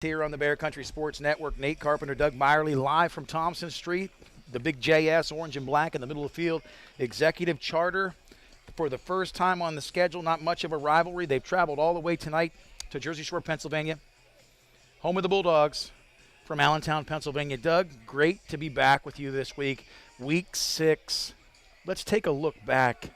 here on the Bear Country Sports Network. Nate Carpenter, Doug Meyerly, live from Thompson Street. The big JS, orange and black in the middle of the field. Executive Charter for the first time on the schedule. Not much of a rivalry. They've traveled all the way tonight to Jersey Shore, Pennsylvania. Home of the Bulldogs from Allentown, Pennsylvania. Doug, great to be back with you this week. Week 6. Let's take a look back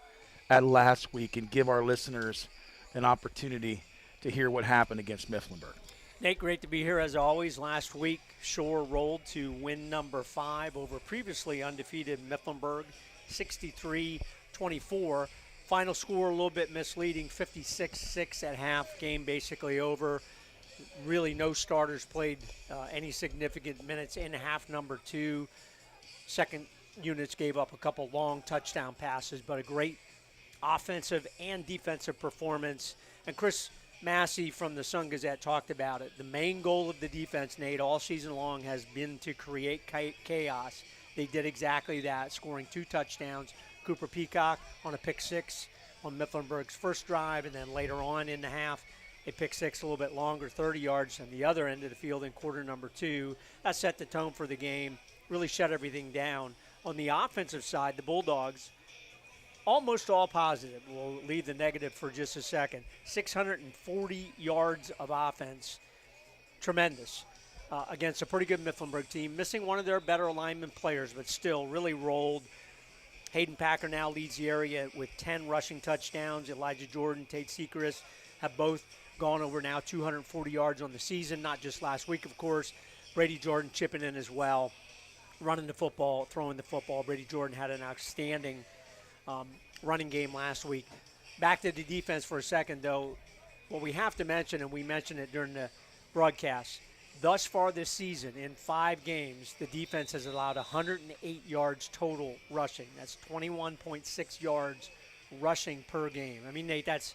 at last week and give our listeners an opportunity to hear what happened against Mifflinburg. Nate, great to be here as always. Last week, Shore rolled to win number 5 over previously undefeated Mifflinburg, 63-24. Final score a little bit misleading, 56-6 at half. Game basically over. Really no starters played any significant minutes in half number 2. Second units gave up a couple long touchdown passes, but a great offensive and defensive performance. And Chris Massey from the Sun Gazette talked about it. The main goal of the defense, Nate, all season long has been to create chaos. They did exactly that, scoring 2 touchdowns. Cooper Peacock on a pick 6 on Mifflinburg's first drive, and then later on in the half, a pick 6 a little bit longer, 30 yards on the other end of the field in quarter number 2. That set the tone for the game, really shut everything down. On the offensive side, the Bulldogs, almost all positive. We'll leave the negative for just a second. 640 yards of offense. Tremendous. Against a pretty good Mifflinburg team. Missing one of their better alignment players, but still really rolled. Hayden Packer now leads the area with 10 rushing touchdowns. Elijah Jordan, Tate Seacrest have both gone over now 240 yards on the season, not just last week, of course. Brady Jordan chipping in as well, running the football, throwing the football. Brady Jordan had an outstanding running game last week. Back to the defense for a second, though. What we have to mention, and we mentioned it during the broadcast, thus far this season, in 5 games, the defense has allowed 108 yards total rushing. That's 21.6 yards rushing per game. I mean, Nate, that's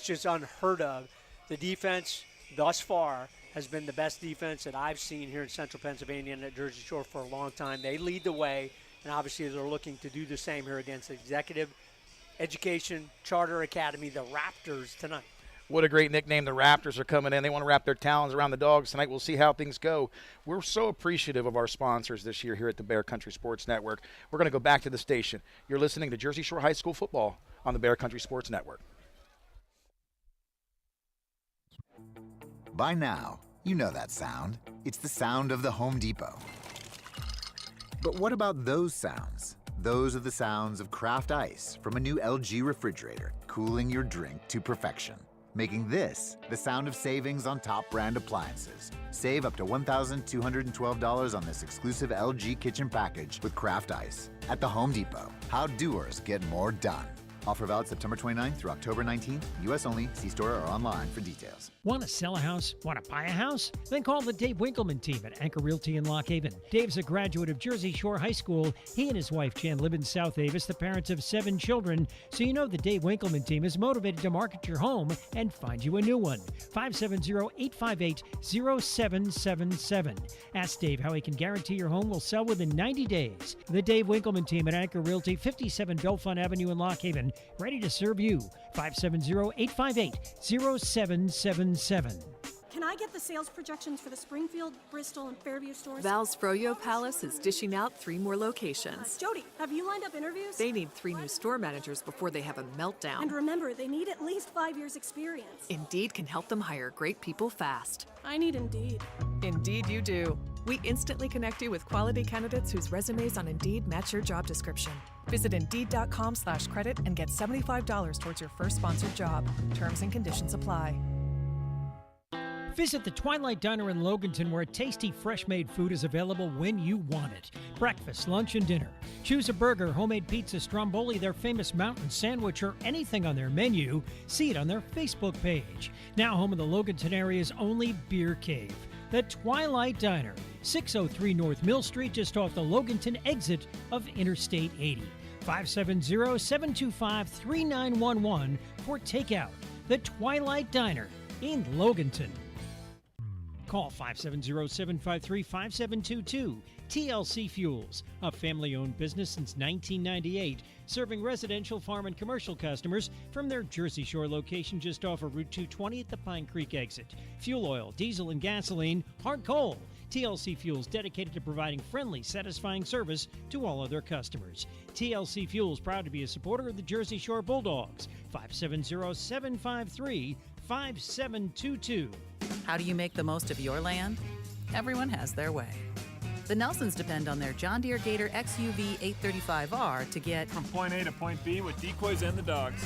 just unheard of. The defense thus far has been the best defense that I've seen here in Central Pennsylvania and at Jersey Shore for a long time. They lead the way, and obviously they're looking to do the same here against Executive Education Charter Academy, the Raptors, tonight. What a great nickname. The Raptors are coming in. They want to wrap their talons around the Dogs tonight. We'll see how things go. We're so appreciative of our sponsors this year here at the Bear Country Sports Network. We're going to go back to the station. You're listening to Jersey Shore High School football on the Bear Country Sports Network. By now, you know that sound. It's the sound of the Home Depot. But what about those sounds? Those are the sounds of Kraft Ice from a new LG refrigerator, cooling your drink to perfection. Making this the sound of savings on top brand appliances. Save up to $1,212 on this exclusive LG kitchen package with Kraft Ice at the Home Depot. How doers get more done. Offer valid September 29th through October 19th. U.S. only. See store or online for details. Want to sell a house? Want to buy a house? Then call the Dave Winkleman team at Anchor Realty in Lock Haven. Dave's a graduate of Jersey Shore High School. He and his wife Jan live in South Avis, the parents of 7 children. So you know the Dave Winkleman team is motivated to market your home and find you a new one. 570-858-0777. Ask Dave how he can guarantee your home will sell within 90 days. The Dave Winkleman team at Anchor Realty, 57 Belfont Avenue in Lock Haven. Ready to serve you. 570-858-0777. Can I get the sales projections for the Springfield, Bristol, and Fairview stores? Val's Froyo Palace is dishing out 3 more locations. Jody, have you lined up interviews? They need 3 new store managers before they have a meltdown. And remember, they need at least 5 years experience. Indeed can help them hire great people fast. I need Indeed. Indeed you do. We instantly connect you with quality candidates whose resumes on Indeed match your job description. Visit Indeed.com/credit and get $75 towards your first sponsored job. Terms and conditions apply. Visit the Twilight Diner in Loganton, where tasty, fresh-made food is available when you want it. Breakfast, lunch, and dinner. Choose a burger, homemade pizza, stromboli, their famous mountain sandwich, or anything on their menu. See it on their Facebook page. Now home of the Loganton area's only beer cave. The Twilight Diner, 603 North Mill Street, just off the Loganton exit of Interstate 80. 570-725-3911 for takeout. The Twilight Diner in Loganton. Call 570-753-5722. TLC Fuels, a family-owned business since 1998, serving residential, farm, and commercial customers from their Jersey Shore location just off of Route 220 at the Pine Creek exit. Fuel oil, diesel, and gasoline, hard coal. TLC Fuels dedicated to providing friendly, satisfying service to all of their customers. TLC Fuels proud to be a supporter of the Jersey Shore Bulldogs. 570-753-5722. How do you make the most of your land? Everyone has their way. The Nelsons depend on their John Deere Gator XUV 835R to get from point A to point B with decoys and the dogs.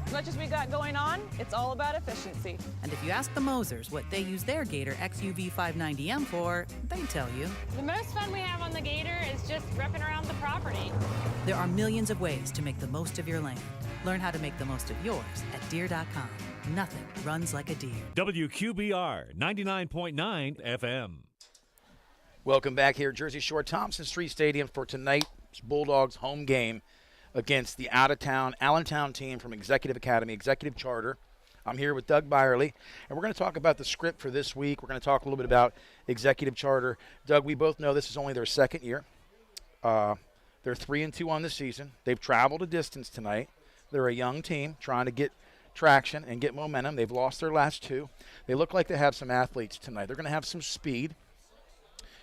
As much as we got going on, it's all about efficiency. And if you ask the Mosers what they use their Gator XUV 590M for, they tell you. The most fun we have on the Gator is just ripping around the property. There are millions of ways to make the most of your land. Learn how to make the most of yours at Deere.com. Nothing runs like a Deere. WQBR 99.9 FM. Welcome back here at Jersey Shore Thompson Street Stadium for tonight's Bulldogs home game against the out-of-town Allentown team from Executive Academy, Executive Charter. I'm here with Doug Byerly, and we're going to talk about the script for this week. We're going to talk a little bit about Executive Charter. Doug, we both know this is only their second year. They're 3-2 on the season. They've traveled a distance tonight. They're a young team trying to get traction and get momentum. They've lost their last two. They look like they have some athletes tonight. They're going to have some speed.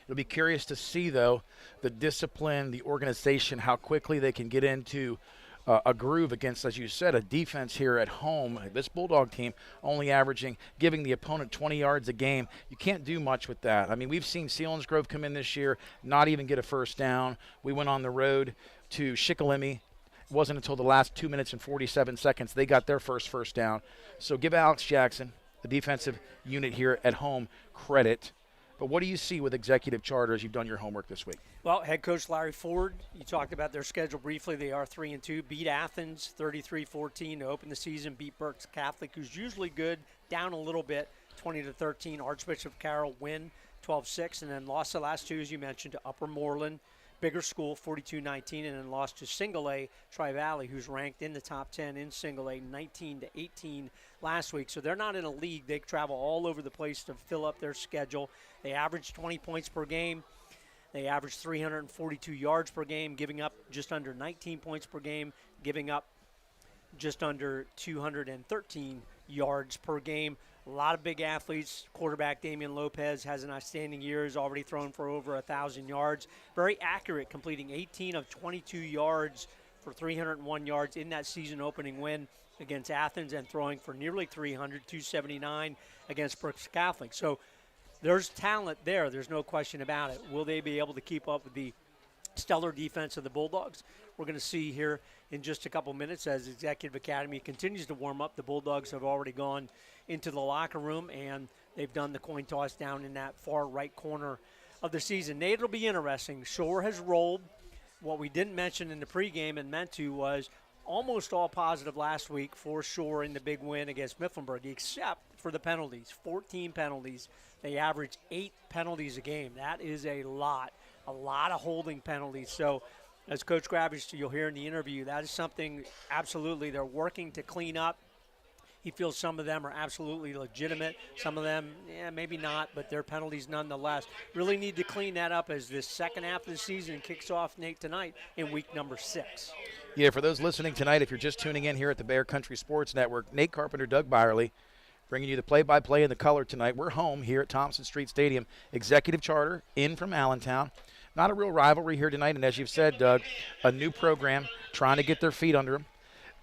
It'll be curious to see, though, the discipline, the organization, how quickly they can get into a groove against, as you said, a defense here at home. This Bulldog team only giving the opponent 20 yards a game. You can't do much with that. I mean, we've seen Selinsgrove come in this year, not even get a first down. We went on the road to Shikellamy. It wasn't until the last 2 minutes and 47 seconds they got their first down. So give Alex Jackson, the defensive unit here at home, credit. But what do you see with Executive Charter as you've done your homework this week? Well, head coach Larry Ford, you talked about their schedule briefly. They are 3-2. Beat Athens 33-14 to open the season. Beat Berks Catholic, who's usually good, down a little bit, 20-13. Archbishop Carroll win 12-6, and then lost the last two, as you mentioned, to Upper Moreland. Bigger school, 42-19, and then lost to Single A Tri-Valley, who's ranked in the top 10 in Single A, 19-18 last week. So they're not in a league. They travel all over the place to fill up their schedule. They average 20 points per game. They average 342 yards per game, giving up just under 19 points per game, giving up just under 213 yards per game. A lot of big athletes. Quarterback Damian Lopez has an outstanding year. He's already thrown for over 1,000 yards. Very accurate, completing 18 of 22 yards for 301 yards in that season-opening win against Athens, and throwing for nearly 300, 279 against Berks Catholic. So there's talent there. There's no question about it. Will they be able to keep up with the stellar defense of the Bulldogs? We're going to see here in just a couple minutes as Executive Academy continues to warm up. The Bulldogs have already gone into the locker room, and they've done the coin toss down in that far right corner of the season. Nate, it'll be interesting. Shore has rolled. What we didn't mention in the pregame and meant to was almost all positive last week for Shore in the big win against Mifflinburg, except for the penalties. 14 penalties. They average 8 penalties a game. That is a lot of holding penalties. So as Coach Gravish, you'll hear in the interview, that is something absolutely they're working to clean up. He feels some of them are absolutely legitimate. Some of them, maybe not, but they're penalties nonetheless. Really need to clean that up as this second half of the season kicks off, Nate, tonight in week number 6. Yeah, for those listening tonight, if you're just tuning in here at the Bear Country Sports Network, Nate Carpenter, Doug Byerly, bringing you the play-by-play and the color tonight. We're home here at Thompson Street Stadium. Executive Charter in from Allentown. Not a real rivalry here tonight, and as you've said, Doug, a new program trying to get their feet under them.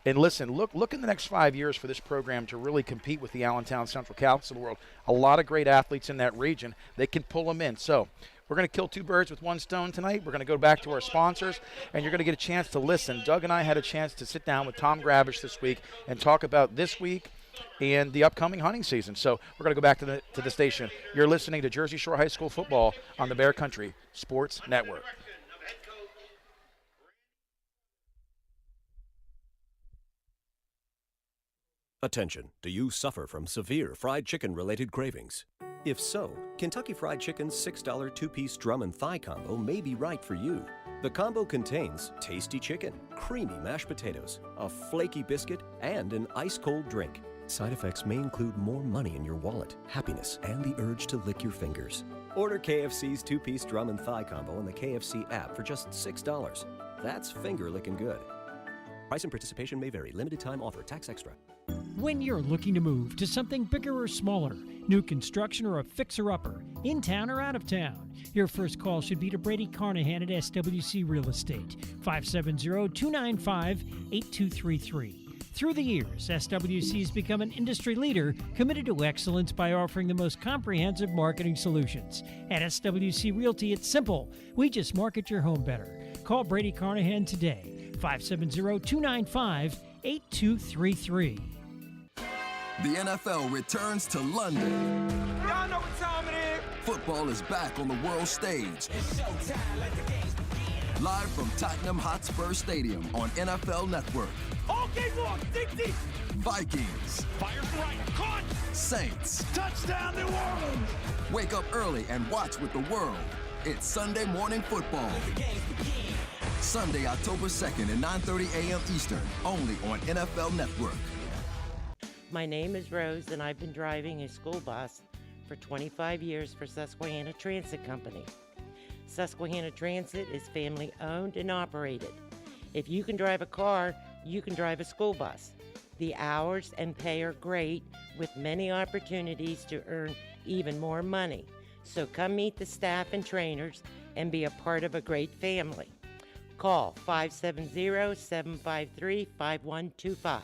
And listen, look in the next 5 years for this program to really compete with the Allentown Central Catholics of the world. A lot of great athletes in that region. They can pull them in. So we're going to kill 2 birds with 1 stone tonight. We're going to go back to our sponsors, and you're going to get a chance to listen. Doug and I had a chance to sit down with Tom Gravish this week and talk about this week and the upcoming hunting season. So we're going to go back to the station. You're listening to Jersey Shore High School football on the Bear Country Sports Network. Attention, do you suffer from severe fried chicken-related cravings? If so, Kentucky Fried Chicken's $6 2-piece drum and thigh combo may be right for you. The combo contains tasty chicken, creamy mashed potatoes, a flaky biscuit, and an ice-cold drink. Side effects may include more money in your wallet, happiness, and the urge to lick your fingers. Order KFC's 2-piece drum and thigh combo in the KFC app for just $6. That's finger licking good. Price and participation may vary. Limited time offer. Tax extra. When you're looking to move to something bigger or smaller, new construction or a fixer-upper, in town or out of town, your first call should be to Brady Carnahan at SWC Real Estate, 570-295-8233. Through the years, SWC has become an industry leader committed to excellence by offering the most comprehensive marketing solutions. At SWC Realty, it's simple. We just market your home better. Call Brady Carnahan today, 570-295-8233. The NFL returns to London. Y'all know what time it is. Football is back on the world stage. It's showtime, let the games begin. Live from Tottenham Hotspur Stadium on NFL Network. All game long, dig deep. Vikings. Fires right, caught. Saints. Touchdown, New Orleans. Wake up early and watch with the world. It's Sunday Morning Football. Let the games begin. Sunday, October 2nd at 9:30 a.m. Eastern, only on NFL Network. My name is Rose, and I've been driving a school bus for 25 years for Susquehanna Transit Company. Susquehanna Transit is family-owned and operated. If you can drive a car, you can drive a school bus. The hours and pay are great, with many opportunities to earn even more money. So come meet the staff and trainers and be a part of a great family. Call 570-753-5125.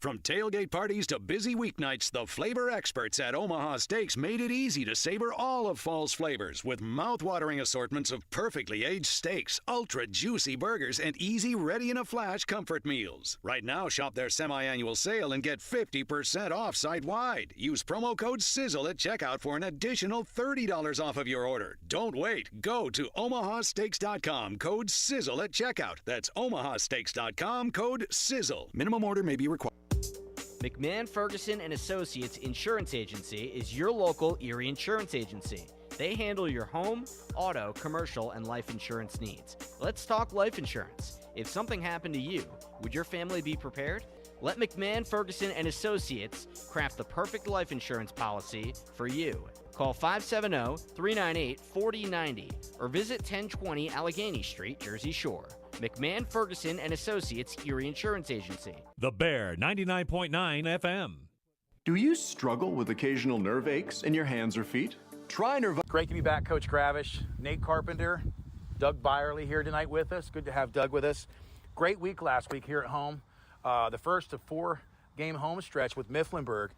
From tailgate parties to busy weeknights, the flavor experts at Omaha Steaks made it easy to savor all of fall's flavors with mouth-watering assortments of perfectly aged steaks, ultra-juicy burgers, and easy, ready-in-a-flash comfort meals. Right now, shop their semi-annual sale and get 50% off site-wide. Use promo code SIZZLE at checkout for an additional $30 off of your order. Don't wait. Go to omahasteaks.com, code SIZZLE at checkout. That's omahasteaks.com, code SIZZLE. Minimum order may be required. McMahon, Ferguson & Associates Insurance Agency is your local Erie insurance agency. They handle your home, auto, commercial, and life insurance needs. Let's talk life insurance. If something happened to you, would your family be prepared? Let McMahon, Ferguson & Associates craft the perfect life insurance policy for you. Call 570-398-4090 or visit 1020 Allegheny Street, Jersey Shore. McMahon, Ferguson & Associates Erie Insurance Agency. The Bear 99.9 FM. Do you struggle with occasional nerve aches in your hands or feet? Try Nerve. Great to be back, Coach Gravish. Nate Carpenter, Doug Byerly here tonight with us. Good to have Doug with us. Great week last week here at home. The first of 4-game home stretch with Mifflinburg.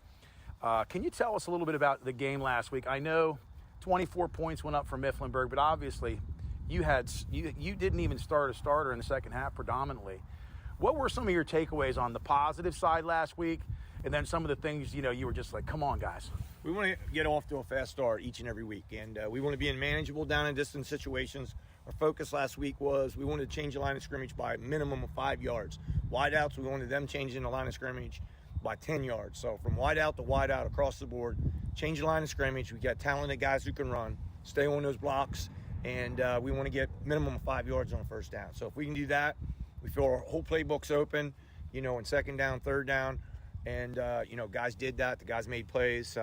Can you tell us a little bit about the game last week? I know 24 points went up for Mifflinburg, but obviously you didn't even start a starter in the second half predominantly. What were some of your takeaways on the positive side last week, and then some of the things you were just like, come on, guys? We want to get off to a fast start each and every week, and we want to be in manageable down and distance situations. Our focus last week was we wanted to change the line of scrimmage by a minimum of 5 yards. Wideouts, we wanted them changing the line of scrimmage by 10 yards. So from wideout to wideout across the board, change the line of scrimmage. We got talented guys who can run, stay on those blocks, and we want to get minimum of 5 yards on a first down. So if we can do that, we feel our whole playbook's open, in second down, third down, and, guys did that. The guys made plays,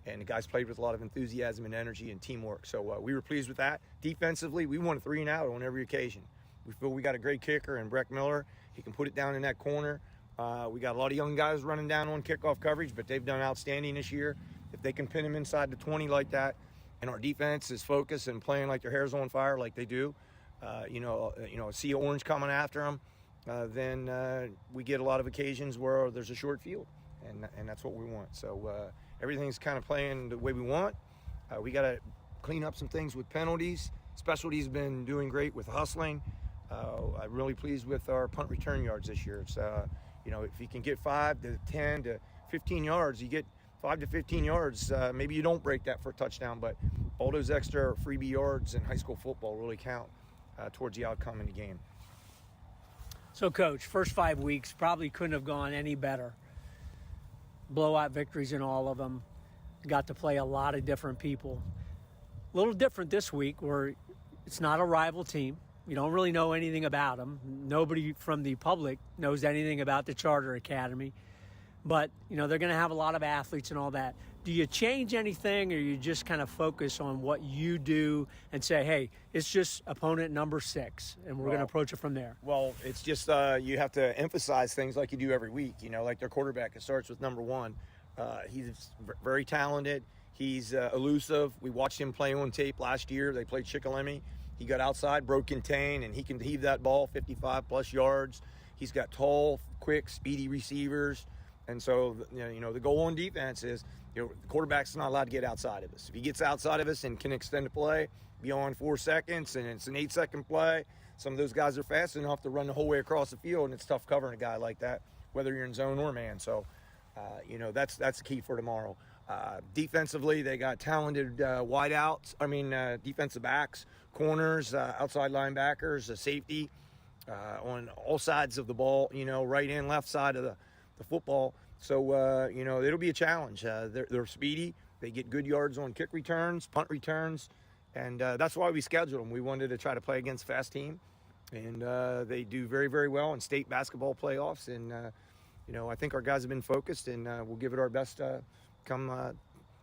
and the guys played with a lot of enthusiasm and energy and teamwork. So we were pleased with that. Defensively, we won a 3-and-out on every occasion. We feel we got a great kicker in Breck Miller. He can put it down in that corner. We got a lot of young guys running down on kickoff coverage, but they've done outstanding this year. If they can pin them inside the 20 like that, and our defense is focused and playing like their hair's on fire like they do, a sea of orange coming after them, then we get a lot of occasions where there's a short field, and that's what we want. So everything's kind of playing the way we want. We got to clean up some things with penalties. Specialty's been doing great with hustling. I'm really pleased with our punt return yards this year. It's if you can get 5 to 10 to 15 yards, you get 5 to 15 yards. Maybe you don't break that for a touchdown, but all those extra freebie yards in high school football really count towards the outcome in the game. So, Coach, first 5 weeks probably couldn't have gone any better. Blowout victories in all of them. Got to play a lot of different people. A little different this week where it's not a rival team. You don't really know anything about them. Nobody from the public knows anything about the Charter Academy. but, they're going to have a lot of athletes and all that. Do you change anything, or you just kind of focus on what you do and say, hey, it's just opponent number 6, and we're going to approach it from there? Well, it's just you have to emphasize things like you do every week. Like their quarterback, it starts with number 1. He's very talented. He's elusive. We watched him play on tape last year. They played Chickalemi. He got outside, broke contain, and he can heave that ball 55-plus yards. He's got tall, quick, speedy receivers. And so, the goal on defense is, the quarterback's not allowed to get outside of us. If he gets outside of us and can extend the play beyond 4 seconds, and it's an 8-second play, some of those guys are fast enough to run the whole way across the field, and it's tough covering a guy like that, whether you're in zone or man. So, that's the key for tomorrow. Defensively, they got talented wideouts. Defensive backs, corners, outside linebackers, a safety on all sides of the ball. Right and left side of the football. So it'll be a challenge. They're speedy. They get good yards on kick returns, punt returns, and that's why we scheduled them. We wanted to try to play against a fast team, and they do very, very well in state basketball playoffs. And I think our guys have been focused, and we'll give it our best come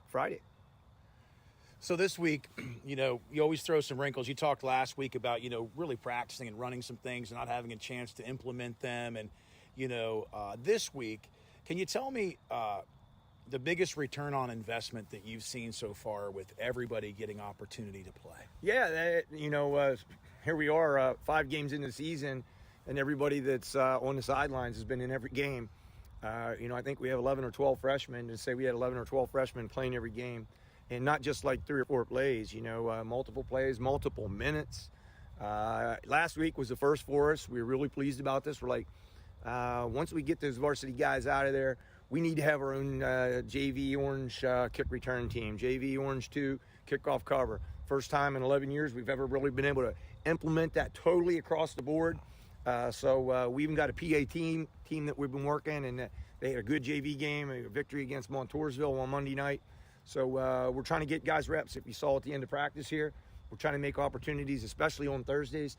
Friday. So this week, you always throw some wrinkles. You talked last week about, really practicing and running some things and not having a chance to implement them. And, this week, can you tell me the biggest return on investment that you've seen so far with everybody getting opportunity to play? Yeah, here we are 5 games into the season, and everybody that's on the sidelines has been in every game. I think we have 11 or 12 freshmen. To say we had 11 or 12 freshmen playing every game, and not just like 3 or 4 plays, multiple plays, multiple minutes. Last week was the first for us. We were really pleased about this. We're like, once we get those varsity guys out of there, we need to have our own JV Orange kick return team, JV Orange 2 kickoff cover. First time in 11 years we've ever really been able to implement that totally across the board. So we even got a PA team that we've been working, and they had a good JV game, a victory against Montoursville on Monday night. So we're trying to get guys reps. If you saw at the end of practice here, we're trying to make opportunities, especially on Thursdays,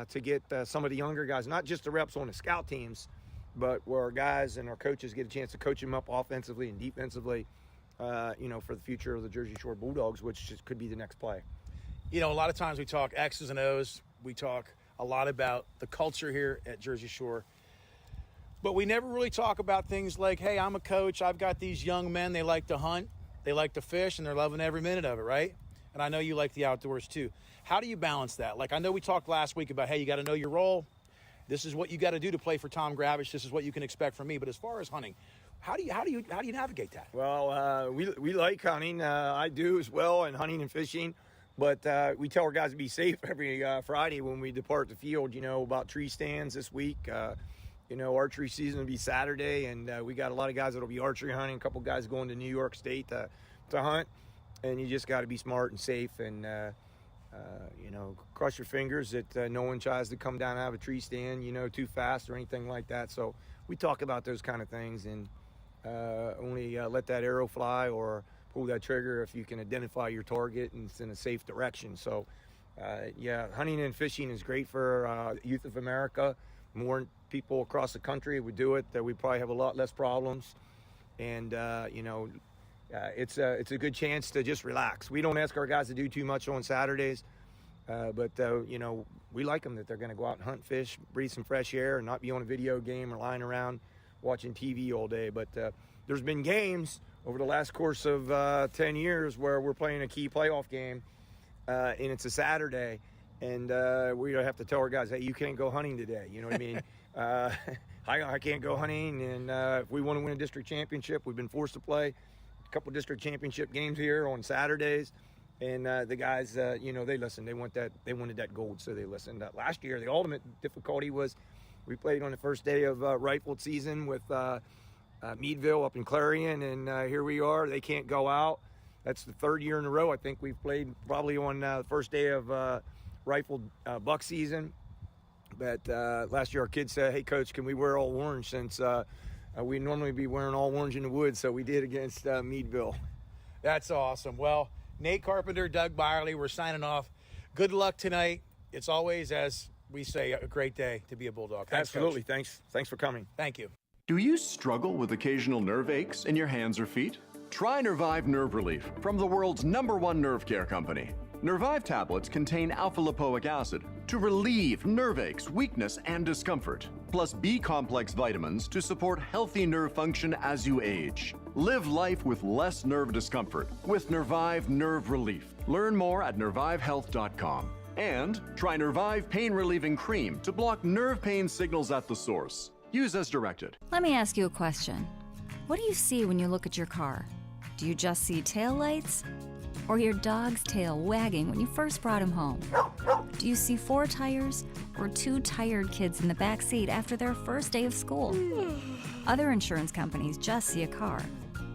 to get some of the younger guys, not just the reps on the scout teams, but where our guys and our coaches get a chance to coach them up offensively and defensively, for the future of the Jersey Shore Bulldogs, which could be the next play. A lot of times we talk X's and O's. We talk a lot about the culture here at Jersey Shore. But we never really talk about things like, hey, I'm a coach. I've got these young men. They like to hunt. They like to fish, and they're loving every minute of it, right? And I know you like the outdoors too. How do you balance that? Like, I know we talked last week about, hey, you got to know your role. This is what you got to do to play for Tom Gravish. This is what you can expect from me. But as far as hunting, how do you navigate that? Well, we like hunting. I do as well, and hunting and fishing. But we tell our guys to be safe every Friday when we depart the field, about tree stands this week. Archery season will be Saturday, and we got a lot of guys that will be archery hunting, a couple guys going to New York State to hunt. And you just got to be smart and safe, and, cross your fingers that no one tries to come down out of a tree stand, too fast or anything like that. So we talk about those kind of things, and only let that arrow fly or pull that trigger if you can identify your target and it's in a safe direction. So, hunting and fishing is great for youth of America. More people across the country would do it, that we probably have a lot less problems. And, it's a good chance to just relax. We don't ask our guys to do too much on Saturdays, but we like them that they're going to go out and hunt, fish, breathe some fresh air, and not be on a video game or lying around watching TV all day. But there's been games over the last course of 10 years where we're playing a key playoff game, and it's a Saturday, and we have to tell our guys, hey, you can't go hunting today. You know what I mean? I can't go hunting, and if we want to win a district championship, we've been forced to play a couple district championship games here on Saturdays, and the guys, they listen. They wanted that gold, so they listened. Last year, the ultimate difficulty was we played on the first day of rifle season with Meadville up in Clarion, and here we are. They can't go out. That's the 3rd year in a row I think we've played probably on the first day of rifle buck season. But last year our kids said, hey, Coach, can we wear all orange, since we normally be wearing all orange in the woods, so we did against Meadville. That's awesome. Well, Nate Carpenter, Doug Byerly, we're signing off. Good luck tonight. It's always, as we say, a great day to be a Bulldog. Thanks, Absolutely. Coach. Thanks for coming. Thank you. Do you struggle with occasional nerve aches in your hands or feet? Try Nervive Nerve Relief from the world's #1 nerve care company. Nervive tablets contain alpha-lipoic acid to relieve nerve aches, weakness, and discomfort, plus B-complex vitamins to support healthy nerve function as you age. Live life with less nerve discomfort with Nervive Nerve Relief. Learn more at nervivehealth.com. And try Nervive Pain Relieving Cream to block nerve pain signals at the source. Use as directed. Let me ask you a question. What do you see when you look at your car? Do you just see taillights? Or your dog's tail wagging when you first brought him home? Do you see 4 tires or 2 tired kids in the back seat after their first day of school? Other insurance companies just see a car,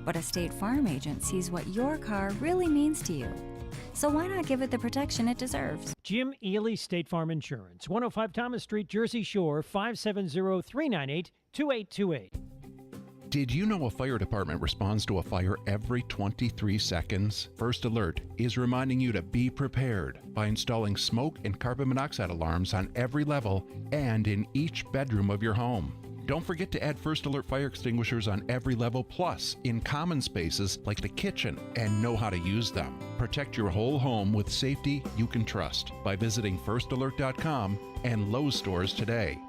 but a State Farm agent sees what your car really means to you. So why not give it the protection it deserves? Jim Ely, State Farm Insurance, 105 Thomas Street, Jersey Shore, 570-398-2828. Did you know a fire department responds to a fire every 23 seconds? First Alert is reminding you to be prepared by installing smoke and carbon monoxide alarms on every level and in each bedroom of your home. Don't forget to add First Alert fire extinguishers on every level, plus in common spaces like the kitchen, and know how to use them. Protect your whole home with safety you can trust by visiting firstalert.com and Lowe's stores today.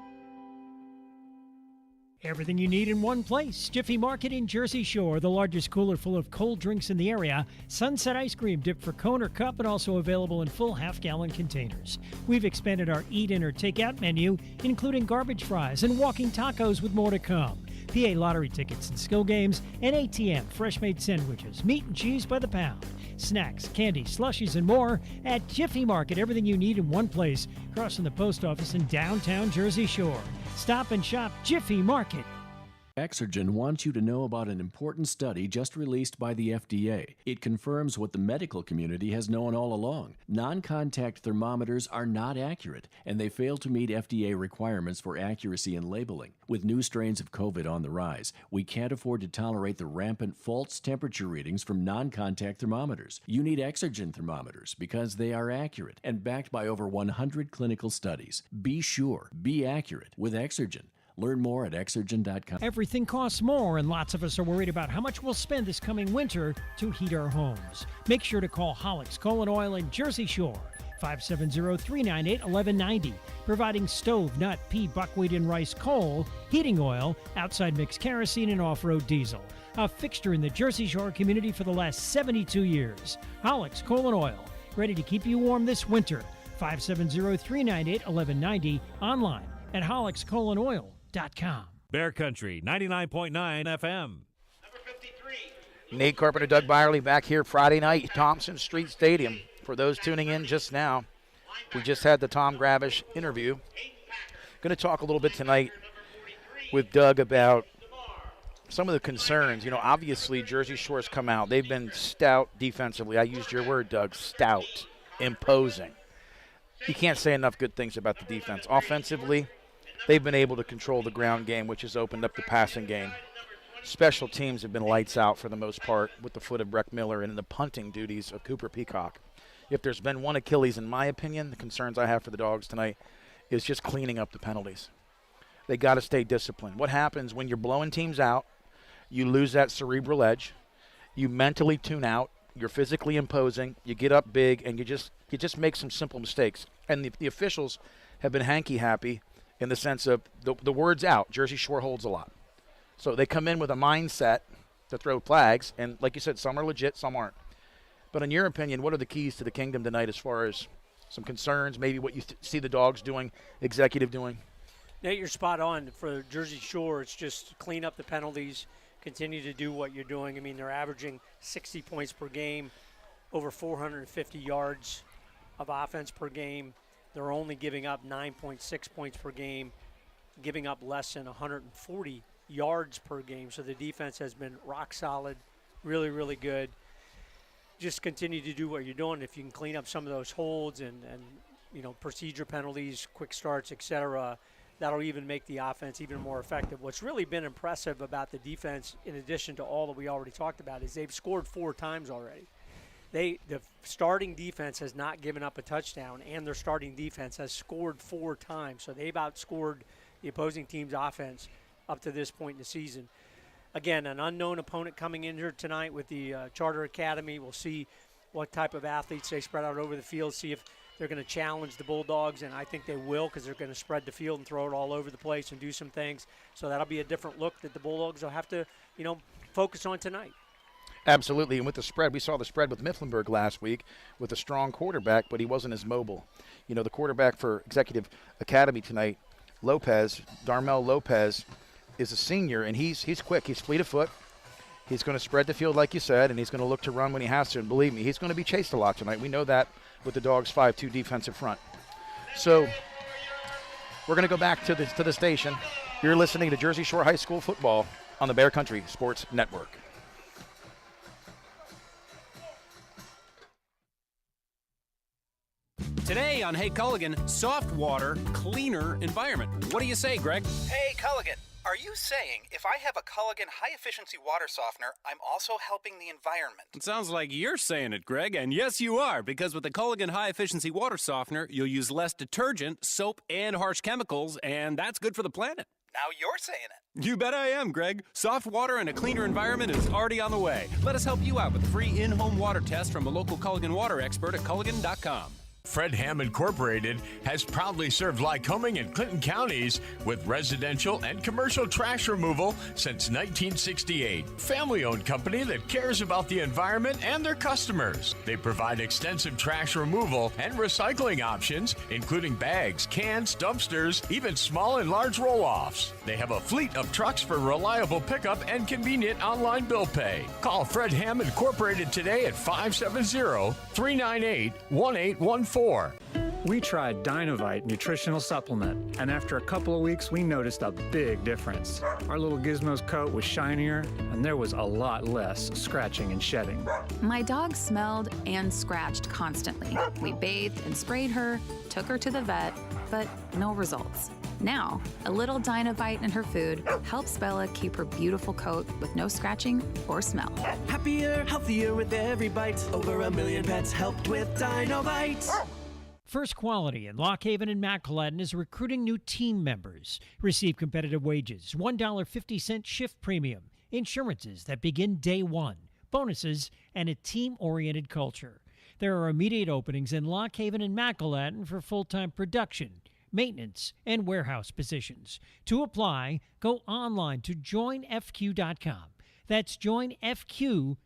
Everything you need in one place. Jiffy Market in Jersey Shore, the largest cooler full of cold drinks in the area. Sunset ice cream dipped for cone or cup and also available in full half-gallon containers. We've expanded our eat-in or take-out menu, including garbage fries and walking tacos with more to come. PA lottery tickets and skill games, and ATM fresh-made sandwiches, meat and cheese by the pound. Snacks, candy, slushies, and more at Jiffy Market. Everything you need in one place, crossing the post office in downtown Jersey Shore. Stop and shop Jiffy Market. Exergen wants you to know about an important study just released by the FDA. It confirms what the medical community has known all along. Non-contact thermometers are not accurate, and they fail to meet FDA requirements for accuracy in labeling. With new strains of COVID on the rise, we can't afford to tolerate the rampant false temperature readings from non-contact thermometers. You need Exergen thermometers because they are accurate and backed by over 100 clinical studies. Be sure, be accurate with Exergen. Learn more at Exergen.com. Everything costs more, and lots of us are worried about how much we'll spend this coming winter to heat our homes. Make sure to call Hollick's Coal and Oil in Jersey Shore, 570-398-1190, providing stove, nut, pea, buckwheat, and rice coal, heating oil, outside mix kerosene, and off-road diesel. A fixture in the Jersey Shore community for the last 72 years. Hollick's Coal and Oil, ready to keep you warm this winter. 570-398-1190, online at hollickscoalandoil.com. Bear Country, 99.9 FM. Nate Carpenter, Doug Byerly back here Friday night, Thompson Street Stadium. For those tuning in just now, we just had the Tom Gravish interview. Going to talk a little bit tonight with Doug about some of the concerns. You know, obviously Jersey Shore's come out. They've been stout defensively. I used your word, Doug, stout, imposing. You can't say enough good things about the defense. Offensively, they've been able to control the ground game, which has opened up the passing game. Special teams have been lights out for the most part with the foot of Breck Miller and the punting duties of Cooper Peacock. If there's been one Achilles, in my opinion, the concerns I have for the Dogs tonight is just cleaning up the penalties. They got to stay disciplined. What happens when you're blowing teams out, you lose that cerebral edge, you mentally tune out, you're physically imposing, you get up big, and you just make some simple mistakes. And the officials have been hanky-happy in the sense of the word's out. Jersey Shore holds a lot. So they come in with a mindset to throw flags, and like you said, some are legit, some aren't. But in your opinion, what are the keys to the kingdom tonight as far as some concerns, maybe what you see the Dogs doing, executive doing? Nate, you're spot on. For Jersey Shore, it's just clean up the penalties, continue to do what you're doing. I mean, they're averaging 60 points per game, over 450 yards of offense per game. They're only giving up 9.6 points per game, giving up less than 140 yards per game. So the defense has been rock solid, really, really good. Just continue to do what you're doing. If you can clean up some of those holds and procedure penalties, quick starts, etc., that'll even make the offense even more effective. What's really been impressive about the defense, in addition to all that we already talked about, is they've scored 4 times already. The starting defense has not given up a touchdown, and their starting defense has scored 4 times. So they've outscored the opposing team's offense up to this point in the season. Again, an unknown opponent coming in here tonight with the Charter Academy. We'll see what type of athletes they spread out over the field, see if they're going to challenge the Bulldogs, and I think they will because they're going to spread the field and throw it all over the place and do some things. So that'll be a different look that the Bulldogs will have to, focus on tonight. Absolutely, and with the spread, we saw the spread with Mifflinburg last week with a strong quarterback, but he wasn't as mobile. The quarterback for Executive Academy tonight, Darmel Lopez, is a senior, and he's quick. He's fleet of foot. He's going to spread the field, like you said, and he's going to look to run when he has to. And believe me, he's going to be chased a lot tonight. We know that with the Dogs' 5-2 defensive front. So we're going to go back to the station. You're listening to Jersey Shore High School football on the Bear Country Sports Network. Today on Hey Culligan, soft water, cleaner environment. What do you say, Greg? Hey Culligan, are you saying if I have a Culligan high-efficiency water softener, I'm also helping the environment? It sounds like you're saying it, Greg, and yes you are, because with the Culligan high-efficiency water softener, you'll use less detergent, soap, and harsh chemicals, and that's good for the planet. Now you're saying it. You bet I am, Greg. Soft water and a cleaner environment is already on the way. Let us help you out with a free in-home water test from a local Culligan water expert at Culligan.com. Fred Ham Incorporated has proudly served Lycoming and Clinton counties with residential and commercial trash removal since 1968. Family-owned company that cares about the environment and their customers. They provide extensive trash removal and recycling options, including bags, cans, dumpsters, even small and large roll-offs. They have a fleet of trucks for reliable pickup and convenient online bill pay. Call Fred Ham Incorporated today at 570-398-1814. We tried Dynovite nutritional supplement, and after a couple of weeks, we noticed a big difference. Our little Gizmo's coat was shinier, and there was a lot less scratching and shedding. My dog smelled and scratched constantly. We bathed and sprayed her, took her to the vet, but no results. Now, a little Dynovite in her food helps Bella keep her beautiful coat with no scratching or smell. Happier, healthier with every bite. Over 1 million pets helped with Dynovite. First Quality in Lock Haven and Macallan is recruiting new team members. Receive competitive wages, $1.50 shift premium, insurances that begin day one, bonuses, and a team-oriented culture. There are immediate openings in Lock Haven and Macallan for full-time production, maintenance, and warehouse positions. To apply, go online to joinfq.com. That's joinfq.com.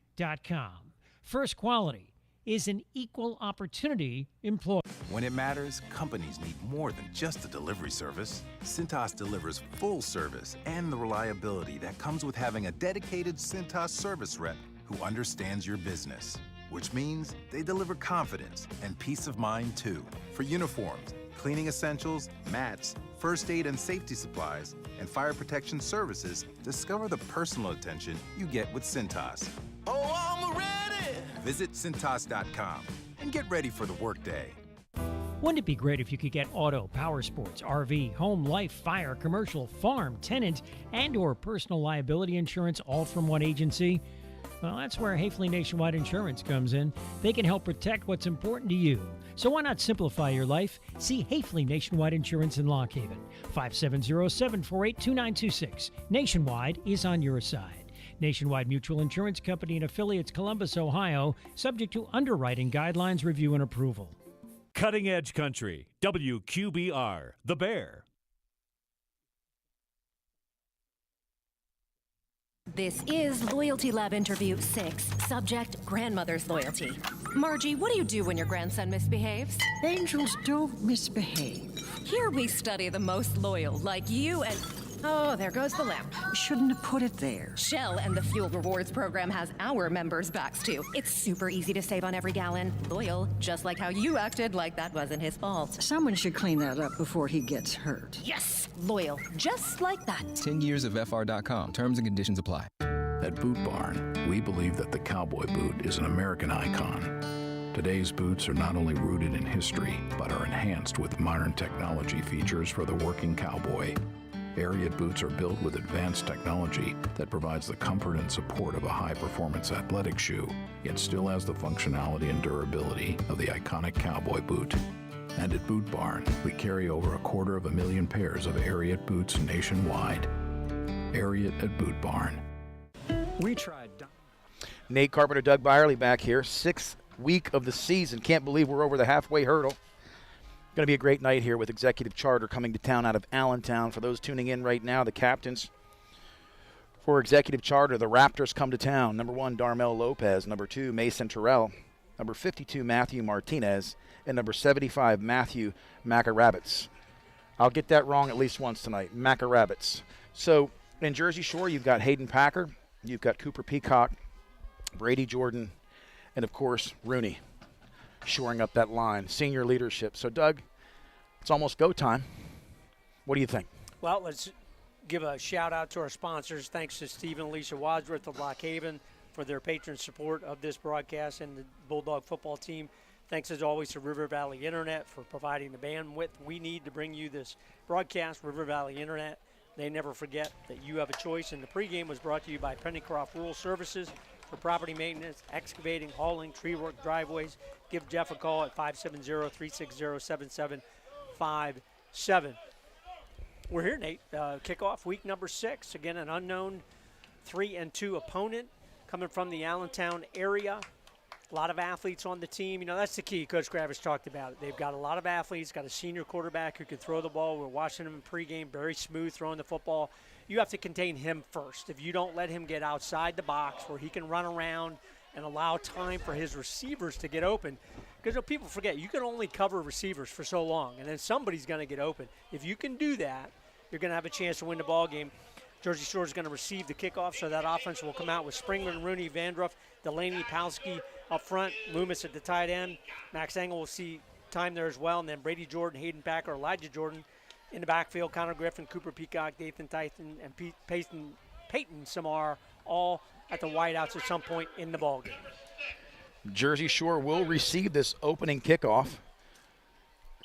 First Quality is an equal opportunity employer. When it matters, companies need more than just a delivery service. Cintas delivers full service and the reliability that comes with having a dedicated Cintas service rep who understands your business, which means they deliver confidence and peace of mind too. For uniforms, cleaning essentials, mats, first aid and safety supplies, and fire protection services, discover the personal attention you get with Cintas. Oh, I'm ready! Visit Cintas.com and get ready for the workday. Wouldn't it be great if you could get auto, power sports, RV, home, life, fire, commercial, farm, tenant, and or personal liability insurance all from one agency? Well, that's where Hafley Nationwide Insurance comes in. They can help protect what's important to you. So why not simplify your life? See Hafley Nationwide Insurance in Lock Haven. 570-748-2926. Nationwide is on your side. Nationwide Mutual Insurance Company and affiliates, Columbus, Ohio, subject to underwriting guidelines, review, and approval. Cutting Edge Country, WQBR, The Bear. This is Loyalty Lab Interview 6. Subject, grandmother's loyalty. Margie, what do you do when your grandson misbehaves? Angels don't misbehave. Here we study the most loyal, like you and... Oh, there goes the lamp. Shouldn't have put it there. Shell and the Fuel Rewards program has our members' backs, too. It's super easy to save on every gallon. Loyal, just like how you acted like that wasn't his fault. Someone should clean that up before he gets hurt. Yes! Loyal, just like that. 10 years of FR.com. Terms and conditions apply. At Boot Barn, we believe that the cowboy boot is an American icon. Today's boots are not only rooted in history, but are enhanced with modern technology features for the working cowboy. Ariat boots are built with advanced technology that provides the comfort and support of a high-performance athletic shoe, yet still has the functionality and durability of the iconic cowboy boot. And at Boot Barn, we carry over 250,000 pairs of Ariat boots nationwide. Area at Boot Barn. We tried. Nate Carpenter, Doug Byerly back here. 6th week of the season. Can't believe we're over the halfway hurdle. Going to be a great night here with Executive Charter coming to town out of Allentown. For those tuning in right now, the captains for Executive Charter, the Raptors come to town. Number 1, Darmel Lopez. Number 2, Mason Terrell. Number 52, Matthew Martinez. And number 75, Matthew Macarabbits. I'll get that wrong at least once tonight, Macarabbits. So in Jersey Shore, you've got Hayden Packer. You've got Cooper Peacock, Brady Jordan, and, of course, Rooney shoring up that line, senior leadership. So, Doug, it's almost go time. What do you think? Well, let's give a shout-out to our sponsors. Thanks to Steve and Alicia Wadsworth of Lock Haven for their patron support of this broadcast and the Bulldog football team. Thanks, as always, to River Valley Internet for providing the bandwidth we need to bring you this broadcast. River Valley Internet, they never forget that you have a choice. And the pregame was brought to you by Pennycroft Rural Services for property maintenance, excavating, hauling, tree work, driveways. Give Jeff a call at 570-360-7757. We're here, Nate. Kickoff week number 6. Again, an unknown 3-2 opponent coming from the Allentown area. A lot of athletes on the team. You know, that's the key. Coach Gravish talked about it. They've got a lot of athletes, got a senior quarterback who can throw the ball. We're watching him in pregame, very smooth throwing the football. You have to contain him first. If you don't let him get outside the box where he can run around and allow time for his receivers to get open, because people forget, you can only cover receivers for so long, and then somebody's going to get open. If you can do that, you're going to have a chance to win the ball game. Jersey Shore is going to receive the kickoff, so that offense will come out with Springman, Rooney, Vandruff, Delaney, Palski up front, Loomis at the tight end. Max Engel will see time there as well, and then Brady Jordan, Hayden Packer, Elijah Jordan in the backfield, Connor Griffin, Cooper Peacock, Dathan Tyson, and Peyton Samar all at the wideouts at some point in the ballgame. Jersey Shore will receive this opening kickoff.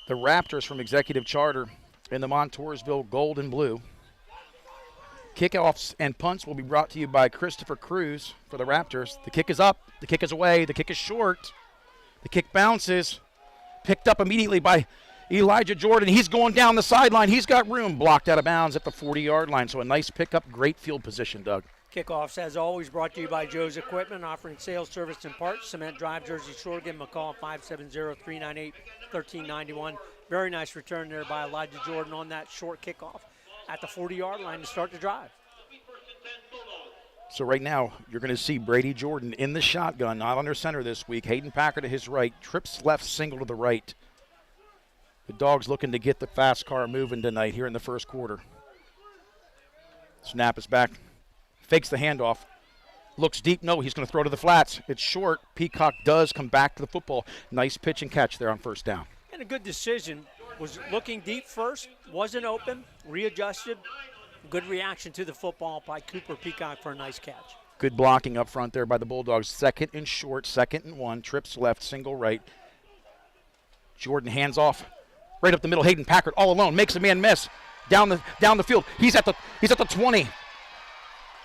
The Raptors from Executive Charter in the Montoursville gold and blue. Kickoffs and punts will be brought to you by Christopher Cruz for the Raptors. The kick is up. The kick is away. The kick is short. The kick bounces. Picked up immediately by Elijah Jordan. He's going down the sideline. He's got room. Blocked out of bounds at the 40-yard line. So a nice pickup. Great field position, Doug. Kickoffs, as always, brought to you by Joe's Equipment, offering sales, service, and parts. Cement Drive, Jersey Shore. Give them a call at 570-398-1391. Very nice return there by Elijah Jordan on that short kickoff at the 40-yard line to start the drive. So right now, you're going to see Brady Jordan in the shotgun, not under center this week. Hayden Packer to his right, trips left, single to the right. The Dogs looking to get the fast car moving tonight here in the first quarter. Snap is back. Fakes the handoff. Looks deep. No, he's going to throw to the flats. It's short. Peacock does come back to the football. Nice pitch and catch there on first down. And a good decision. Was looking deep first, wasn't open, readjusted. Good reaction to the football by Cooper Peacock for a nice catch. Good blocking up front there by the Bulldogs. Second and short, 2nd and 1. Trips left, single right. Jordan hands off. Right up the middle, Hayden Packard all alone. Makes a man miss. Down the field. He's at the 20.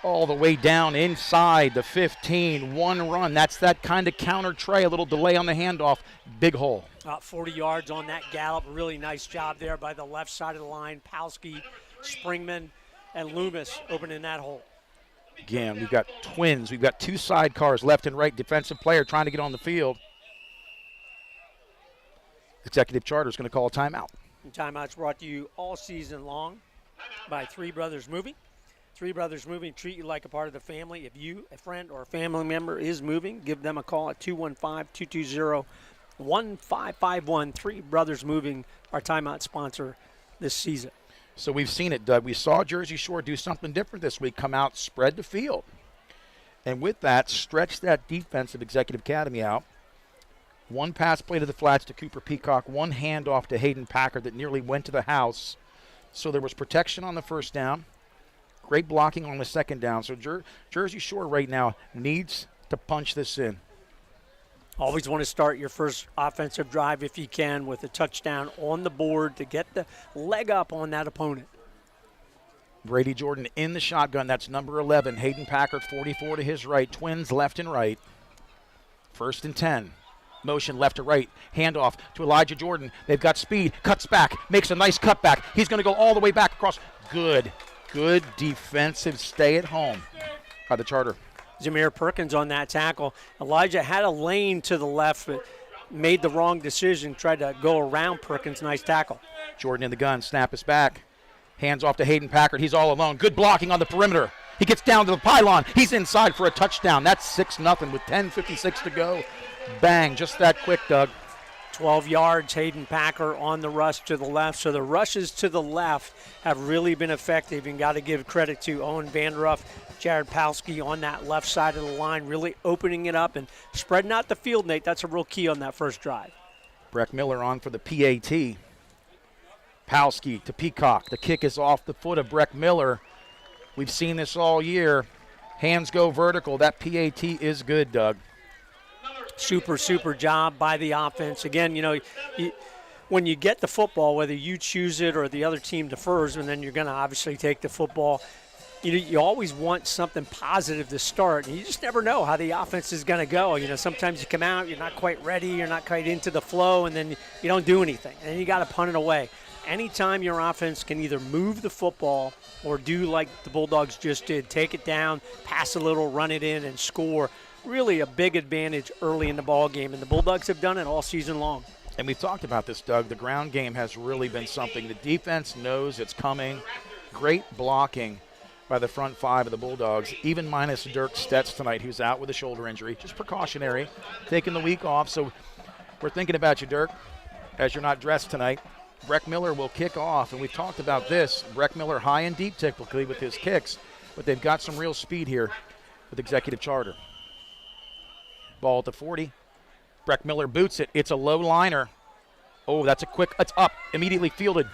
All the way down inside the 15. One run. That's that kind of counter tray. A little delay on the handoff. Big hole. 40 yards on that gallop. Really nice job there by the left side of the line. Palski, Springman, and Loomis opening that hole. Again, we've got twins. We've got two sidecars, left and right. Defensive player trying to get on the field. Executive Charter is going to call a timeout. And timeout's brought to you all season long by Three Brothers Moving. Three Brothers Moving, treat you like a part of the family. If you, a friend, or a family member is moving, give them a call at 215-220-1551. Three Brothers Moving, our timeout sponsor this season. So we've seen it, Doug. We saw Jersey Shore do something different this week, come out, spread the field. And with that, stretch that defensive Executive Academy out. One pass play to the flats to Cooper Peacock, one handoff to Hayden Packard that nearly went to the house. So there was protection on the first down. Great blocking on the second down. So Jersey Shore right now needs to punch this in. Always want to start your first offensive drive if you can with a touchdown on the board to get the leg up on that opponent. Brady Jordan in the shotgun. That's number 11. Hayden Packard, 44 to his right. Twins left and right. 1st and 10. Motion left to right. Handoff to Elijah Jordan. They've got speed. Cuts back. Makes a nice cutback. He's going to go all the way back across. Good Good defensive stay at home by the Charter. Zamir Perkins on that tackle. Elijah had a lane to the left, but made the wrong decision, tried to go around Perkins. Nice tackle. Jordan in the gun, snap is back. Hands off to Hayden Packard. He's all alone. Good blocking on the perimeter. He gets down to the pylon. He's inside for a touchdown. That's 6-0 with 10:56 to go. Bang, just that quick, Doug. 12 yards, Hayden Packer on the rush to the left. So the rushes to the left have really been effective, and got to give credit to Owen Vanderuff, Jared Palski on that left side of the line, really opening it up and spreading out the field, Nate. That's a real key on that first drive. Breck Miller on for the PAT. Palski to Peacock. The kick is off the foot of Breck Miller. We've seen this all year. Hands go vertical. That PAT is good, Doug. Super job by the offense. Again, when you get the football, whether you choose it or the other team defers, and then you're going to obviously take the football, you always want something positive to start. And you just never know how the offense is going to go. Sometimes you come out, you're not quite ready, you're not quite into the flow, and then you don't do anything. And you got to punt it away. Anytime your offense can either move the football or do like the Bulldogs just did, take it down, pass a little, run it in, and score, really a big advantage early in the ball game, and the Bulldogs have done it all season long. And we've talked about this, Doug. The ground game has really been something. The defense knows it's coming. Great blocking by the front five of the Bulldogs, even minus Dirk Stetz tonight, who's out with a shoulder injury. Just precautionary, taking the week off. So we're thinking about you, Dirk, as you're not dressed tonight. Breck Miller will kick off, and we've talked about this. Breck Miller high and deep typically with his kicks, but they've got some real speed here with Executive Charter. Ball at the 40. Breck Miller boots it. It's a low liner. Oh, that's a quick. It's up. Immediately fielded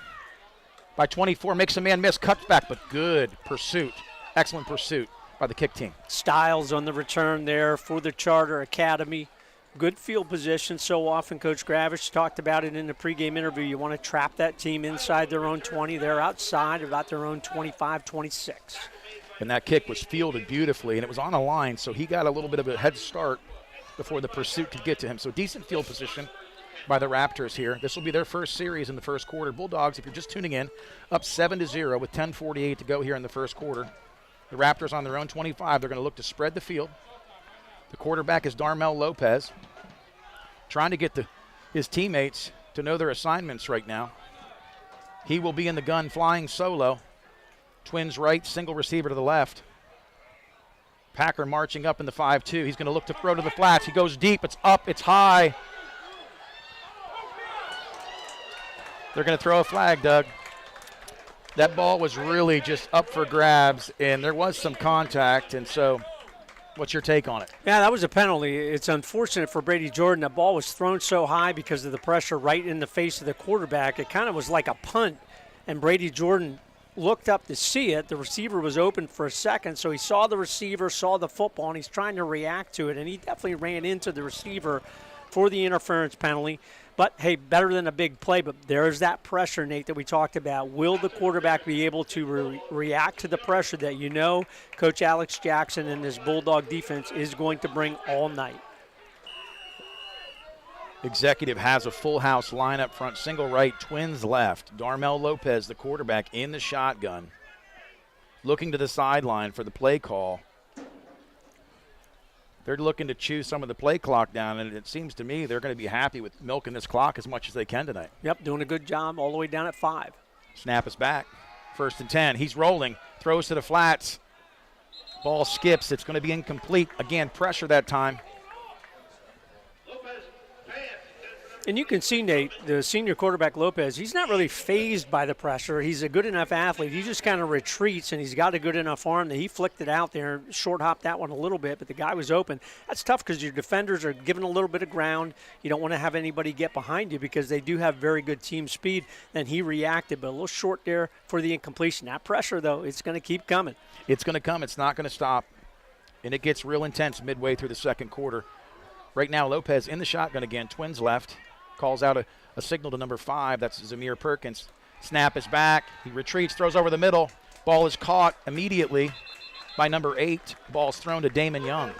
by 24. Makes a man miss. Cuts back, but good pursuit. Excellent pursuit by the kick team. Styles on the return there for the Charter Academy. Good field position. So often Coach Gravish talked about it in the pregame interview. You want to trap that team inside their own 20. They're outside about their own 25, 26. And that kick was fielded beautifully, and it was on a line, so he got a little bit of a head start before the pursuit could get to him. So decent field position by the Raptors here. This will be their first series in the first quarter. Bulldogs, if you're just tuning in, up 7-0 with 10:48 to go here in the first quarter. The Raptors on their own 25. They're going to look to spread the field. The quarterback is Darmel Lopez, trying to get his teammates to know their assignments right now. He will be in the gun flying solo. Twins right, single receiver to the left. Packer marching up in the 5-2. He's going to look to throw to the flats. He goes deep. It's up. It's high. They're going to throw a flag, Doug. That ball was really just up for grabs, and there was some contact, and so what's your take on it? Yeah, that was a penalty. It's unfortunate for Brady Jordan. That ball was thrown so high because of the pressure right in the face of the quarterback. It kind of was like a punt, and Brady Jordan looked up to see it. The receiver was open for a second, so he saw the receiver, saw the football, and he's trying to react to it, and he definitely ran into the receiver for the interference penalty. But, hey, better than a big play, but there's that pressure, Nate, that we talked about. Will the quarterback be able to react to the pressure that Coach Alex Jackson and this Bulldog defense is going to bring all night? Executive has a full house lineup front, single right, twins left. Darmel Lopez, the quarterback, in the shotgun, looking to the sideline for the play call. They're looking to chew some of the play clock down, and it seems to me they're going to be happy with milking this clock as much as they can tonight. Yep, doing a good job all the way down at 5. Snap is back. 1st and 10. He's rolling. Throws to the flats. Ball skips. It's going to be incomplete. Again, pressure that time. And you can see, Nate, the senior quarterback Lopez, he's not really fazed by the pressure. He's a good enough athlete. He just kind of retreats, and he's got a good enough arm that he flicked it out there, short-hopped that one a little bit, but the guy was open. That's tough because your defenders are given a little bit of ground. You don't want to have anybody get behind you because they do have very good team speed. Then he reacted, but a little short there for the incompletion. That pressure, though, it's going to keep coming. It's going to come. It's not going to stop. And it gets real intense midway through the second quarter. Right now, Lopez in the shotgun again. Twins left. Calls out a signal to number 5. That's Zamir Perkins. Snap is back. He retreats, throws over the middle. Ball is caught immediately by number 8. Ball's thrown to Damon Young.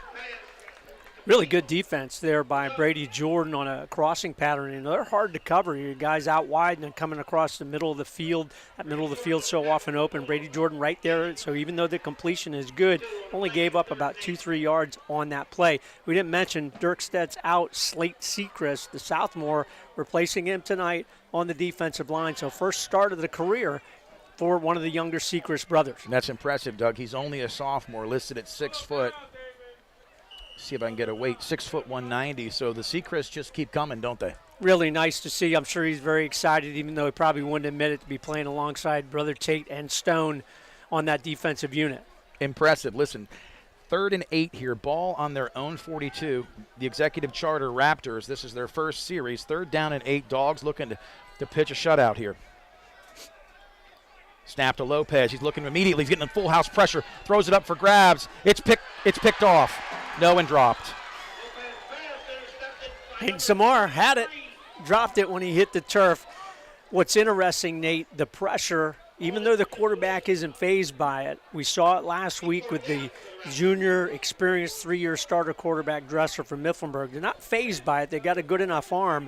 Really good defense there by Brady Jordan on a crossing pattern. And they're hard to cover. Your guys out wide and then coming across the middle of the field. That middle of the field so often open. Brady Jordan right there. So even though the completion is good, only gave up about 2-3 yards on that play. We didn't mention Dirkstedt's out. Slate Sechrist, the sophomore, replacing him tonight on the defensive line. So first start of the career for one of the younger Sechrist brothers. And that's impressive, Doug. He's only a sophomore, listed at 6 foot. See if I can get a weight, 6 foot 190. So the Secrists just keep coming, don't they? Really nice to see. I'm sure he's very excited, even though he probably wouldn't admit it, to be playing alongside Brother Tate and Stone on that defensive unit. Impressive. Listen, 3rd and 8 here, ball on their own 42. The Executive Charter Raptors, this is their first series. 3rd down and 8, Dogs looking to pitch a shutout here. Snap to Lopez. He's looking immediately. He's getting full house pressure. Throws it up for grabs. It's picked off. No and dropped. Hayden Samar had it. Dropped it when he hit the turf. What's interesting, Nate, the pressure, even though the quarterback isn't fazed by it, we saw it last week with the junior, experienced 3-year starter quarterback Dresser from Mifflinburg. They're not fazed by it. They got a good enough arm,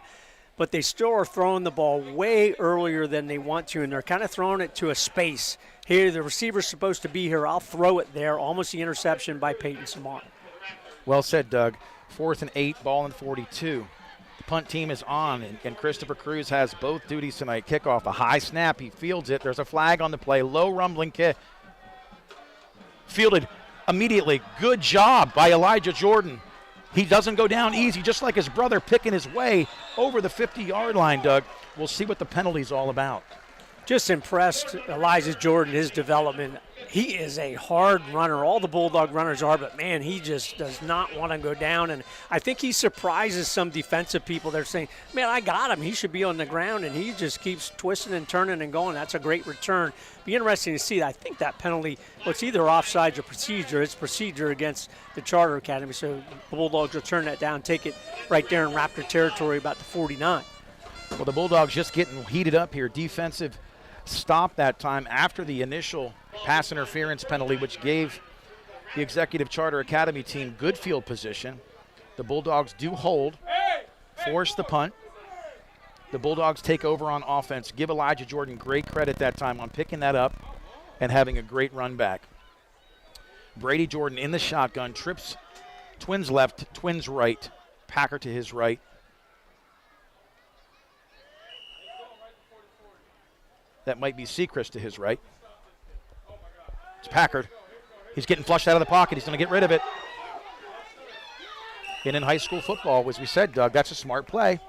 but they still are throwing the ball way earlier than they want to, and they're kind of throwing it to a space. Here, the receiver's supposed to be here. I'll throw it there. Almost the interception by Peyton Samar. Well said, Doug. 4th and 8, ball in 42. The punt team is on, and Christopher Cruz has both duties tonight. Kickoff, a high snap. He fields it. There's a flag on the play. Low rumbling kick. Fielded immediately. Good job by Elijah Jordan. He doesn't go down easy, just like his brother, picking his way over the 50-yard line, Doug. We'll see what the penalty's all about. Just impressed, Elijah Jordan, his development. He is a hard runner. All the Bulldog runners are, but, man, he just does not want to go down. And I think he surprises some defensive people. They're saying, man, I got him. He should be on the ground, and he just keeps twisting and turning and going. That's a great return. Be interesting to see. I think that penalty, well, it's either offsides or procedure. It's procedure against the Charter Academy. So the Bulldogs will turn that down, take it right there in Raptor territory about the 49. Well, the Bulldogs just getting heated up here. Defensive stop that time after the initial pass interference penalty, which gave the Executive Charter Academy team good field position. The Bulldogs do hold, force the punt. The Bulldogs take over on offense. Give Elijah Jordan great credit that time on picking that up and having a great run back. Brady Jordan in the shotgun, trips Twins left, Twins right, Packer to his right. That might be Sechrist to his right. It's Packard. He's getting flushed out of the pocket. He's going to get rid of it. And in high school football, as we said, Doug, that's a smart play.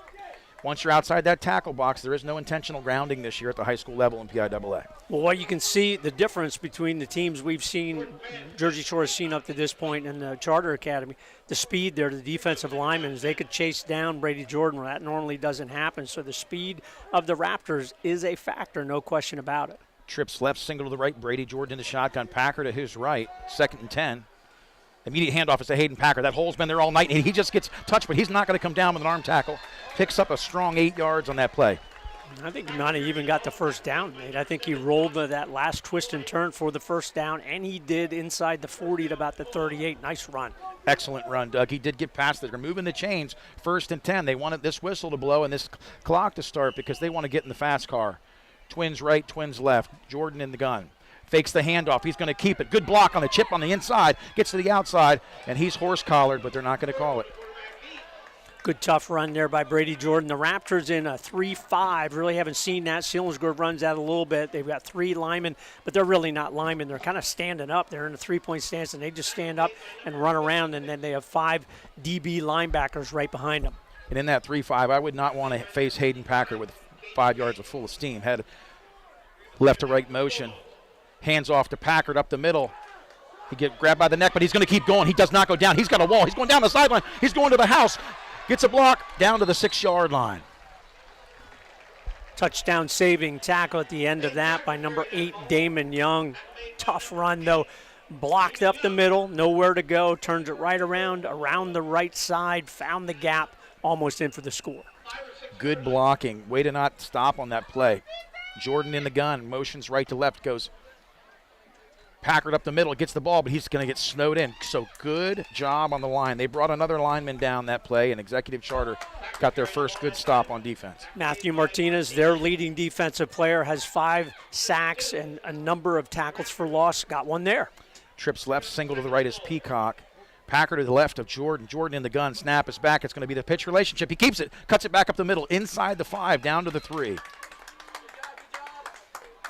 Once you're outside that tackle box, there is no intentional grounding this year at the high school level in PIAA. Well, what you can see the difference between the teams we've seen, Jersey Shore has seen up to this point in the Charter Academy, the speed there, the defensive linemen, they could chase down Brady Jordan. That normally doesn't happen. So the speed of the Raptors is a factor, no question about it. Trips left, single to the right, Brady Jordan in the shotgun, Packer to his right, 2nd and 10. Immediate handoff is to Hayden Packer. That hole's been there all night, and he just gets touched, but he's not going to come down with an arm tackle. Picks up a strong 8 yards on that play. I think he might have even got the first down, Nate. I think he rolled that last twist and turn for the first down, and he did inside the 40 at about the 38. Nice run. Excellent run, Doug. He did get past it. They're moving the chains. 1st and 10. They wanted this whistle to blow and this clock to start because they want to get in the fast car. Twins right, Twins left. Jordan in the gun. Fakes the handoff. He's going to keep it. Good block on the chip on the inside. Gets to the outside, and he's horse-collared, but they're not going to call it. Good tough run there by Brady Jordan. The Raptors in a 3-5. Really haven't seen that. Selinsgrove runs out a little bit. They've got 3 linemen, but they're really not linemen. They're kind of standing up. They're in a 3-point stance, and they just stand up and run around, and then they have 5 DB linebackers right behind them. And in that 3-5, I would not want to face Hayden Packer with 5 yards of full of steam. Had left to right motion. Hands off to Packard up the middle. He get grabbed by the neck, but he's going to keep going. He does not go down. He's got a wall. He's going down the sideline. He's going to the house. Gets a block down to the 6-yard line. Touchdown saving tackle at the end of that by number 8, Damon Young. Tough run, though. Blocked up the middle. Nowhere to go. Turns it right around the right side. Found the gap. Almost in for the score. Good blocking. Way to not stop on that play. Jordan in the gun. Motions right to left. Goes Packard up the middle, gets the ball, but he's going to get snowed in. So good job on the line. They brought another lineman down that play, and Executive Charter got their first good stop on defense. Matthew Martinez, their leading defensive player, has 5 sacks and a number of tackles for loss. Got one there. Trips left, single to the right is Peacock. Packard to the left of Jordan. Jordan in the gun, snap is back. It's going to be the pitch relationship. He keeps it, cuts it back up the middle, inside the 5, down to the 3.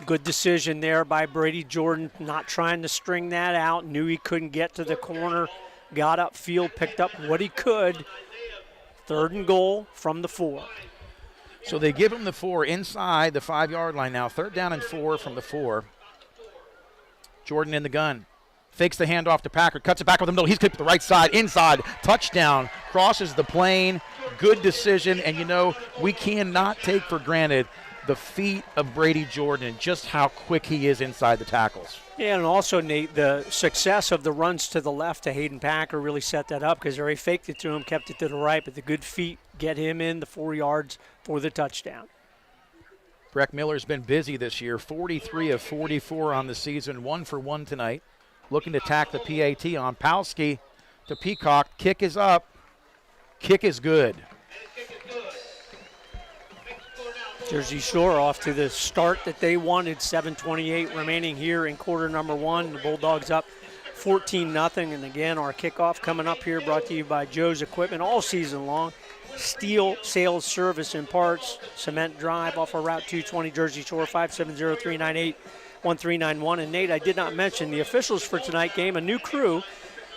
Good decision there by Brady Jordan, not trying to string that out. Knew he couldn't get to the corner. Got upfield, picked up what he could. 3rd and goal from the 4. So they give him the 4 inside the 5-yard line now. 3rd down and 4 from the 4. Jordan in the gun. Fakes the handoff to Packard, cuts it back over the middle. He's clipped the right side, inside, touchdown, crosses the plane. Good decision, and you know, we cannot take for granted the feet of Brady Jordan and just how quick he is inside the tackles. Yeah, and also, Nate, the success of the runs to the left to Hayden Packer really set that up because he faked it to him, kept it to the right, but the good feet get him in the 4 yards for the touchdown. Breck Miller's been busy this year, 43 of 44 on the season, 1 for 1 tonight. Looking to tack the PAT on. Palski to Peacock. Kick is up. Kick is good. Jersey Shore off to the start that they wanted. 7:28 remaining here in quarter number 1. The Bulldogs up 14-0. And again, our kickoff coming up here brought to you by Joe's Equipment all season long. Steel sales, service, and parts. Cement Drive off of Route 220 Jersey Shore, 570-398-1391. And Nate, I did not mention the officials for tonight's game, a new crew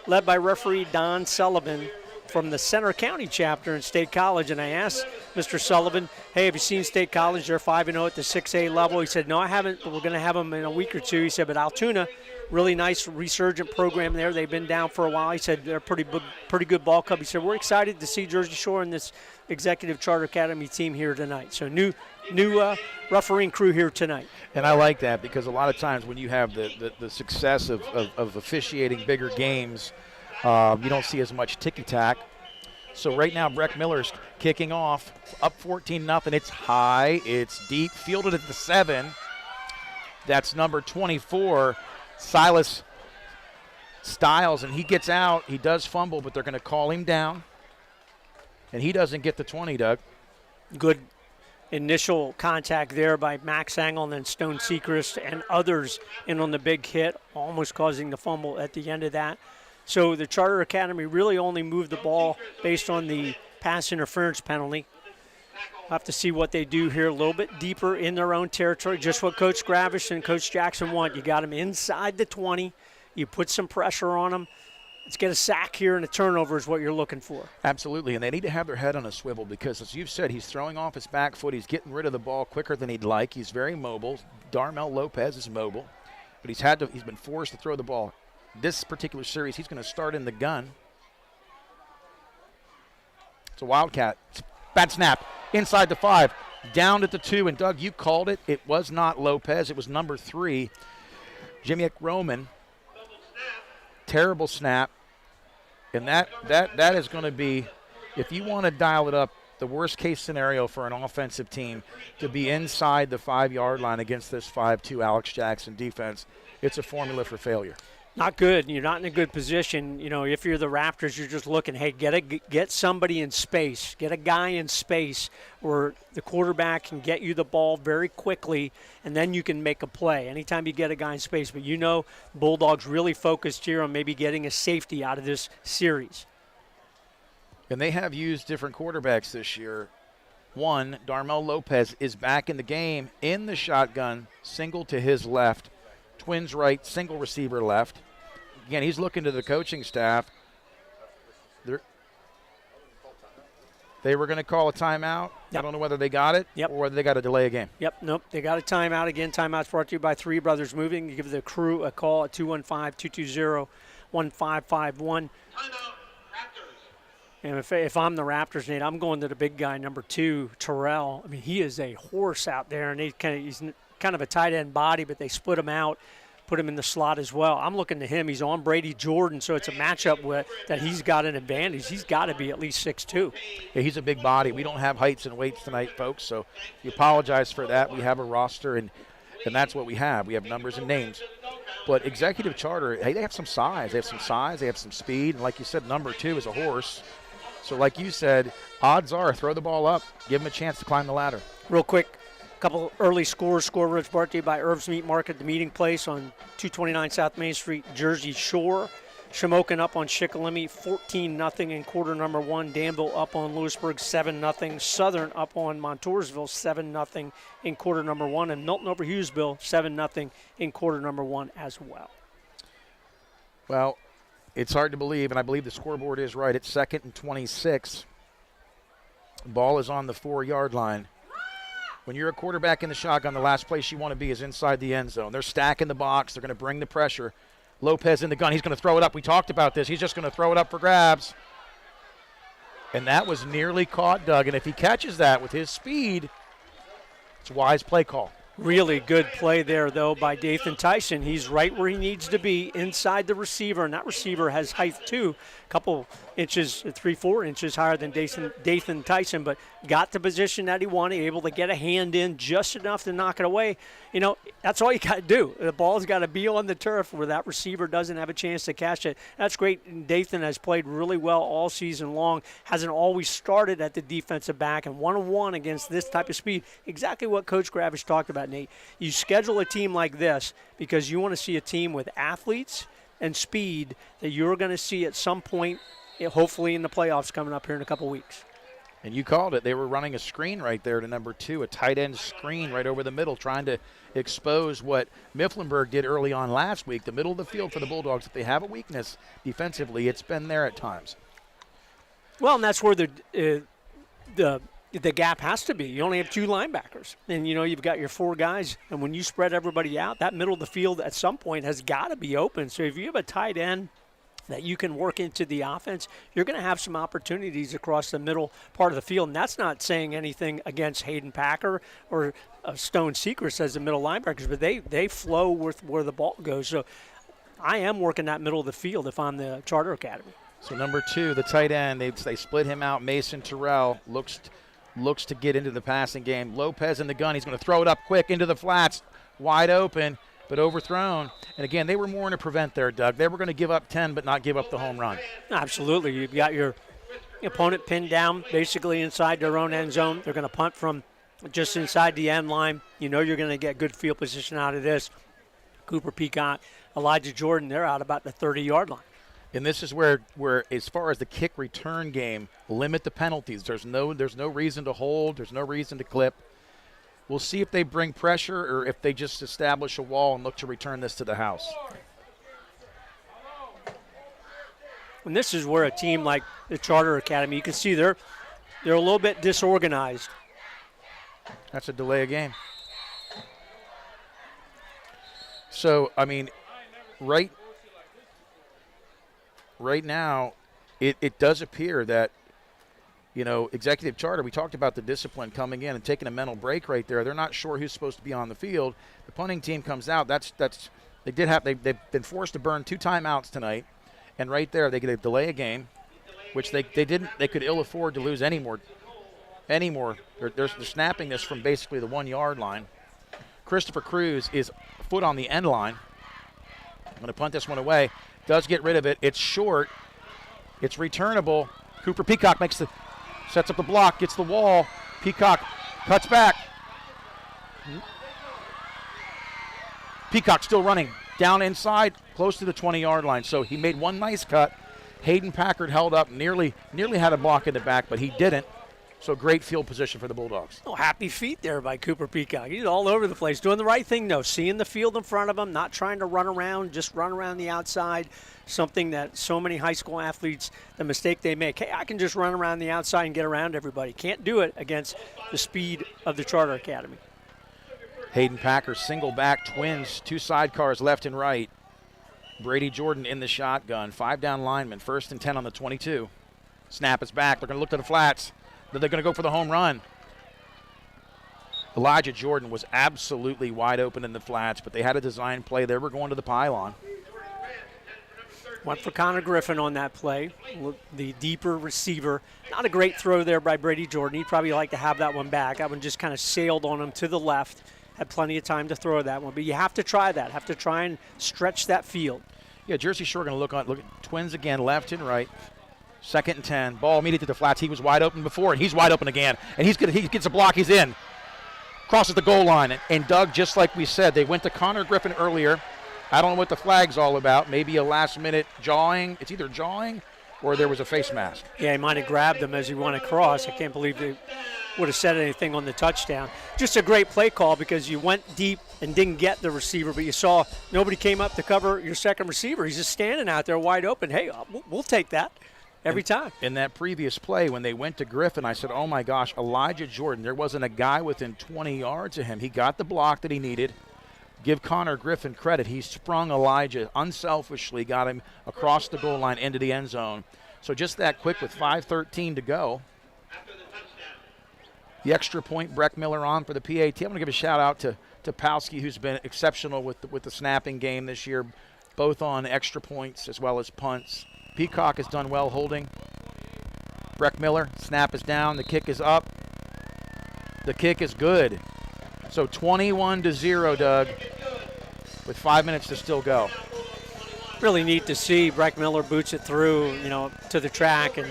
led by referee Don Sullivan from the Center County chapter in State College. And I asked Mr. Sullivan, hey, have you seen State College? They're 5-0 at the 6A level. He said, no, I haven't, but we're going to have them in a week or two. He said, but Altoona, really nice resurgent program there. They've been down for a while. He said they're a pretty good ball club. He said, we're excited to see Jersey Shore and this Executive Charter Academy team here tonight. So new refereeing crew here tonight. And I like that because a lot of times when you have the success of officiating bigger games, you don't see as much ticky-tack. So right now, Breck Miller's kicking off, up 14-0. It's high, it's deep, fielded at the 7. That's number 24, Silas Stiles, and he gets out. He does fumble, but they're going to call him down. And he doesn't get the 20, Doug. Good initial contact there by Max Engel and then Stone Sechrist and others in on the big hit, almost causing the fumble at the end of that. So the Charter Academy really only moved the ball based on the pass interference penalty. We'll have to see what they do here a little bit deeper in their own territory, just what Coach Gravish and Coach Jackson want. You got them inside the 20. You put some pressure on them. Let's get a sack here and a turnover is what you're looking for. Absolutely, and they need to have their head on a swivel because, as you've said, he's throwing off his back foot. He's getting rid of the ball quicker than he'd like. He's very mobile. Darmel Lopez is mobile, but he's been forced to throw the ball. This particular series, he's going to start in the gun. It's a Wildcat. It's a bad snap. Inside the 5. Down at the 2. And, Doug, you called it. It was not Lopez. It was number 3, Jimmy Roman. Terrible snap. And that is going to be, if you want to dial it up, the worst-case scenario for an offensive team to be inside the 5-yard line against this 5-2 Alex Jackson defense. It's a formula for failure. Not good. You're not in a good position. You know, if you're the Raptors, you're just looking, hey, get somebody in space. Get a guy in space where the quarterback can get you the ball very quickly, and then you can make a play anytime you get a guy in space. But you know, Bulldogs really focused here on maybe getting a safety out of this series. And they have used different quarterbacks this year. One, Darmel Lopez is back in the game in the shotgun, single to his left. Twins right, single receiver left. Again, he's looking to the coaching staff. They were going to call a timeout. Yep. I don't know whether they got it or whether they got to delay a game. Yep, nope. They got a timeout. Again, timeout's brought to you by Three Brothers Moving. You give the crew a call at 215-220-1551. And if I'm the Raptors, Nate, I'm going to the big guy, number 2, Terrell. I mean, he is a horse out there, and he's kind of a tight end body, but they split him out, put him in the slot as well. I'm looking to him. He's on Brady Jordan, so it's a matchup that he's got an advantage. He's got to be at least 6'2". Yeah, he's a big body. We don't have heights and weights tonight, folks, so we apologize for that. We have a roster, and And that's what we have. We have numbers and names. But Executive Charter, hey, they have some size. They have some size. They have some speed. And like you said, number 2 is a horse. So like you said, odds are throw the ball up. Give him a chance to climb the ladder. Real quick, a couple early scores. Score-rich brought to you by Herb's Meat Market, the meeting place on 229 South Main Street, Jersey Shore. Shamokin up on Shikellamy 14-0 in quarter number 1. Danville up on Lewisburg 7-0. Southern up on Montoursville 7-0 in quarter number 1. And Milton over Hughesville 7-0 in quarter number 1 as well. Well, it's hard to believe, and I believe the scoreboard is right. It's 2nd and 26. Ball is on the 4-yard line. When you're a quarterback in the shotgun, the last place you want to be is inside the end zone. They're stacking the box. They're going to bring the pressure. Lopez in the gun. He's going to throw it up. We talked about this. He's just going to throw it up for grabs. And that was nearly caught, Doug. And if he catches that with his speed, it's a wise play call. Really good play there, though, by Dathan Tyson. He's right where he needs to be, inside the receiver, and that receiver has height, too. A couple inches, 3-4 inches higher than Dathan Tyson, but got the position that he wanted, able to get a hand in just enough to knock it away. You know, that's all you got to do. The ball's got to be on the turf where that receiver doesn't have a chance to catch it. That's great. Dathan has played really well all season long, hasn't always started at the defensive back, and one-on-one against this type of speed, exactly what Coach Gravish talked about, Nate. You schedule a team like this because you want to see a team with athletes and speed that you're going to see at some point, hopefully in the playoffs coming up here in a couple weeks. And you called it. They were running a screen right there to number 2, a tight end screen right over the middle, trying to expose what Mifflinburg did early on last week. The middle of the field for the Bulldogs, if they have a weakness defensively, it's been there at times. Well, and that's where the gap has to be. You only have 2 linebackers. And, you know, you've got your 4 guys. And when you spread everybody out, that middle of the field at some point has got to be open. So if you have a tight end that you can work into the offense, you're going to have some opportunities across the middle part of the field. And that's not saying anything against Hayden Packer or Stone Secrets as the middle linebackers, but they flow with where the ball goes. So I am working that middle of the field if I'm the Charter Academy. So number 2, the tight end, they split him out. Mason Terrell looks to get into the passing game. Lopez in the gun. He's going to throw it up quick into the flats. Wide open, but overthrown. And, again, they were more in a prevent there, Doug. They were going to give up 10 but not give up the home run. Absolutely. You've got your opponent pinned down basically inside their own end zone. They're going to punt from just inside the end line. You know you're going to get good field position out of this. Cooper Peacock, Elijah Jordan, they're out about the 30-yard line. And this is where as far as the kick return game, limit the penalties. There's no reason to hold. There's no reason to clip. We'll see if they bring pressure or if they just establish a wall and look to return this to the house. And this is where a team like the Charter Academy, you can see they're a little bit disorganized. That's a delay of game. So, I mean, right now, it does appear that, you know, Executive Charter, we talked about the discipline coming in and taking a mental break right there. They're not sure who's supposed to be on the field. The punting team comes out. They've been forced to burn 2 timeouts tonight, and right there they get a delay a game, which they could ill afford to lose any more. They're snapping this from basically the 1-yard line. Christopher Cruz is foot on the end line. I'm going to punt this one away. Does get rid of it. It's short. It's returnable. Cooper Peacock sets up the block, gets the wall. Peacock cuts back. Peacock still running down inside, close to the 20-yard line. So he made one nice cut. Hayden Packard held up, nearly had a block in the back, but he didn't. So great field position for the Bulldogs. Oh, happy feet there by Cooper Peacock. He's all over the place, doing the right thing, though. Seeing the field in front of him, not trying to run around, just run around the outside. Something that so many high school athletes, the mistake they make. Hey, I can just run around the outside and get around everybody. Can't do it against the speed of the Charter Academy. Hayden Packer, single back, twins, 2 sidecars left and right. Brady Jordan in the shotgun. 5 down linemen, 1st and 10 on the 22. Snap is back. They're going to look to the flats. Then they're going to go for the home run. Elijah Jordan was absolutely wide open in the flats, but they had a design play. They were going to the pylon. Went for Connor Griffin on that play, the deeper receiver. Not a great throw there by Brady Jordan. He'd probably like to have that one back. That one just kind of sailed on him to the left. had plenty of time to throw that one. But you have to try that, have to try and stretch that field. Yeah, Jersey Shore going to look at Twins again, left and right. 2nd and 10. Ball immediately to the flats. He was wide open before, and he's wide open again. And he gets a block. He's in. Crosses the goal line. And Doug, just like we said, they went to Connor Griffin earlier. I don't know what the flag's all about. Maybe a last-minute jawing. It's either jawing or there was a face mask. Yeah, he might have grabbed him as he went across. I can't believe they would have said anything on the touchdown. Just a great play call because you went deep and didn't get the receiver, but you saw nobody came up to cover your second receiver. He's just standing out there wide open. Hey, we'll take that every time. In that previous play, when they went to Griffin, I said, oh, my gosh, Elijah Jordan, there wasn't a guy within 20 yards of him. He got the block that he needed. Give Connor Griffin credit. He sprung Elijah unselfishly, got him across the goal line into the end zone. So just that quick with 5:13 to go. The extra point, Breck Miller on for the PAT. I'm going to give a shout-out to Topolsky, who's been exceptional with the snapping game this year, both on extra points as well as punts. Peacock has done well holding. Breck Miller, snap is down, the kick is up. The kick is good. So 21-0, Doug, with 5 minutes to still go. Really neat to see. Breck Miller boots it through, to the track, and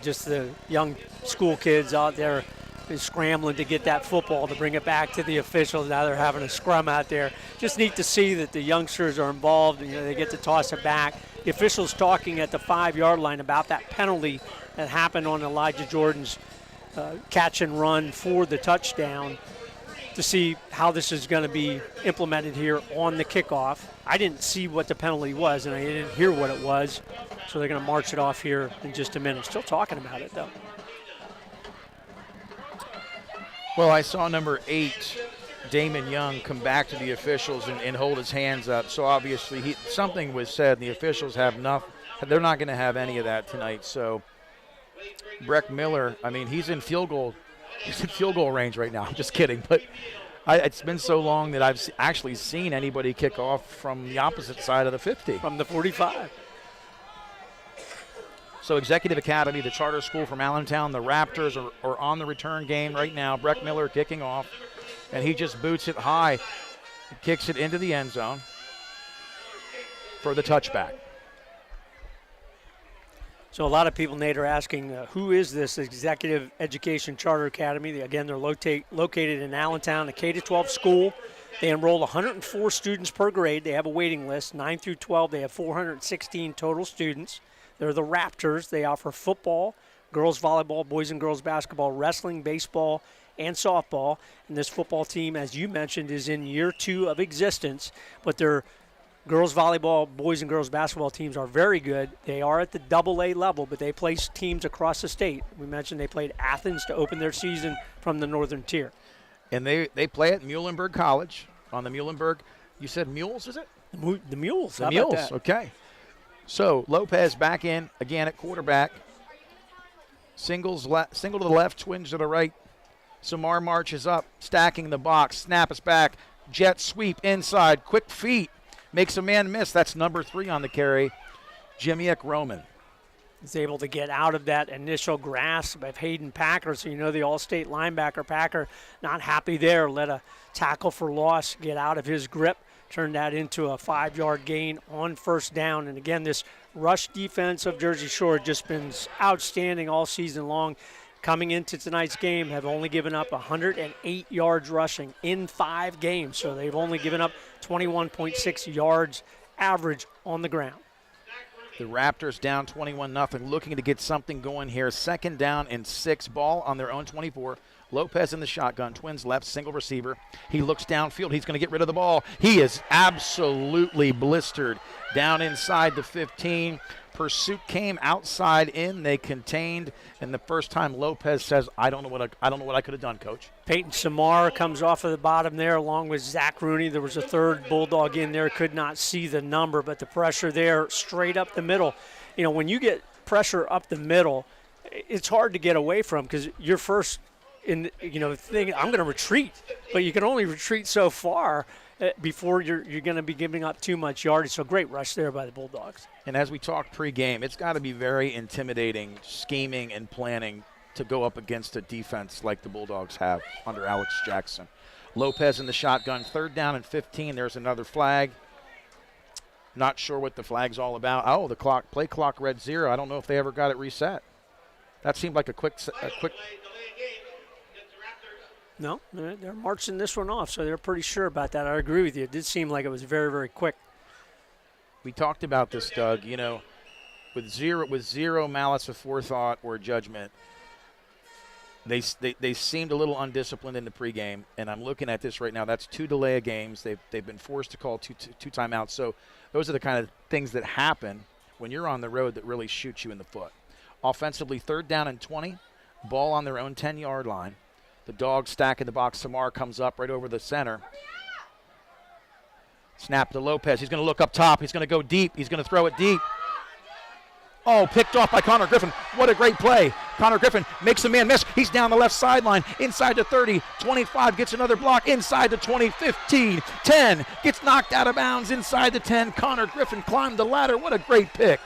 just the young school kids out there is scrambling to get that football to bring it back to the officials. Now they're having a scrum out there. Just neat to see that the youngsters are involved. They get to toss it back. The officials talking at the 5-yard line about that penalty that happened on Elijah Jordan's catch and run for the touchdown, to see how this is going to be implemented here on the kickoff. I didn't see what the penalty was, and I didn't hear what it was, so they're going to march it off here in just a minute. Still talking about it, though. Well, I saw number 8, Damon Young, come back to the officials and hold his hands up. So obviously something was said, and the officials have enough. They're not going to have any of that tonight. So Breck Miller, he's in field goal. He's in field goal range right now. I'm just kidding. But it's been so long that I've actually seen anybody kick off from the opposite side of the 50. From the 45. So Executive Academy, the charter school from Allentown, the Raptors are on the return game right now. Breck Miller kicking off, and he just boots it high. He kicks it into the end zone for the touchback. So a lot of people, Nate, are asking, who is this Executive Education Charter Academy? Again, they're located in Allentown, a K-12 school. They enroll 104 students per grade. They have a waiting list, 9 through 12. They have 416 total students. They're the Raptors. They offer football, girls volleyball, boys and girls basketball, wrestling, baseball, and softball. And this football team, as you mentioned, is in year 2 of existence, but their girls volleyball, boys and girls basketball teams are very good. They are at the AA level, but they play teams across the state. We mentioned they played Athens to open their season from the northern tier. And they play at Muhlenberg College on the Muhlenberg. You said Mules, is it? The Mules. The Mules, okay. So Lopez back in again at quarterback. Single to the left, Twins to the right. Samar marches up, stacking the box, snap us back, jet sweep inside, quick feet, makes a man miss. That's number 3 on the carry, Jimmy Roman. Is able to get out of that initial grasp of Hayden Packer. So the All-State linebacker Packer not happy there. Let a tackle for loss get out of his grip. Turned that into a 5-yard gain on first down. And again, this rush defense of Jersey Shore just been outstanding all season long. Coming into tonight's game, have only given up 108 yards rushing in 5 games. So they've only given up 21.6 yards average on the ground. The Raptors down 21-0, looking to get something going here. 2nd down and 6, ball on their own 24. Lopez in the shotgun, Twins left, single receiver. He looks downfield. He's going to get rid of the ball. He is absolutely blistered down inside the 15. Pursuit came outside in. They contained, and the first time Lopez says, I don't know what I could have done, Coach. Peyton Samar comes off of the bottom there along with Zach Rooney. There was a third Bulldog in there. Could not see the number, but the pressure there straight up the middle. When you get pressure up the middle, it's hard to get away from because you're first in, thinking, I'm going to retreat. But you can only retreat so far before you're going to be giving up too much yardage. So great rush there by the Bulldogs. And as we talked pregame, it's got to be very intimidating, scheming and planning to go up against a defense like the Bulldogs have under Alex Jackson. Lopez in the shotgun, 3rd down and 15. There's another flag. Not sure what the flag's all about. Oh, the play clock read 0. I don't know if they ever got it reset. That seemed like a quick. No, they're marching this one off, so they're pretty sure about that. I agree with you. It did seem like it was very, very quick. We talked about this, Doug. You know, with zero malice of forethought or judgment, they seemed a little undisciplined in the pregame. And I'm looking at this right now. That's 2 delay of games. They've been forced to call two timeouts. So those are the kind of things that happen when you're on the road that really shoot you in the foot. Offensively, 3rd down and 20. Ball on their own 10-yard line. The Dogs stack in the box. Samar comes up right over the center. Snap to Lopez. He's going to look up top. He's going to go deep. He's going to throw it deep. Oh, picked off by Connor Griffin. What a great play. Connor Griffin makes a man miss. He's down the left sideline. Inside to 30. 25 gets another block. Inside to 20. 15. 10. Gets knocked out of bounds inside the 10. Connor Griffin climbed the ladder. What a great pick.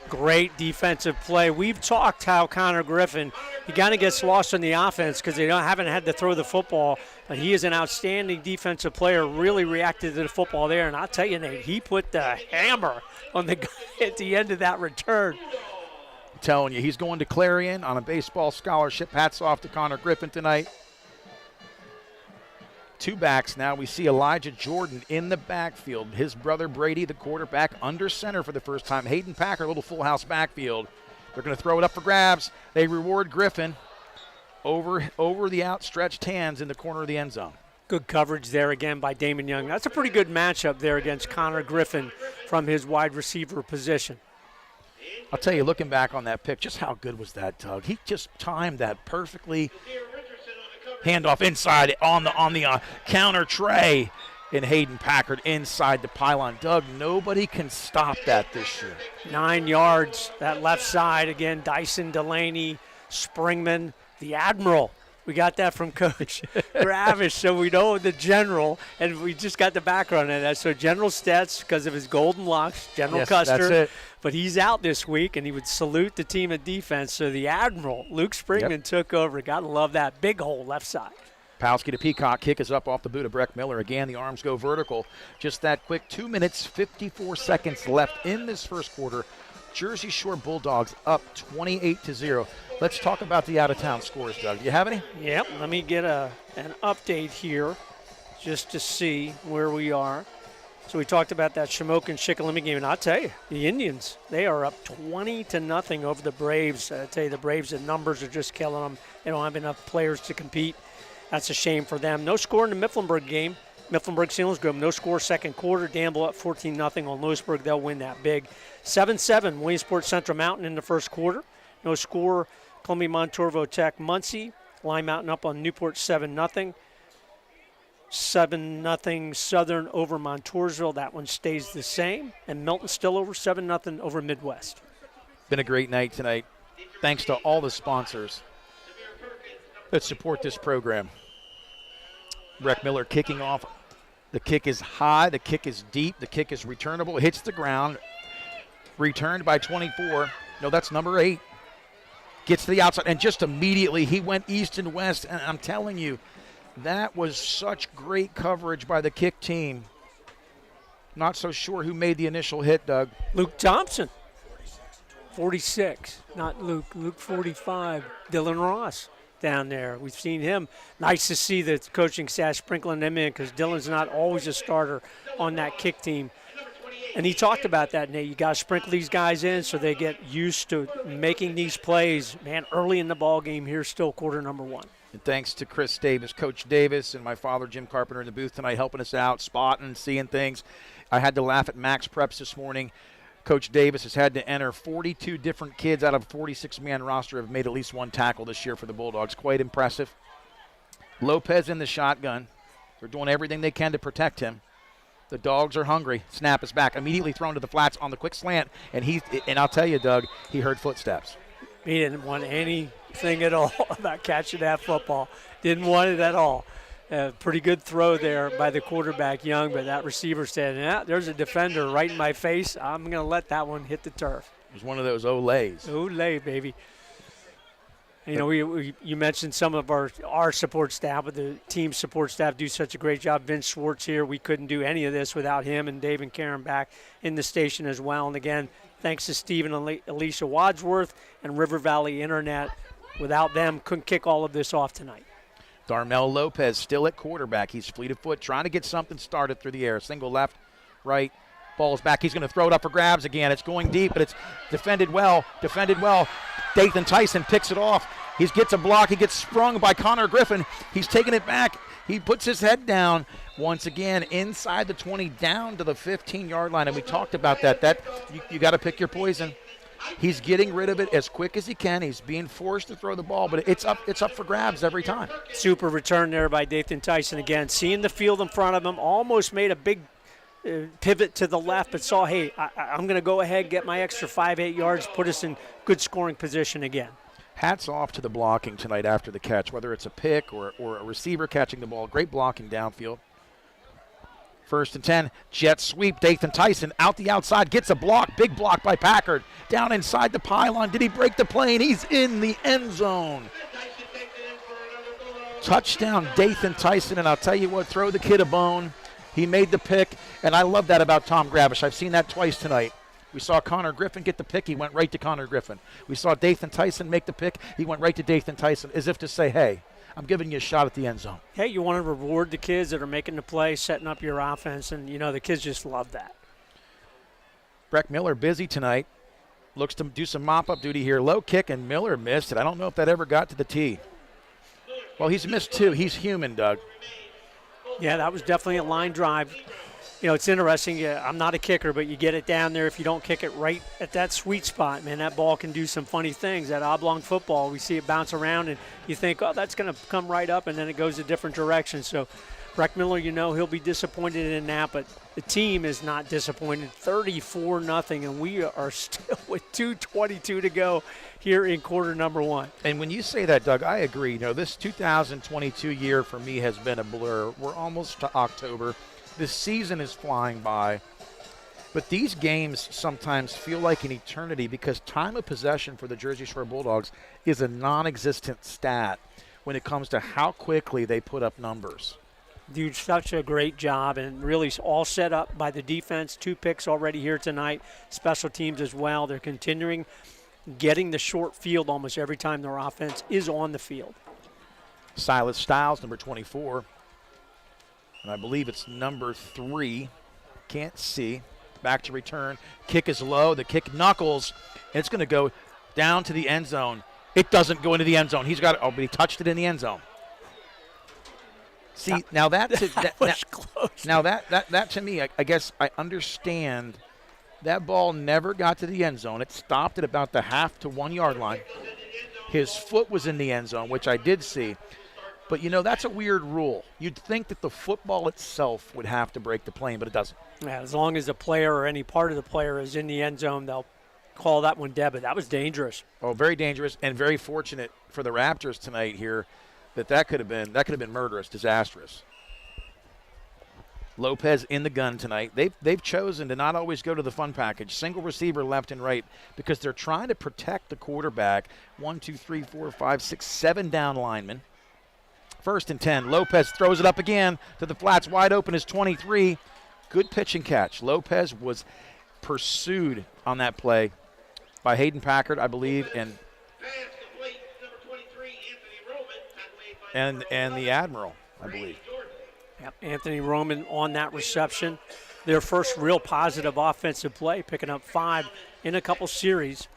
Great defensive play. We've talked how Connor Griffin, he kind of gets lost in the offense because they haven't had to throw the football, but he is an outstanding defensive player, really reacted to the football there. And I'll tell you, Nate, he put the hammer on the guy at the end of that return. I'm telling you, he's going to Clarion on a baseball scholarship. Hats off to Connor Griffin tonight. 2 backs now. We see Elijah Jordan in the backfield. His brother Brady, the quarterback, under center for the first time. Hayden Packer, little full house backfield. They're going to throw it up for grabs. They reward Griffin over the outstretched hands in the corner of the end zone. Good coverage there again by Damon Young. That's a pretty good matchup there against Connor Griffin from his wide receiver position. I'll tell you, looking back on that pick, just how good was that, Doug? He just timed that perfectly. Handoff inside on the counter tray, and Hayden Packard inside the pylon. Doug, nobody can stop that this year. 9 yards, that left side again. Dyson, Delaney, Springman, the Admiral. We got that from Coach Gravish, so we know the General, and we just got the background on that. So General Stetz, because of his golden locks, General Custer. That's it. But he's out this week, and he would salute the team at defense. So the Admiral, Luke Springman, took over. Got to love that big hole left side. Palski to Peacock. Kick is up off the boot of Breck Miller. Again, the arms go vertical. Just that quick. 2 minutes, 54 seconds left in this first quarter. Jersey Shore Bulldogs up 28-0. Let's talk about the out-of-town scores, Doug. Do you have any? Yep. Let me get an update here just to see where we are. So we talked about that Shamokin Shikellamy game, and I'll tell you, the Indians, they are up 20-0 over the Braves. I tell you, the Braves, the numbers are just killing them. They don't have enough players to compete. That's a shame for them. No score in the Mifflinburg game. Mifflinburg-Selinsgrove, no score second quarter. Danville up 14-0 on Lewisburg. They'll win that big. 7-7, Williamsport Central Mountain in the first quarter. No score, Columbia Montorvo Tech Muncie. Lime Mountain up on Newport 7-0. 7-0 Southern over Montoursville. That one stays the same. And Milton still over 7-0 over Midwest. Been a great night tonight. Thanks to all the sponsors that support this program. Breck Miller kicking off. The kick is high. The kick is deep. The kick is returnable. It hits the ground. Returned by 24. No, that's number 8. Gets to the outside. And just immediately he went east and west. And I'm telling you, that was such great coverage by the kick team. Not so sure who made the initial hit, Doug. Luke Thompson. 46. Not Luke. Luke 45. Dylan Ross down there. We've seen him. Nice to see the coaching staff sprinkling them in because Dylan's not always a starter on that kick team. And he talked about that, Nate. You got to sprinkle these guys in so they get used to making these plays, man, early in the ball game here, still quarter number 1. And thanks to Chris Davis, Coach Davis, and my father, Jim Carpenter, in the booth tonight helping us out, spotting, seeing things. I had to laugh at Max Preps this morning. Coach Davis has had to enter 42 different kids out of a 46-man roster have made at least one tackle this year for the Bulldogs. Quite impressive. Lopez in the shotgun. They're doing everything they can to protect him. The Dogs are hungry. Snap is back. Immediately thrown to the flats on the quick slant. And I'll tell you, Doug, he heard footsteps. He didn't want anything at all about catching that football. Didn't want it at all. Pretty good throw there by the quarterback, Young, but that receiver said, yeah, there's a defender right in my face. I'm going to let that one hit the turf. It was one of those Olays. Olay, baby. You know, you mentioned some of our support staff, but the team support staff do such a great job. Vince Schwartz here, we couldn't do any of this without him, and Dave and Karen back in the station as well. And again, thanks to Stephen and Alicia Wadsworth and River Valley Internet. Without them, couldn't kick all of this off tonight. Darnell Lopez still at quarterback. He's fleet of foot, trying to get something started through the air. Single left, right, ball's back. He's going to throw it up for grabs again. It's going deep, but it's defended well. Dathan Tyson picks it off. He gets a block. He gets sprung by Connor Griffin. He's taking it back. He puts his head down once again inside the 20, down to the 15-yard line. And we talked about that. You got to pick your poison. He's getting rid of it as quick as he can. He's being forced to throw the ball, but it's up for grabs every time. Super return there by Dathan Tyson again. Seeing the field in front of him, almost made a big pivot to the left, but saw, hey, I'm going to go ahead, get my extra 5-8 yards, put us in good scoring position again. Hats off to the blocking tonight after the catch, whether it's a pick or a receiver catching the ball. Great blocking downfield. 1st and 10, jet sweep. Dathan Tyson out the outside, gets a block. Big block by Packard. Down inside the pylon. Did he break the plane? He's in the end zone. Touchdown, Dathan Tyson, and I'll tell you what, throw the kid a bone. He made the pick, and I love that about Tom Gravish. I've seen that twice tonight. We saw Connor Griffin get the pick. He went right to Connor Griffin. We saw Dathan Tyson make the pick. He went right to Dathan Tyson, as if to say, hey, I'm giving you a shot at the end zone. Hey, you want to reward the kids that are making the play, setting up your offense, and, you know, the kids just love that. Breck Miller busy tonight. Looks to do some mop-up duty here. Low kick, and Miller missed it. I don't know if that ever got to the tee. Well, he's missed two. He's human, Doug. Yeah, that was definitely a line drive. You know, it's interesting. I'm not a kicker, but you get it down there. If you don't kick it right at that sweet spot, man, that ball can do some funny things. That oblong football, we see it bounce around, and you think, oh, that's going to come right up, and then it goes a different direction. So Breck Miller, you know, he'll be disappointed in that, but the team is not disappointed. 34-0, and we are still with 2:22 to go here in quarter number one. And when you say that, Doug, I agree. You know, this 2022 year for me has been a blur. We're almost to October. This season is flying by, but these games sometimes feel like an eternity because time of possession for the Jersey Shore Bulldogs is a non-existent stat when it comes to how quickly they put up numbers. Do such a great job, and really all set up by the defense. 2 picks already here tonight. Special teams as well. They're continuing getting the short field almost every time their offense is on the field. Silas Stiles, number 24. And I believe it's number 3. Can't see. Back to return. Kick is low. The kick knuckles. And it's going to go down to the end zone. It doesn't go into the end zone. He's got it. Oh, but he touched it in the end zone. See, now that was close. Now that to me, I guess I understand that ball never got to the end zone. It stopped at about the half to 1 yard line. His foot was in the end zone, which I did see. But, you know, that's a weird rule. You'd think that the football itself would have to break the plane, but it doesn't. Yeah, as long as the player or any part of the player is in the end zone, they'll call that one dead. But that was dangerous. Oh, very dangerous, and very fortunate for the Raptors tonight here that could have been murderous, disastrous. Lopez in the gun tonight. They've chosen to not always go to the fun package. Single receiver left and right because they're trying to protect the quarterback. 1, 2, 3, 4, 5, 6, 7 down linemen. 1st and 10. Lopez throws it up again to the flats. Wide open is 23. Good pitch and catch. Lopez was pursued on that play by Hayden Packard, I believe, and the Admiral, I believe. Yep, Anthony Roman on that reception. Their first real positive offensive play, picking up 5 in a couple series.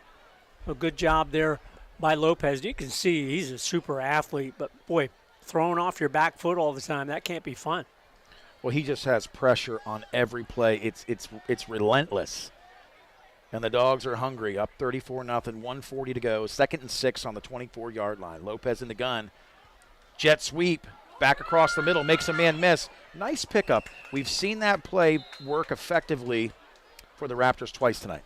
A good job there by Lopez. You can see he's a super athlete, but boy, throwing off your back foot all the time, that can't be fun. Well, he just has pressure on every play. It's relentless. And the Dogs are hungry, up 34-0, 1:40 to go. 2nd and 6 on the 24-yard line. Lopez in the gun. Jet sweep, back across the middle, makes a man miss. Nice pickup. We've seen that play work effectively for the Raptors twice tonight.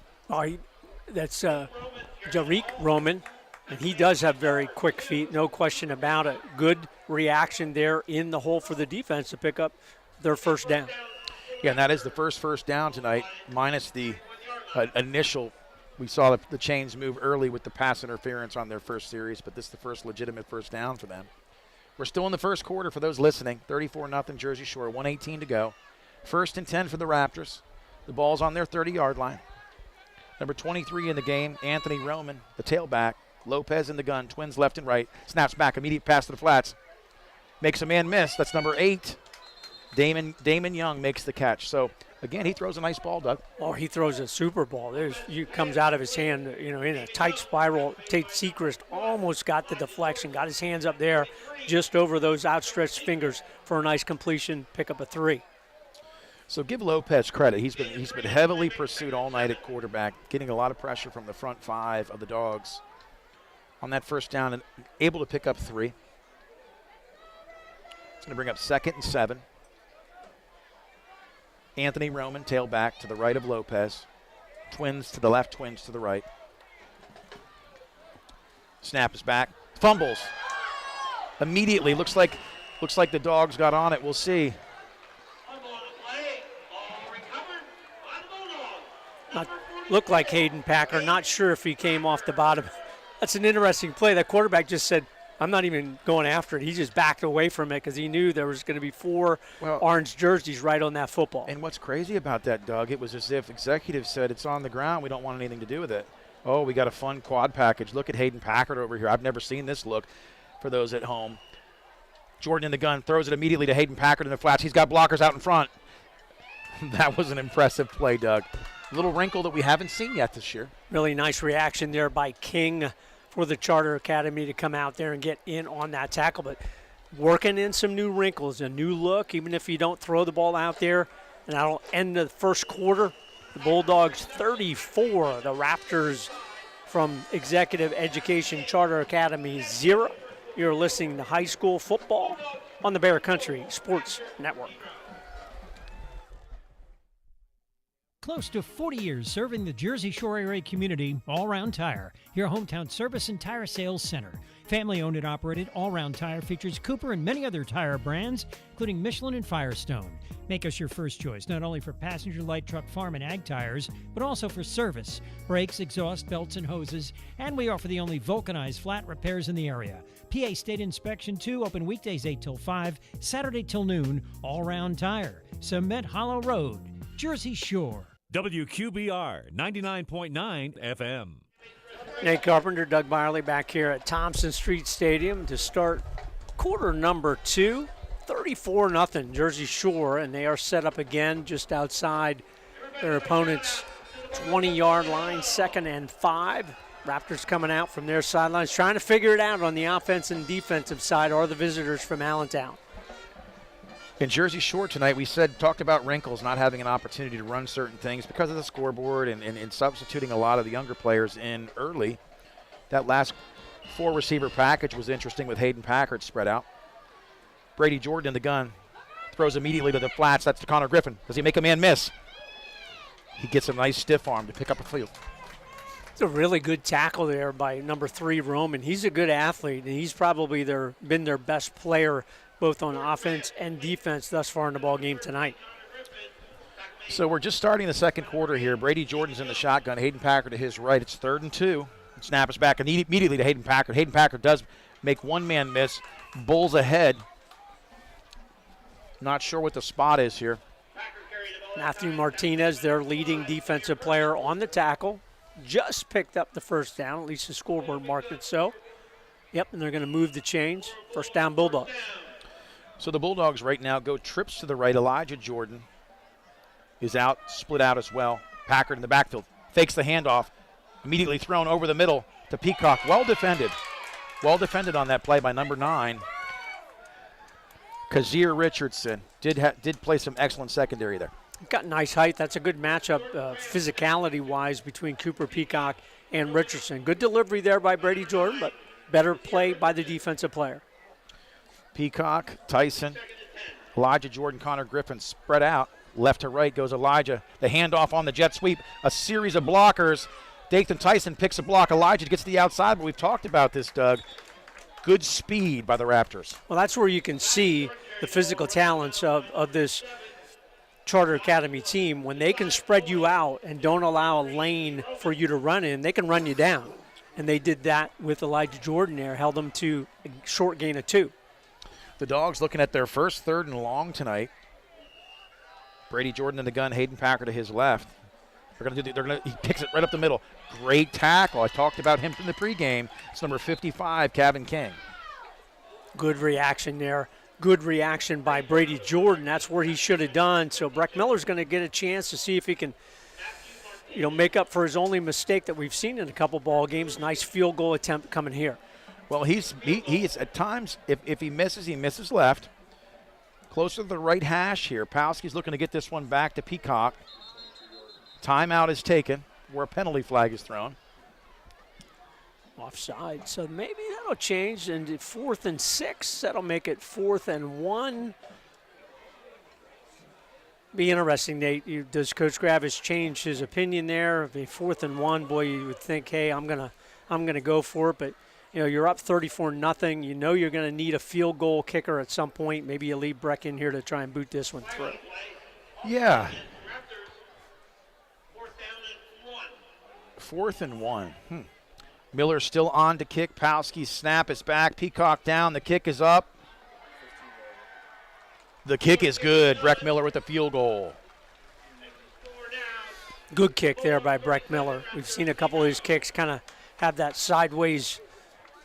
That's Jariq Roman, and he does have very quick feet, no question about it. Good reaction there in the hole for the defense to pick up their first down. Yeah, and that is the first down tonight, minus the initial We saw the chains move early with the pass interference on their first series, but this is the first legitimate first down for them. We're still in the first quarter for those listening. 34-0 Jersey Shore, 1:18 to go. 1st and 10 for the Raptors. The ball's on their 30-yard line. Number 23 in the game, Anthony Roman, the tailback. Lopez in the gun, twins left and right. Snaps back, immediate pass to the flats. Makes a man miss. That's number 8. Damon Young makes the catch. So, again, he throws a nice ball, Doug. Oh, he throws a super ball. Comes out of his hand, in a tight spiral. Tate Sechrist almost got the deflection, got his hands up there just over those outstretched fingers for a nice completion, pick up a 3. So give Lopez credit. He's been heavily pursued all night at quarterback, getting a lot of pressure from the front 5 of the Dogs on that first down and able to pick up 3. It's going to bring up 2nd and 7. Anthony Roman, tailback to the right of Lopez. Twins to the left, twins to the right. Snap is back. Fumbles. Immediately. Looks like the Dogs got on it. We'll see. Looked like Hayden Packer. Not sure if he came off the bottom. That's an interesting play. That quarterback just said, I'm not even going after it. He just backed away from it because he knew there was going to be 4 orange jerseys right on that football. And what's crazy about that, Doug, it was as if executives said, it's on the ground. We don't want anything to do with it. Oh, we got a fun quad package. Look at Hayden Packard over here. I've never seen this look for those at home. Jordan in the gun, throws it immediately to Hayden Packard in the flats. He's got blockers out in front. That was an impressive play, Doug. A little wrinkle that we haven't seen yet this year. Really nice reaction there by King for the Charter Academy to come out there and get in on that tackle. But working in some new wrinkles, a new look, even if you don't throw the ball out there. And that'll end the first quarter. The Bulldogs 34, the Raptors from Executive Education Charter Academy 0. You're listening to high school football on the Bear Country Sports Network. Close to 40 years serving the Jersey Shore area community, All Round Tire, your hometown service and tire sales center. Family-owned and operated, All Round Tire features Cooper and many other tire brands, including Michelin and Firestone. Make us your first choice, not only for passenger light truck, farm, and ag tires, but also for service, brakes, exhaust, belts, and hoses. And we offer the only vulcanized flat repairs in the area. PA State Inspection 2, open weekdays 8 till 5, Saturday till noon, All Round Tire, Cement Hollow Road, Jersey Shore. WQBR 99.9 FM. Nate Carpenter, Doug Byerly back here at Thompson Street Stadium to start quarter number 2. 34-0 Jersey Shore, and they are set up again just outside their opponent's 20-yard line, 2nd and 5. Raptors coming out from their sidelines, trying to figure it out on the offense and defensive side, are the visitors from Allentown. In Jersey Shore tonight, we talked about wrinkles, not having an opportunity to run certain things because of the scoreboard and substituting a lot of the younger players in early. That last 4-receiver package was interesting with Hayden Packard spread out. Brady Jordan in the gun, throws immediately to the flats. That's to Connor Griffin. Does he make a man miss? He gets a nice stiff arm to pick up a field. It's a really good tackle there by number 3, Roman. He's a good athlete, and he's probably been their best player both on offense and defense thus far in the ball game tonight. So we're just starting the second quarter here. Brady Jordan's in the shotgun. Hayden Packard to his right. It's 3rd and 2. Snap is back immediately to Hayden Packard. Hayden Packard does make one man miss. Bulls ahead. Not sure what the spot is here. Matthew Martinez, their leading defensive player on the tackle, just picked up the first down. At least the scoreboard marked it so. Yep, and they're going to move the chains. First down, Bulldogs. So the Bulldogs right now go trips to the right. Elijah Jordan is out, split out as well. Packard in the backfield. Fakes the handoff. Immediately thrown over the middle to Peacock. Well defended. Well defended on that play by number 9. Kazir Richardson did play some excellent secondary there. Got nice height. That's a good matchup physicality-wise between Cooper, Peacock, and Richardson. Good delivery there by Brady Jordan, but better play by the defensive player. Peacock, Tyson, Elijah Jordan, Connor Griffin spread out. Left to right goes Elijah. The handoff on the jet sweep. A series of blockers. Dathan Tyson picks a block. Elijah gets to the outside, but we've talked about this, Doug. Good speed by the Raptors. Well, that's where you can see the physical talents of this Charter Academy team, when they can spread you out and don't allow a lane for you to run in, they can run you down. And they did that with Elijah Jordan there, held them to a short gain of 2. The Dogs looking at their first 3rd and long tonight. Brady Jordan in the gun, Hayden Packer to his left. He picks it right up the middle. Great tackle. I talked about him from the pregame. It's number 55, Kevin King. Good reaction there. Good reaction by Brady Jordan. That's where he should have done. So Breck Miller's going to get a chance to see if he can, make up for his only mistake that we've seen in a couple ball games. Nice field goal attempt coming here. Well, he's at times, if he misses left. Closer to the right hash here. Palski's looking to get this one back to Peacock. Timeout is taken where a penalty flag is thrown. Offside, so maybe that'll change. And 4th and 6, that'll make it 4th and 1. Be interesting, Nate. Does Coach Gravish change his opinion there? If a 4th and 1, boy, you would think, hey, I'm gonna go for it. But you're up 34-0. You know you're gonna need a field goal kicker at some point. Maybe you leave Breck in here to try and boot this one through. Yeah. 4th and 1. Miller still on to kick. Palski's snap is back. Peacock down. The kick is up. The kick is good. Breck Miller with the field goal. Good kick there by Breck Miller. We've seen a couple of his kicks kind of have that sideways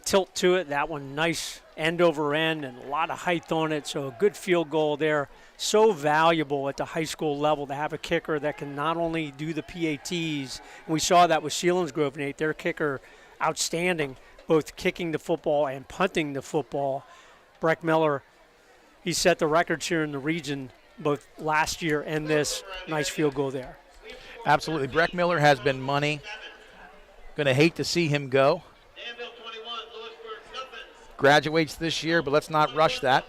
tilt to it. That one nice end over end and a lot of height on it. So a good field goal there. So valuable at the high school level to have a kicker that can not only do the PATs. And we saw that with Selinsgrove, Nate. Their kicker, outstanding, both kicking the football and punting the football. Breck Miller, he set the records here in the region both last year and this. Nice field goal there. Absolutely. Breck Miller has been money. Going to hate to see him go. Graduates this year, but let's not rush that.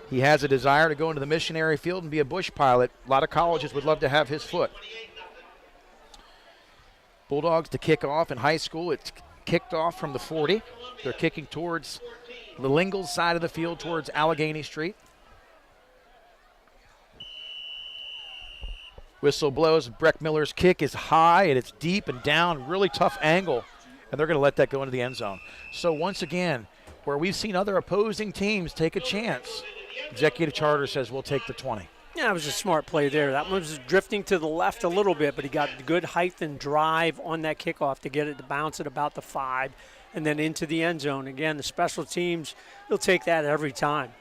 He has a desire to go into the missionary field and be a bush pilot. A lot of colleges would love to have his foot. Bulldogs to kick off in high school. It's kicked off from the 40. They're kicking towards the Lingles side of the field, towards Allegheny Street. Whistle blows. Breck Miller's kick is high, and it's deep and down. Really tough angle, and they're going to let that go into the end zone. So once again, where we've seen other opposing teams take a chance, Executive Charter says we'll take the 20. Yeah, it was a smart play there. That one was drifting to the left a little bit, but he got good height and drive on that kickoff to get it to bounce at about the 5 and then into the end zone. Again, the special teams, they'll take that every time.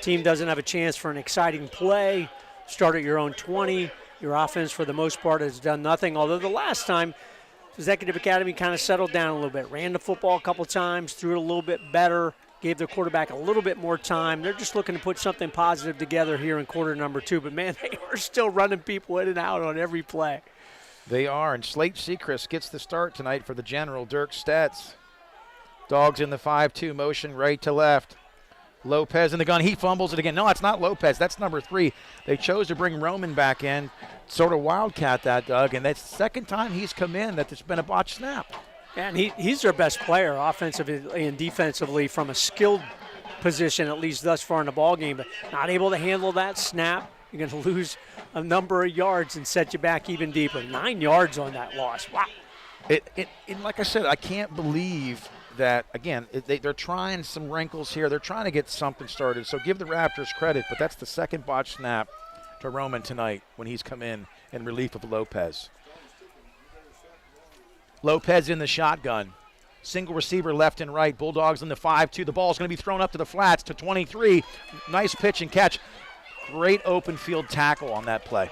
Team doesn't have a chance for an exciting play. Start at your own 20. Your offense, for the most part, has done nothing, although the last time Executive Academy kind of settled down a little bit, ran the football a couple times, threw it a little bit better, gave their quarterback a little bit more time. They're just looking to put something positive together here in quarter number 2. But, man, they are still running people in and out on every play. They are, and Slate Sechrist gets the start tonight for the General, Dirk Stetz. Dogs in the 5-2 motion, right to left. Lopez in the gun. He fumbles it again. No, that's not Lopez. That's number 3. They chose to bring Roman back in, sort of wildcat that, Doug, and that's the second time he's come in that there's been a botched snap. And he's their best player offensively and defensively from a skilled position, at least thus far in the ball game, but not able to handle that snap. You're going to lose a number of yards and set you back even deeper. 9 yards on that loss. Wow. And like I said, I can't believe that, again, they're trying some wrinkles here. They're trying to get something started. So give the Raptors credit, but that's the second botched snap to Roman tonight when he's come in relief of Lopez. Lopez in the shotgun. Single receiver left and right. Bulldogs in the 5-2. The ball's going to be thrown up to the flats to 23. Nice pitch and catch. Great open field tackle on that play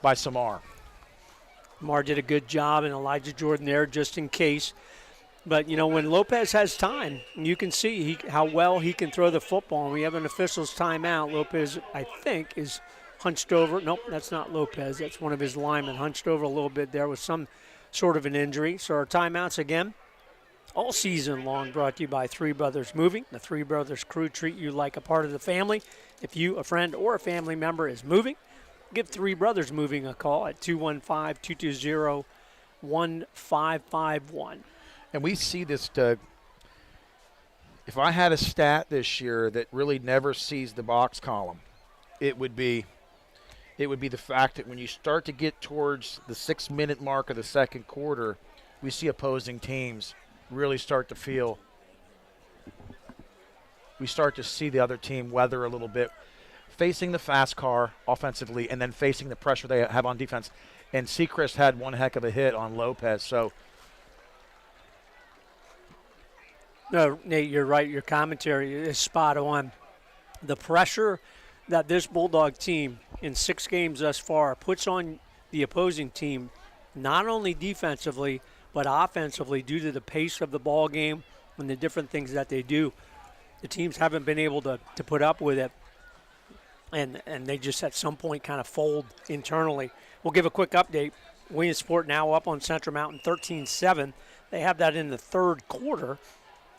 by Samar. Samar did a good job, and Elijah Jordan there just in case. But, when Lopez has time, you can see how well he can throw the football. And we have an official's timeout. Lopez, I think, is hunched over. Nope, that's not Lopez. That's one of his linemen hunched over a little bit there with some sort of an injury. So our timeouts again, all season long, brought to you by Three Brothers Moving. The Three Brothers crew treat you like a part of the family. If you, a friend, or a family member is moving, give Three Brothers Moving a call at 215-220-1551. And we see this, Doug. If I had a stat this year that really never sees the box column, it would be it would be the fact that when you start to get towards the 6-minute mark of the second quarter, we see opposing teams really start to feel. We start to see the other team weather a little bit, facing the fast car offensively and then facing the pressure they have on defense. And Seacrest had one heck of a hit on Lopez. So, no, Nate, you're right. Your commentary is spot on. The pressure that this Bulldog team in 6 games thus far puts on the opposing team, not only defensively but offensively, due to the pace of the ball game and the different things that they do. The teams haven't been able to put up with it, and they just at some point kind of fold internally. We'll give a quick update. Williamsport now up on Central Mountain 13-7. They have that in the third quarter.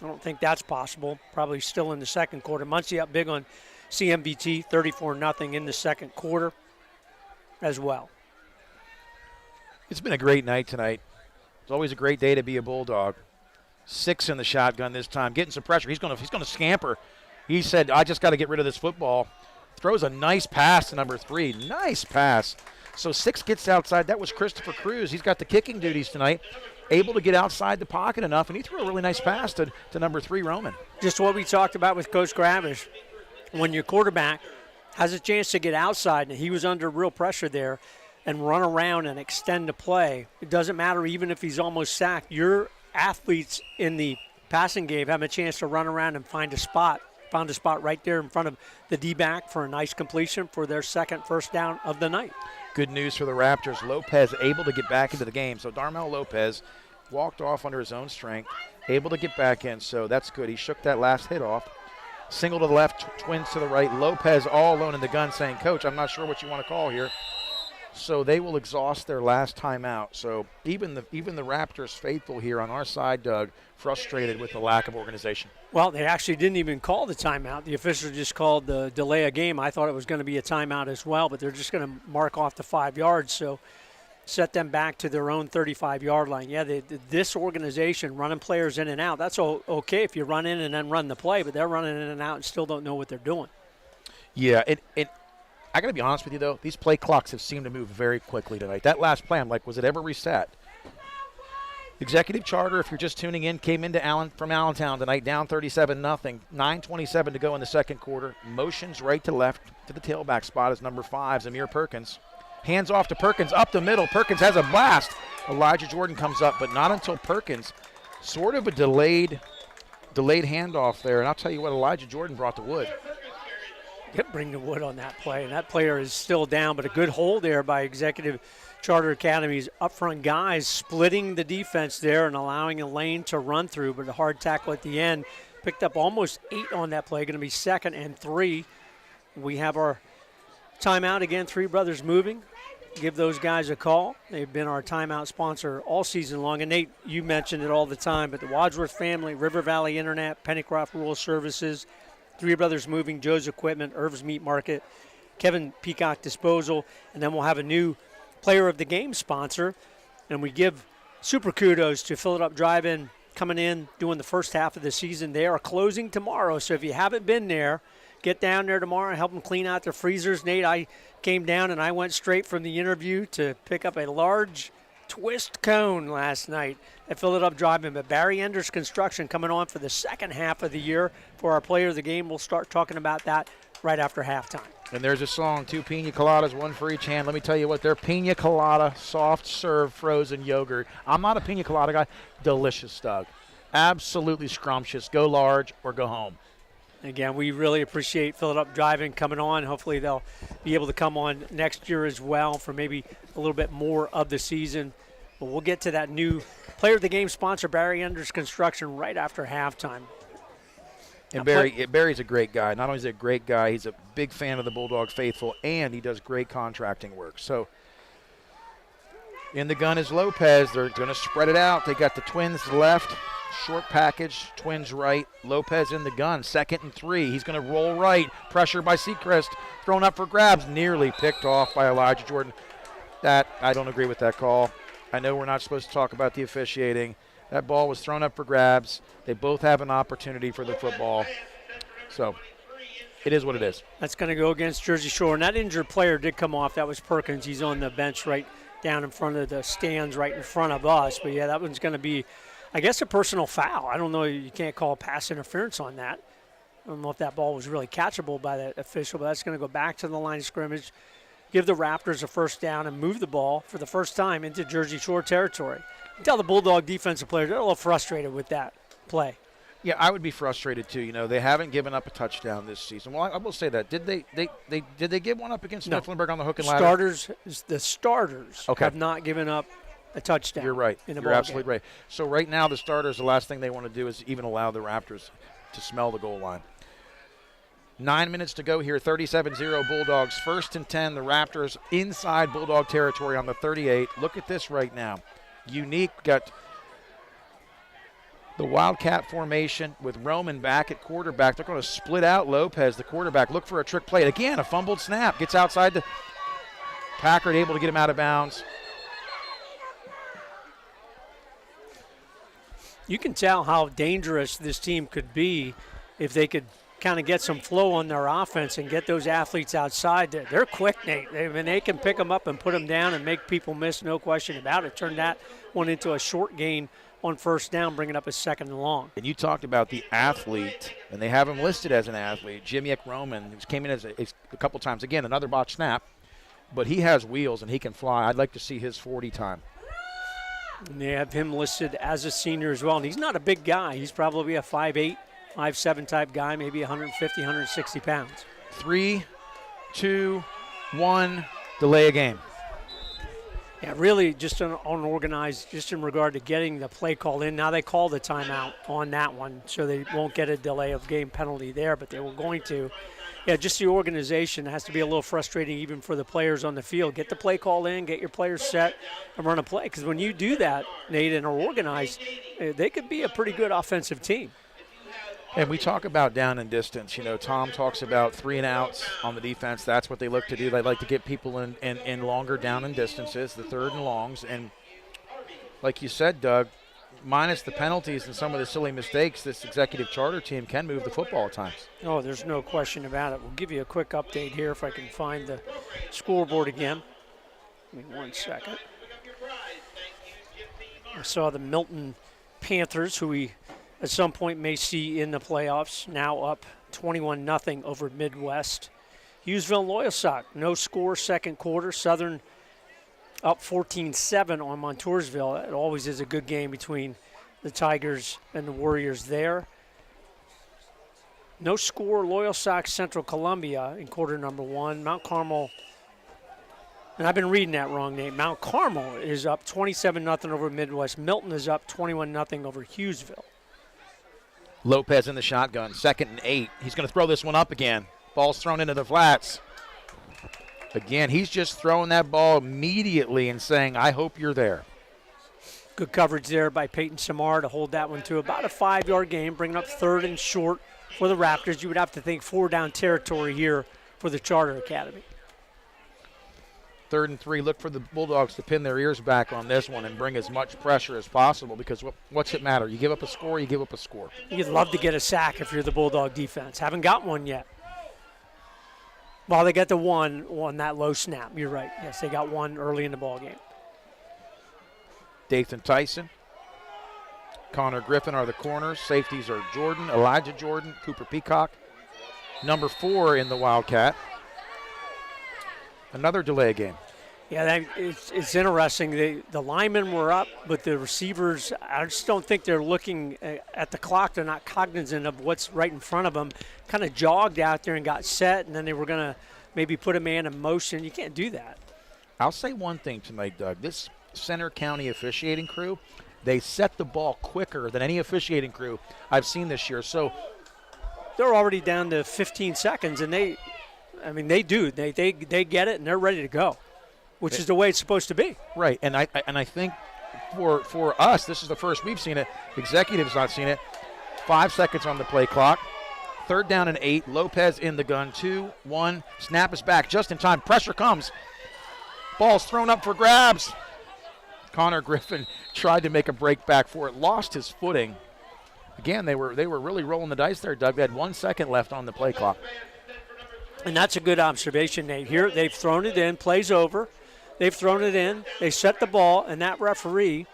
I don't think that's possible. Probably still in the second quarter. Muncie up big on CMVT, 34-0 in the second quarter as well. It's been a great night tonight. It's always a great day to be a Bulldog. 6 in the shotgun this time, getting some pressure. He's going to scamper. He said, I just got to get rid of this football. Throws a nice pass to number 3. Nice pass. So 6 gets outside. That was Christopher Cruz. He's got the kicking duties tonight. Able to get outside the pocket enough, and he threw a really nice pass to number 3, Roman. Just what we talked about with Coach Gravish. When your quarterback has a chance to get outside, and he was under real pressure there, and run around and extend the play, it doesn't matter even if he's almost sacked. Your athletes in the passing game have a chance to run around and find a spot. Found a spot right there in front of the D-back for a nice completion for their second first down of the night. Good news for the Raptors. Lopez able to get back into the game. So Darmel Lopez walked off under his own strength, able to get back in, so that's good. He shook that last hit off. Single to the left, twins to the right. Lopez all alone in the gun saying, Coach, I'm not sure what you want to call here. So they will exhaust their last timeout. So even the Raptors faithful here on our side, Doug, frustrated with the lack of organization. Well, they actually didn't even call the timeout. The official just called the delay of game. I thought it was going to be a timeout as well, but they're just going to mark off the 5 yards. So set them back to their own 35-yard line. Yeah, this organization running players in and out, that's okay if you run in and then run the play, but they're running in and out and still don't know what they're doing. Yeah, I got to be honest with you, though. These play clocks have seemed to move very quickly tonight. That last play, I'm like, was it ever reset? Executive Charter, if you're just tuning in, came into from Allentown tonight, down 37-0. 9:27 to go in the second quarter. Motions right to left to the tailback spot is number 5, Zamir Perkins. Hands off to Perkins, up the middle. Perkins has a blast. Elijah Jordan comes up, but not until Perkins. Sort of a delayed handoff there. And I'll tell you what, Elijah Jordan brought the wood. Bring the wood on that play, and that player is still down, but a good hold there by Executive Charter Academy's up front guys, splitting the defense there and allowing a lane to run through, but a hard tackle at the end. Picked up almost 8 on that play, going to be 2nd and 3. We have our timeout again, Three Brothers Moving. Give those guys a call. They've been our timeout sponsor all season long. And Nate, you mentioned it all the time, but the Wadsworth family, River Valley Internet, Pennycroft Rural Services, Three Brothers Moving, Joe's Equipment, Irv's Meat Market, Kevin Peacock Disposal, and then we'll have a new player of the game sponsor. And we give super kudos to Fill It Up Drive-In coming in, doing the first half of the season. They are closing tomorrow, so if you haven't been there, get down there tomorrow and help them clean out their freezers. Nate, I came down and I went straight from the interview to pick up a large twist cone last night at Fill It Up Drive-In. But Barry Enders Construction coming on for the second half of the year for our player of the game. We'll start talking about that right after halftime. And there's a song, 2 pina coladas, 1 for each hand. Let me tell you what, their pina colada soft serve frozen yogurt. I'm not a pina colada guy. Delicious, Doug. Absolutely scrumptious. Go large or go home. Again, we really appreciate Fill It Up Drive-In coming on. Hopefully they'll be able to come on next year as well for maybe a little bit more of the season. But we'll get to that new player of the game sponsor, Barry Enders Construction, right after halftime. And Barry's a great guy. Not only is he a great guy, he's a big fan of the Bulldog faithful, and he does great contracting work. So in the gun is Lopez. They're going to spread it out. They got the twins left. Short package, twins right. Lopez in the gun, 2nd and 3. He's going to roll right. Pressure by Seacrest. Thrown up for grabs. Nearly picked off by Elijah Jordan. I don't agree with that call. I know we're not supposed to talk about the officiating. That ball was thrown up for grabs. They both have an opportunity for the football. So It is what it is. That's going to go against Jersey Shore. And that injured player did come off. That was Perkins. He's on the bench right down in front of the stands right in front of us. But, yeah, that one's going to be, I guess, a personal foul. I don't know. You can't call pass interference on that. I don't know if that ball was really catchable by the official, but that's going to go back to the line of scrimmage, give the Raptors a first down, and move the ball for the first time into Jersey Shore territory. You tell the Bulldog defensive players they're a little frustrated with that play. Yeah, I would be frustrated too. You know, they haven't given up a touchdown this season. Well, I will say that. Did they give one up against Mifflinburg on the hook and ladder? The starters have not given up a touchdown. You're right. In the You're ball absolutely game. right. So right now, the starters, the last thing they want to do is even allow the Raptors to smell the goal line. 9 minutes to go here. 37-0 Bulldogs. 1st and 10. The Raptors inside Bulldog territory on the 38. Look at this right now. Unique got the Wildcat formation with Roman back at quarterback. They're going to split out Lopez, the quarterback. Look for a trick play. Again, a fumbled snap. Gets outside the Packard, able to get him out of bounds. You can tell how dangerous this team could be if they could kind of get some flow on their offense and get those athletes outside. They're quick, Nate. They can pick them up and put them down and make people miss, no question about it. Turn that one into a short gain on first down, bringing up a 2nd and long. And you talked about the athlete, and they have him listed as an athlete. Jimmy Roman, who came in as a couple times. Again, another botch snap, but he has wheels and he can fly. I'd like to see his 40 time. And they have him listed as a senior as well. And he's not a big guy. He's probably a 5'8", 5'7" type guy, maybe 150, 160 pounds. 3, 2, 1, delay a game. Yeah, really just unorganized just in regard to getting the play call in. Now they call the timeout on that one, so they won't get a delay of game penalty there, but they were going to. Yeah, just the organization has to be a little frustrating even for the players on the field. Get the play call in, get your players set, and run a play. Because when you do that, Nate, and are organized, they could be a pretty good offensive team. And we talk about down and distance. You know, Tom talks about 3 and outs on the defense. That's what they look to do. They like to get people in longer down and distances, the 3rd and longs. And like you said, Doug, minus the penalties and some of the silly mistakes, this executive charter team can move the football at times. Oh, there's no question about it. We'll give you a quick update here if I can find the scoreboard again. Give me 1 second. I saw the Milton Panthers, who we at some point may see in the playoffs, now up 21-0 over Midwest. Hughesville Loyalsock, no score, 2nd quarter. Southern up 14-7 on Montoursville. It always is a good game between the Tigers and the Warriors there. No score, Loyalsock Central Columbia in quarter number 1. Mount Carmel, and I've been reading that wrong, Nate. Mount Carmel is up 27-0 over Midwest. Milton is up 21-0 over Hughesville. Lopez in the shotgun, 2nd and 8. He's going to throw this one up again. Ball's thrown into the flats. Again, he's just throwing that ball immediately and saying, I hope you're there. Good coverage there by Peyton Samar to hold that one to about a 5-yard gain, bringing up 3rd and short for the Raptors. You would have to think 4-down territory here for the Charter Academy. 3rd and 3. Look for the Bulldogs to pin their ears back on this one and bring as much pressure as possible, because what's it matter? You give up a score, you give up a score. You'd love to get a sack if you're the Bulldog defense. Haven't got one yet. Well, they got the one on that low snap. You're right. Yes, they got one early in the ball game. Dathan Tyson, Connor Griffin are the corners. Safeties are Jordan, Elijah Jordan, Cooper Peacock. Number 4 in the Wildcat. Another delay game. Yeah, it's interesting. The linemen were up, but the receivers, I just don't think they're looking at the clock. They're not cognizant of what's right in front of them. Kind of jogged out there and got set, and then they were going to maybe put a man in motion. You can't do that. I'll say one thing tonight, Doug. This Center County officiating crew, they set the ball quicker than any officiating crew I've seen this year. So they're already down to 15 seconds, and they do. They get it, and they're ready to go. Which is the way it's supposed to be. Right, and I think for us, this is the first we've seen it. Executives not seen it. 5 seconds on the play clock. 3rd down and 8. Lopez in the gun. 2, 1. Snap is back just in time. Pressure comes. Ball's thrown up for grabs. Connor Griffin tried to make a break back for it. Lost his footing. Again, they were really rolling the dice there, Doug. They had 1 second left on the play clock. And that's a good observation, Nate. Here they've thrown it in, plays over. They've thrown it in, they set the ball, and that referee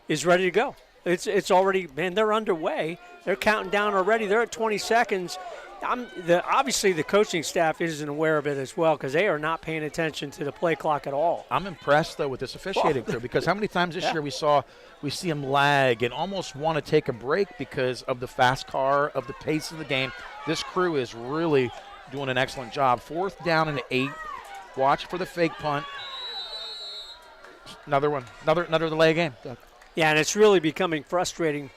is ready to go. It's already, man, they're underway. They're counting down already. They're at 20 seconds. Obviously, the coaching staff isn't aware of it as well because they are not paying attention to the play clock at all. I'm impressed, though, with this officiating crew because how many times this year we see them lag and almost want to take a break because of the fast car, of the pace of the game. This crew is really doing an excellent job. 4th down and 8. Watch for the fake punt. Another one. Another delay game. Yeah, and it's really becoming frustrating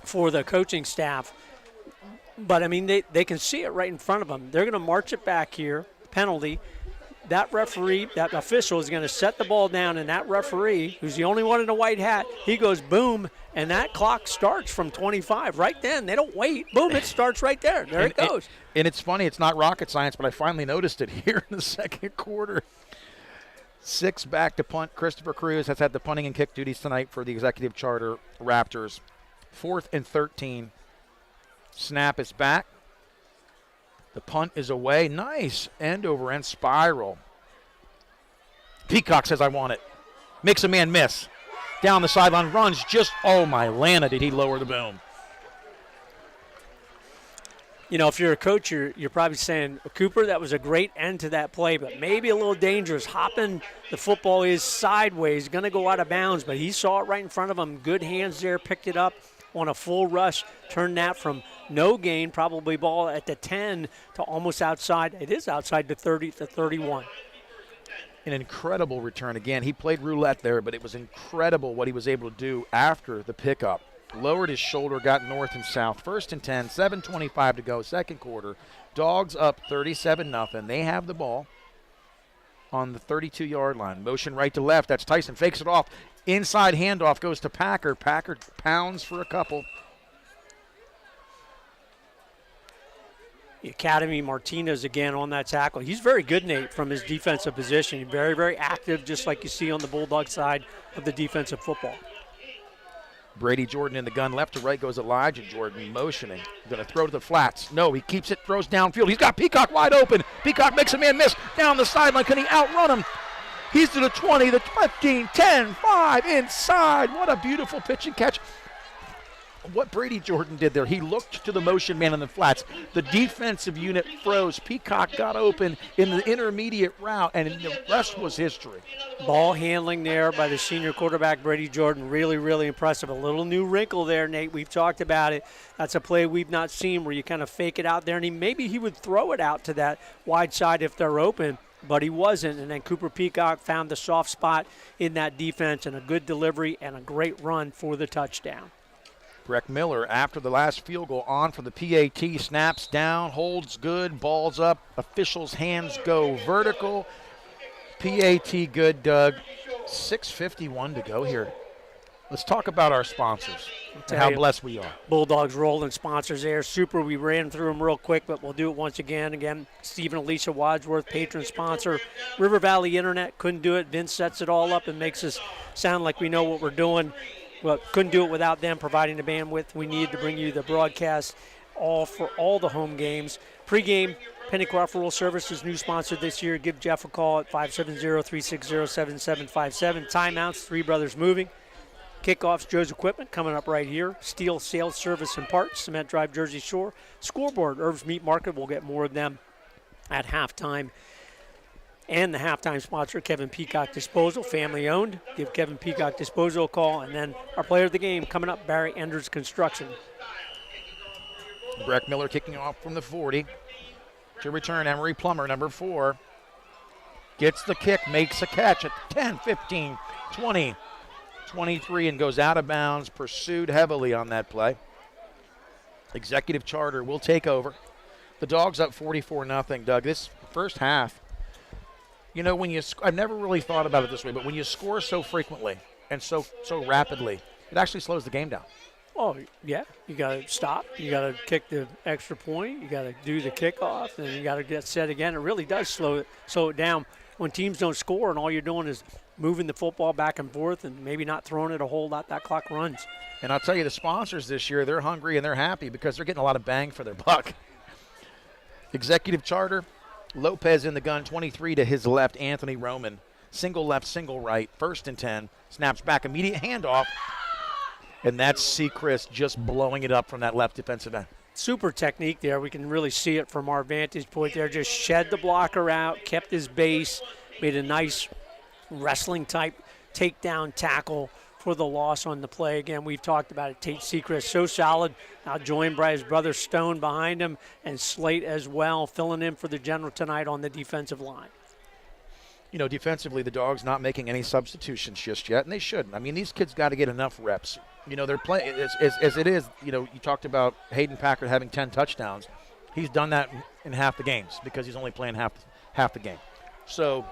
for the coaching staff. But, I mean, they can see it right in front of them. They're going to march it back here, penalty. That referee, that official is going to set the ball down, and that referee, who's the only one in a white hat, he goes boom, and that clock starts from 25. Right then, they don't wait. Boom, it starts right there. There it goes. And it's funny, it's not rocket science, but I finally noticed it here in the second quarter. 6 back to punt. Christopher Cruz has had the punting and kick duties tonight for the Executive Charter Raptors. 4th and 13. Snap is back. The punt is away. Nice end over end spiral. Peacock says, I want it. Makes a man miss. Down the sideline, runs just, oh my Lana, did he lower the boom. You know, if you're a coach, you're probably saying, Cooper, that was a great end to that play, but maybe a little dangerous. Hopping the football is sideways, going to go out of bounds, but he saw it right in front of him. Good hands there, picked it up on a full rush, turned that from no gain, probably ball at the 10 to almost outside. It is outside the 30 to 31. An incredible return. Again, he played roulette there, but it was incredible what he was able to do after the pickup. Lowered his shoulder, got north and south. 1st and 10, 7:25 to go, second quarter. Dogs up 37-0. They have the ball on the 32-yard line. Motion right to left. That's Tyson. Fakes it off. Inside handoff goes to Packer. Packer pounds for a couple. The Academy Martinez again on that tackle. He's very good, Nate, from his defensive position. Very, very active, just like you see on the Bulldog side of the defensive football. Brady Jordan in the gun. Left to right goes Elijah Jordan motioning. Going to throw to the flats. No, he keeps it, throws downfield. He's got Peacock wide open. Peacock makes a man miss. Down the sideline. Can he outrun him? He's to the 20, the 15, 10, 5, inside. What a beautiful pitch and catch. What Brady Jordan did there, he looked to the motion man in the flats. The defensive unit froze. Peacock got open in the intermediate route, and the rest was history. Ball handling there by the senior quarterback, Brady Jordan. Really, really impressive. A little new wrinkle there, Nate. We've talked about it. That's a play we've not seen where you kind of fake it out there, and maybe he would throw it out to that wide side if they're open, but he wasn't. And then Cooper Peacock found the soft spot in that defense and a good delivery and a great run for the touchdown. Breck Miller, after the last field goal, on for the PAT, snaps down, holds good, balls up, officials' hands go vertical. PAT good, Doug. 6:51 to go here. Let's talk about our sponsors and how blessed we are. Bulldogs rolling sponsors there. Super, we ran through them real quick, but we'll do it once again. Again, Stephen and Alicia Wadsworth, patron sponsor. River Valley Internet, couldn't do it. Vince sets it all up and makes us sound like we know what we're doing. Well, couldn't do it without them providing the bandwidth we need to bring you the broadcast for all the home games. Pregame, Penny Crawford Rural Services, new sponsor this year. Give Jeff a call at 570-360-7757. Timeouts, Three Brothers Moving. Kickoffs, Joe's Equipment, coming up right here. Steel Sales Service and Parts, Cement Drive, Jersey Shore. Scoreboard, Irv's Meat Market. We'll get more of them at halftime. And the halftime sponsor, Kevin Peacock Disposal, family owned. Give Kevin Peacock Disposal a call. And then our player of the game coming up, Barry Enders Construction. Breck Miller kicking off from the 40. To return, Emery Plummer, number 4. Gets the kick, makes a catch at 10, 15, 20, 23, and goes out of bounds. Pursued heavily on that play. Executive Charter will take over. The Dogs up 44-0, Doug. This first half, you know, I've never really thought about it this way, but when you score so frequently and so rapidly, it actually slows the game down. Oh, yeah. You got to stop. You got to kick the extra point. You got to do the kickoff, and you got to get set again. It really does slow it down when teams don't score and all you're doing is moving the football back and forth and maybe not throwing it a whole lot. That clock runs. And I'll tell you, the sponsors this year, they're hungry and they're happy because they're getting a lot of bang for their buck. Executive Charter, Lopez in the gun, 23 to his left, Anthony Roman. Single left, single right, 1st and 10. Snaps back, immediate handoff. And that's Seacrest just blowing it up from that left defensive end. Super technique there. We can really see it from our vantage point there. Just shed the blocker out, kept his base, made a nice wrestling-type takedown tackle for the loss on the play. Again, we've talked about it. Tate Seacrest, so solid. Now joined by his brother Stone behind him, and Slate as well, filling in for the General tonight on the defensive line. You know, defensively, the Dogs not making any substitutions just yet, and they shouldn't. I mean, these kids got to get enough reps. You know, they're playing as it is. You know, you talked about Hayden Packard having 10 touchdowns. He's done that in half the games because he's only playing half the game. So,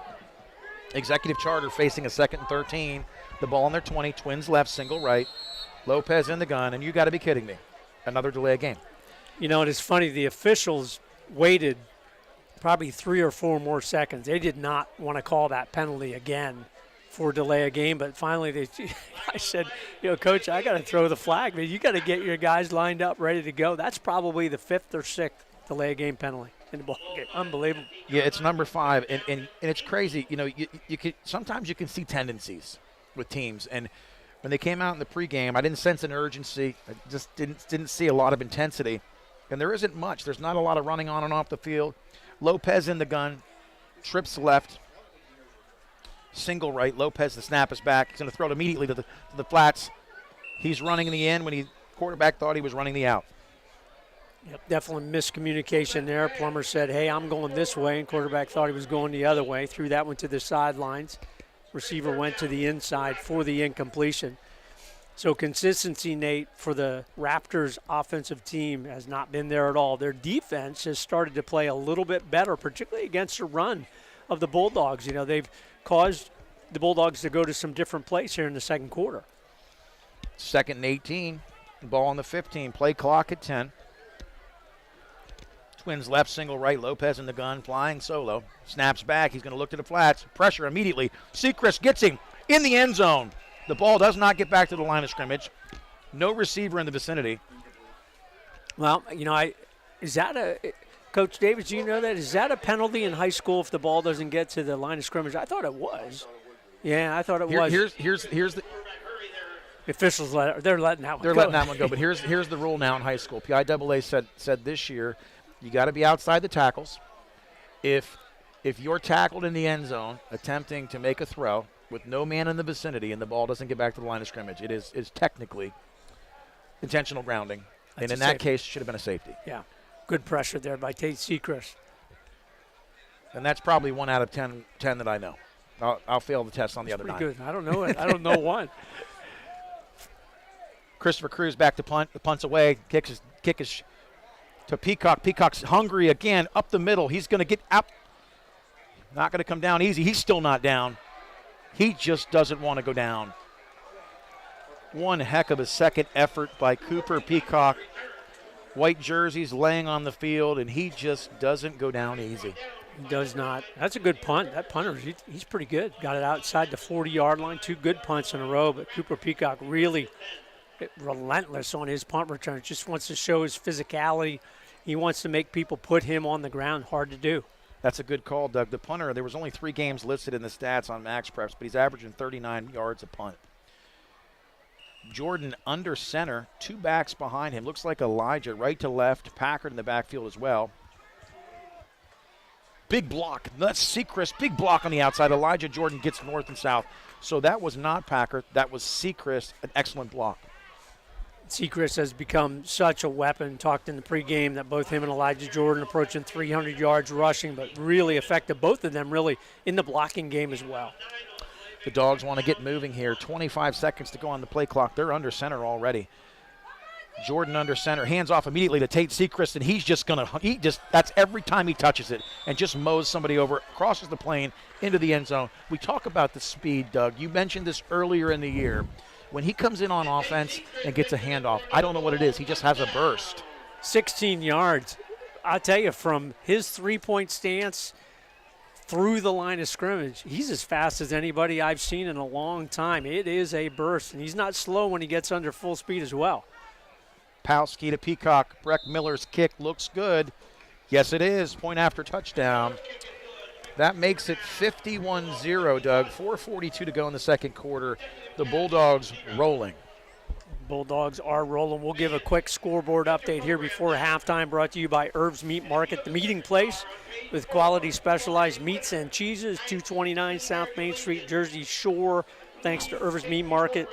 Executive Charter facing a 2nd and 13. The ball on their 20. Twins left, single right. Lopez in the gun, and you got to be kidding me. Another delay of game. You know, it's funny. The officials waited probably 3 or 4 more seconds. They did not want to call that penalty again for delay a game, but finally I said, you know, Coach, I got to throw the flag. Man, you got to get your guys lined up, ready to go. That's probably the 5th or 6th delay a game penalty in the ball game. Unbelievable. Yeah, it's number 5, and it's crazy. You know, you can sometimes you can see tendencies with teams, and when they came out in the pregame, I didn't sense an urgency. I just didn't see a lot of intensity, and there isn't much. There's not a lot of running on and off the field. Lopez in the gun, trips left, single right. Lopez, the snap is back. He's going to throw it immediately to the flats. He's running in the end when quarterback thought he was running the out. Yep, definitely miscommunication there. Plummer said, hey, I'm going this way, and quarterback thought he was going the other way. Threw that one to the sidelines. Receiver went to the inside for the incompletion. So consistency, Nate, for the Raptors offensive team has not been there at all. Their defense has started to play a little bit better, particularly against the run of the Bulldogs. You know, they've caused the Bulldogs to go to some different plays here in the second quarter. 2nd and 18. Ball on the 15. Play clock at 10. Twins left, single right. Lopez in the gun, flying solo. Snaps back. He's going to look to the flats. Pressure immediately. Seacrest gets him in the end zone. The ball does not get back to the line of scrimmage. No receiver in the vicinity. Well, you know, Coach Davis, do you know that? Is that a penalty in high school if the ball doesn't get to the line of scrimmage? I thought it was. Yeah, I thought it was. Here's the officials. They're letting that one go. They're letting that one go. But here's the rule now in high school. PIAA said this year, you got to be outside the tackles. If you're tackled in the end zone attempting to make a throw with no man in the vicinity and the ball doesn't get back to the line of scrimmage, it is technically intentional grounding. And in that case, it should have been a safety. Yeah. Good pressure there by Tate Seacrest. And that's probably 1 out of 10 that I know. I'll fail the test on the other 9. Good. I don't know it. I don't know one. Christopher Cruz back to punt. The punt's away. Kick is to Peacock. Peacock's hungry again up the middle. He's going to get up. Not going to come down easy. He's still not down. He just doesn't want to go down. One heck of a second effort by Cooper Peacock. White jerseys laying on the field, and he just doesn't go down easy. He does not. That's a good punt. That punter, he's pretty good. Got it outside the 40-yard line. 2 good punts in a row, but Cooper Peacock really relentless on his punt return. Just wants to show his physicality. He wants to make people put him on the ground. Hard to do. That's a good call, Doug. The punter, there was only 3 games listed in the stats on Max Preps, but he's averaging 39 yards a punt. Jordan under center, 2 backs behind him. Looks like Elijah right to left, Packard in the backfield as well. Big block. That's Seacrest. Big block on the outside. Elijah Jordan gets north and south. So that was not Packard. That was Seacrest. An excellent block. Seacrest has become such a weapon. Talked in the pregame that both him and Elijah Jordan approaching 300 yards rushing, but really effective, both of them really in the blocking game as well. The Dogs want to get moving here. 25 seconds to go on the play clock. They're under center already. Jordan under center, hands off immediately to Tate Seacrest, and he's just going to, that's every time he touches it and just mows somebody over, crosses the plane into the end zone. We talk about the speed, Doug. You mentioned this earlier in the year. When he comes in on offense and gets a handoff, I don't know what it is. He just has a burst. 16 yards. I'll tell you, from his three-point stance through the line of scrimmage, he's as fast as anybody I've seen in a long time. It is a burst, and he's not slow when he gets under full speed as well. Palski to Peacock. Breck Miller's kick looks good. Yes, it is. Point after touchdown. That makes it 51-0, Doug. 4:42 to go in the second quarter. The Bulldogs rolling. Bulldogs are rolling. We'll give a quick scoreboard update here before halftime, brought to you by Herb's Meat Market, the meeting place with quality specialized meats and cheeses, 229 South Main Street, Jersey Shore. Thanks to Herb's Meat Market.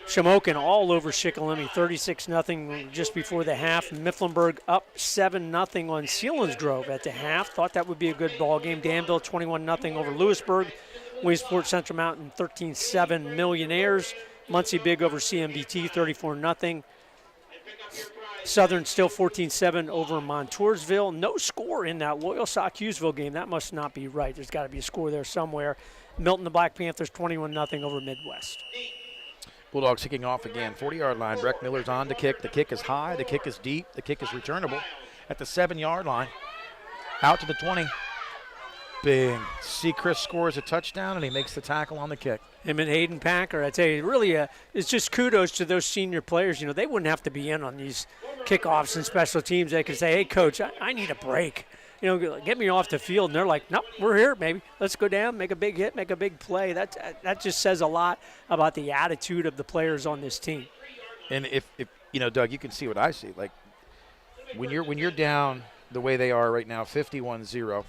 Shamokin all over Shikellamy, 36-0 just before the half. Mifflinburg up 7-0 on Selinsgrove at the half. Thought that would be a good ball game. Danville 21-0 over Lewisburg. Williamsport Central Mountain 13-7 Millionaires. Muncie Big over CMBT 34-0. Southern still 14-7 over Montoursville. No score in that Loyal-Sock-Hughesville game. That must not be right. There's got to be a score there somewhere. Milton the Black Panthers 21-0 over Midwest. Bulldogs kicking off again. 40-yard line. Breck Miller's on to kick. The kick is high. The kick is deep. The kick is returnable at the 7-yard line. Out to the 20. Bing. Seacrest scores a touchdown, and he makes the tackle on the kick. Him and Hayden Packer, I tell you, really, it's just kudos to those senior players. You know, they wouldn't have to be in on these kickoffs and special teams. They could say, hey, Coach, I need a break. You know, get me off the field. And they're like, nope, we're here, baby. Let's go down, make a big hit, make a big play. That just says a lot about the attitude of the players on this team. And if you know, Doug, you can see what I see. Like, when you're down the way they are right now, 51-0,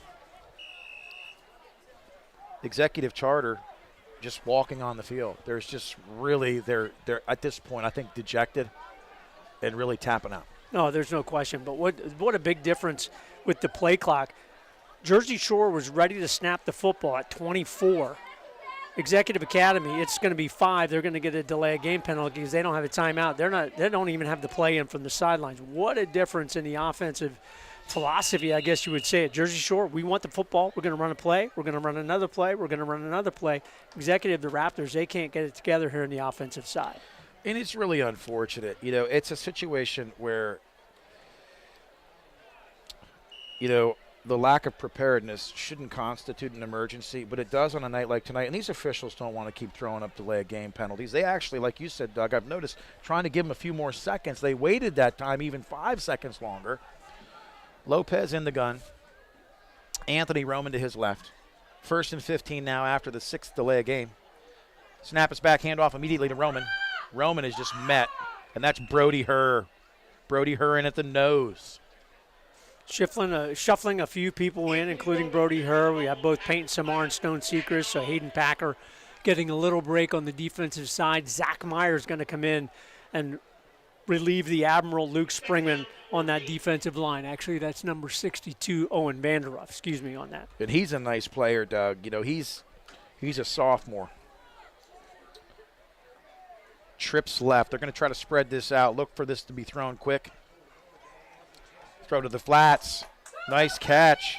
executive charter just walking on the field. There's just really, they're at this point, I think, dejected and really tapping out. No, there's no question. But what a big difference with the play clock. Jersey Shore was ready to snap the football at 24. Executive Academy, it's going to be 5. They're going to get a delay of game penalty because they don't have a timeout. They don't even have the play in from the sidelines. What a difference in the offensive philosophy, I guess you would say, at Jersey Shore. We want the football. We're going to run a play. We're going to run another play. We're going to run another play. Executive, the Raptors, they can't get it together here on the offensive side. And it's really unfortunate. You know, it's a situation where, you know, the lack of preparedness shouldn't constitute an emergency, but it does on a night like tonight. And these officials don't want to keep throwing up delay of game penalties. They actually, like you said, Doug, I've noticed, trying to give them a few more seconds. They waited that time even 5 seconds longer. Lopez in the gun. Anthony Roman to his left. 1st and 15 now after the 6th delay of game. Snap is back, handoff immediately to Roman. Roman is just met, and that's Brody Herr. Brody Herr in at the nose. Shuffling a few people in, including Brody Herr. We have both Peyton Samar and Stone Seacrest, so Hayden Packer getting a little break on the defensive side. Zach Meyer's going to come in and relieve the Admiral Luke Springman on that defensive line. Actually, that's number 62, Owen Vanderuff. Excuse me on that. And he's a nice player, Doug. You know, he's a sophomore. Trips left. They're going to try to spread this out. Look for this to be thrown quick. Throw to the flats. Nice catch.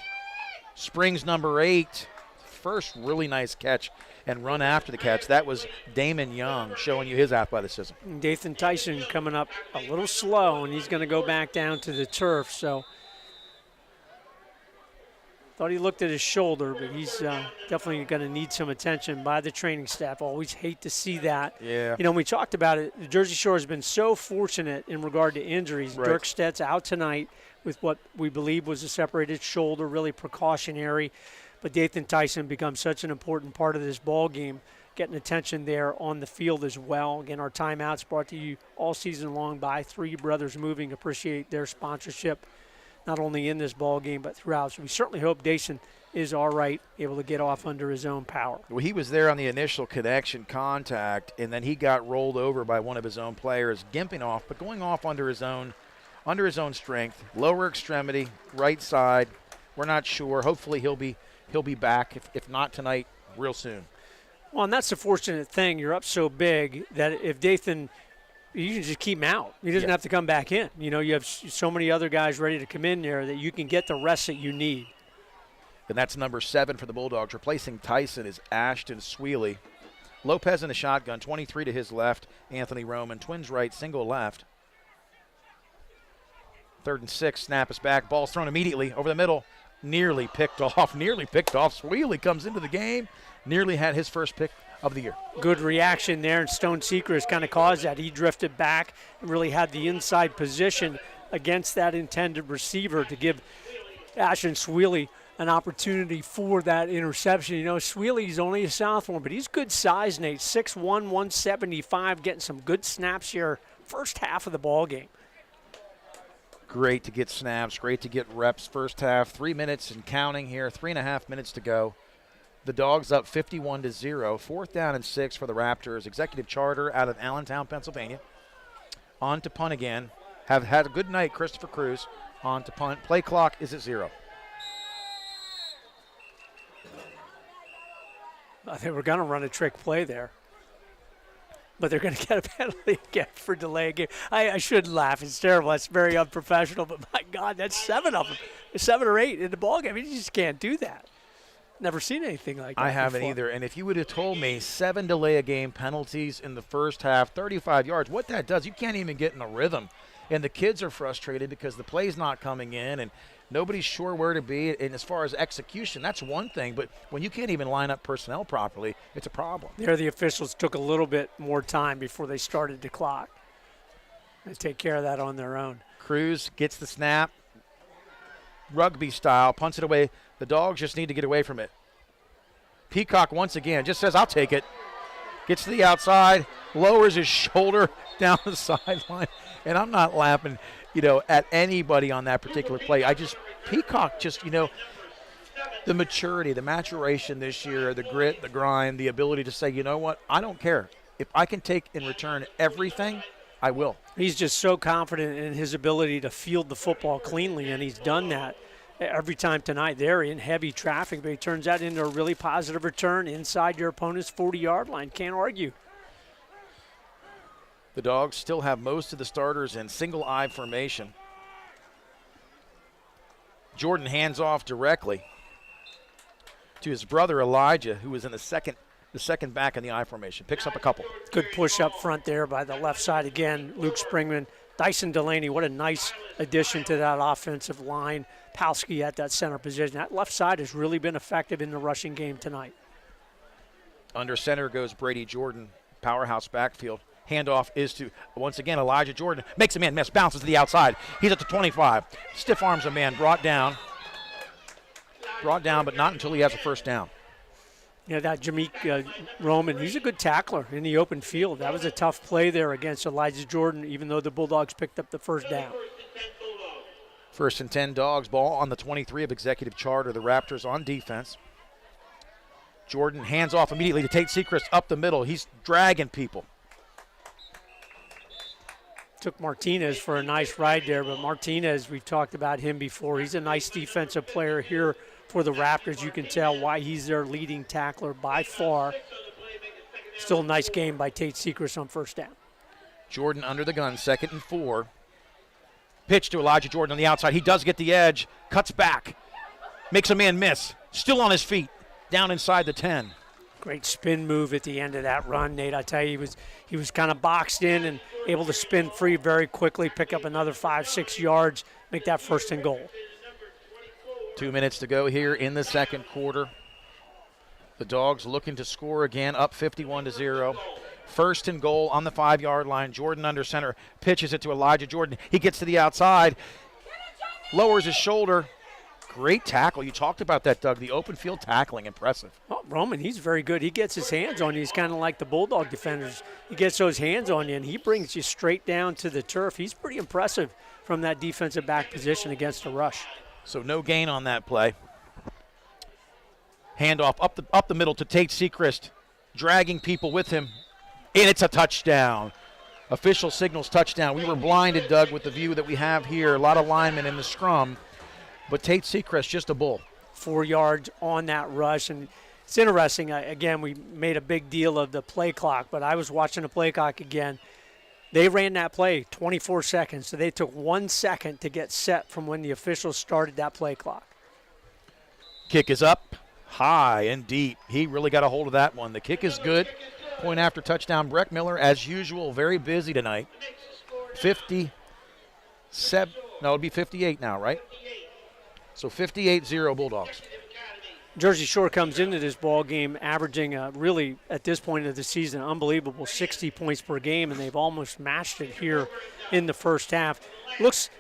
Springs number 8. First really nice catch and run after the catch. That was Damon Young showing you his athleticism. Dathan Tyson coming up a little slow, and he's going to go back down to the turf. So thought he looked at his shoulder, but he's definitely going to need some attention by the training staff. Always hate to see that. Yeah. You know, we talked about it. The Jersey Shore has been so fortunate in regard to injuries. Right. Dirk Stett's out tonight with what we believe was a separated shoulder, really precautionary. But Dathan Tyson becomes such an important part of this ball game, getting attention there on the field as well. Again, our timeouts brought to you all season long by Three Brothers Moving. Appreciate their sponsorship, not only in this ball game but throughout. So we certainly hope Dason is all right, able to get off under his own power. Well, he was there on the initial connection contact, and then he got rolled over by one of his own players, gimping off, but going off under his own strength. Lower extremity, right side. We're not sure. Hopefully he'll be back, if not tonight, real soon. Well, and that's the fortunate thing. You're up so big that if Dathan, you can just keep him out. He doesn't have to come back in. You know, you have so many other guys ready to come in there that you can get the rest that you need. And that's number 7 for the Bulldogs. Replacing Tyson is Ashton Sweely. Lopez in the shotgun, 23 to his left. Anthony Roman, twins right, single left. 3rd and 6, snap is back. Ball's thrown immediately over the middle. Nearly picked off. Sweely comes into the game. Nearly had his first pick of the year. Good reaction there, and Stone Seacrest kind of caused that. He drifted back and really had the inside position against that intended receiver to give Ashton Sweely an opportunity for that interception. You know, Sweely's only a sophomore, but he's good size, Nate. 6'1", 175, getting some good snaps here first half of the ball game. Great to get snaps, great to get reps first half. 3 minutes and counting here, 3.5 minutes to go. The Dogs up 51-0. 4th down and 6 for the Raptors. Executive Charter out of Allentown, Pennsylvania. On to punt again. Have had a good night, Christopher Cruz. On to punt. Play clock is at 0. They were going to run a trick play there, but they're going to get a penalty again for delay game. I shouldn't laugh. It's terrible. That's very unprofessional, but my God, that's 7 of them. 7 or 8 in the ball game. You just can't do that. Never seen anything like that I haven't before. either. And if you would have told me 7 delay-a-game penalties in the first half, 35 yards, what that does, you can't even get in a rhythm. And the kids are frustrated because the play's not coming in and nobody's sure where to be. And as far as execution, that's one thing. But when you can't even line up personnel properly, it's a problem. There, the officials took a little bit more time before they started the clock. They take care of that on their own. Cruz gets the snap, rugby style, punts it away. The Dogs just need to get away from it. Peacock once again just says, I'll take it. Gets to the outside, lowers his shoulder down the sideline. And I'm not laughing, at anybody on that particular play. Peacock just, the maturity, the maturation this year, the grit, the grind, the ability to say, you know what, I don't care. If I can take in return everything, I will. He's just so confident in his ability to field the football cleanly, and he's done that every time tonight. They're in heavy traffic, but he turns that into a really positive return inside your opponent's 40-yard line. Can't argue. The Dogs still have most of the starters in single-eye formation. Jordan hands off directly to his brother Elijah, who was in the second back in the I formation. Picks up a couple. Good push up front there by the left side again. Luke Springman, Dyson Delaney, what a nice addition to that offensive line. Palski at that center position. That left side has really been effective in the rushing game tonight. Under center goes Brady Jordan, powerhouse backfield. Handoff is to, once again, Elijah Jordan. Makes a man miss, bounces to the outside. He's at the 25. Stiff arms a man, brought down, but not until he has a first down. Yeah, that Jameek Roman, he's a good tackler in the open field. That was a tough play there against Elijah Jordan, even though the Bulldogs picked up the first down. 1st and 10 Dogs, ball on the 23 of Executive Charter. The Raptors on defense. Jordan hands off immediately to Tate Sechrist up the middle. He's dragging people. Took Martinez for a nice ride there, but Martinez, we've talked about him before. He's a nice defensive player here for the Raptors. You can tell why he's their leading tackler by far. Still a nice game by Tate Sechrist on first down. Jordan under the gun, 2nd and 4. Pitch to Elijah Jordan on the outside. He does get the edge, cuts back, makes a man miss. Still on his feet, down inside the 10. Great spin move at the end of that run, Nate. I tell you, he was kind of boxed in and able to spin free very quickly, pick up another 5-6 yards, make that 1st and goal. 2 minutes to go here in the second quarter. The Dogs looking to score again, up 51-0. 1st and goal on the 5-yard line. Jordan under center, pitches it to Elijah Jordan. He gets to the outside, lowers his shoulder. Great tackle. You talked about that, Doug. The open field tackling, impressive. Oh, Roman, he's very good. He gets his hands on you. He's kind of like the Bulldog defenders. He gets those hands on you, and he brings you straight down to the turf. He's pretty impressive from that defensive back position against a rush. So no gain on that play. Handoff up the middle to Tate Sechrist, dragging people with him, and it's a touchdown. Official signals touchdown. We were blinded, Doug, with the view that we have here. A lot of linemen in the scrum. But Tate Sechrist, just a bull. 4 yards on that rush. And it's interesting. Again, we made a big deal of the play clock, but I was watching the play clock again. They ran that play 24 seconds, so they took 1 second to get set from when the officials started that play clock. Kick is up, high and deep. He really got a hold of that one. The kick is good. Point after touchdown. Breck Miller, as usual, very busy tonight. 57. No, it'll be 58 now, right? So 58-0 Bulldogs. Jersey Shore comes into this ball game averaging really, at this point of the season, unbelievable 60 points per game, and they've almost matched it here in the first half. Looks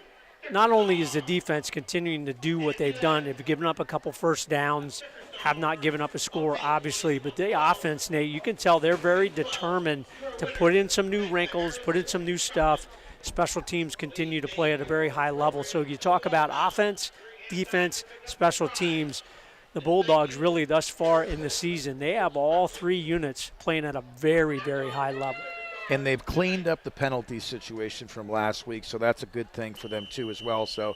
not only is the defense continuing to do what they've done, they've given up a couple first downs, have not given up a score, obviously, but the offense, Nate, you can tell they're very determined to put in some new wrinkles, put in some new stuff. Special teams continue to play at a very high level. So you talk about offense, defense, special teams. The Bulldogs really thus far in the season, they have all three units playing at a very, very high level. And they've cleaned up the penalty situation from last week, so that's a good thing for them too as well. So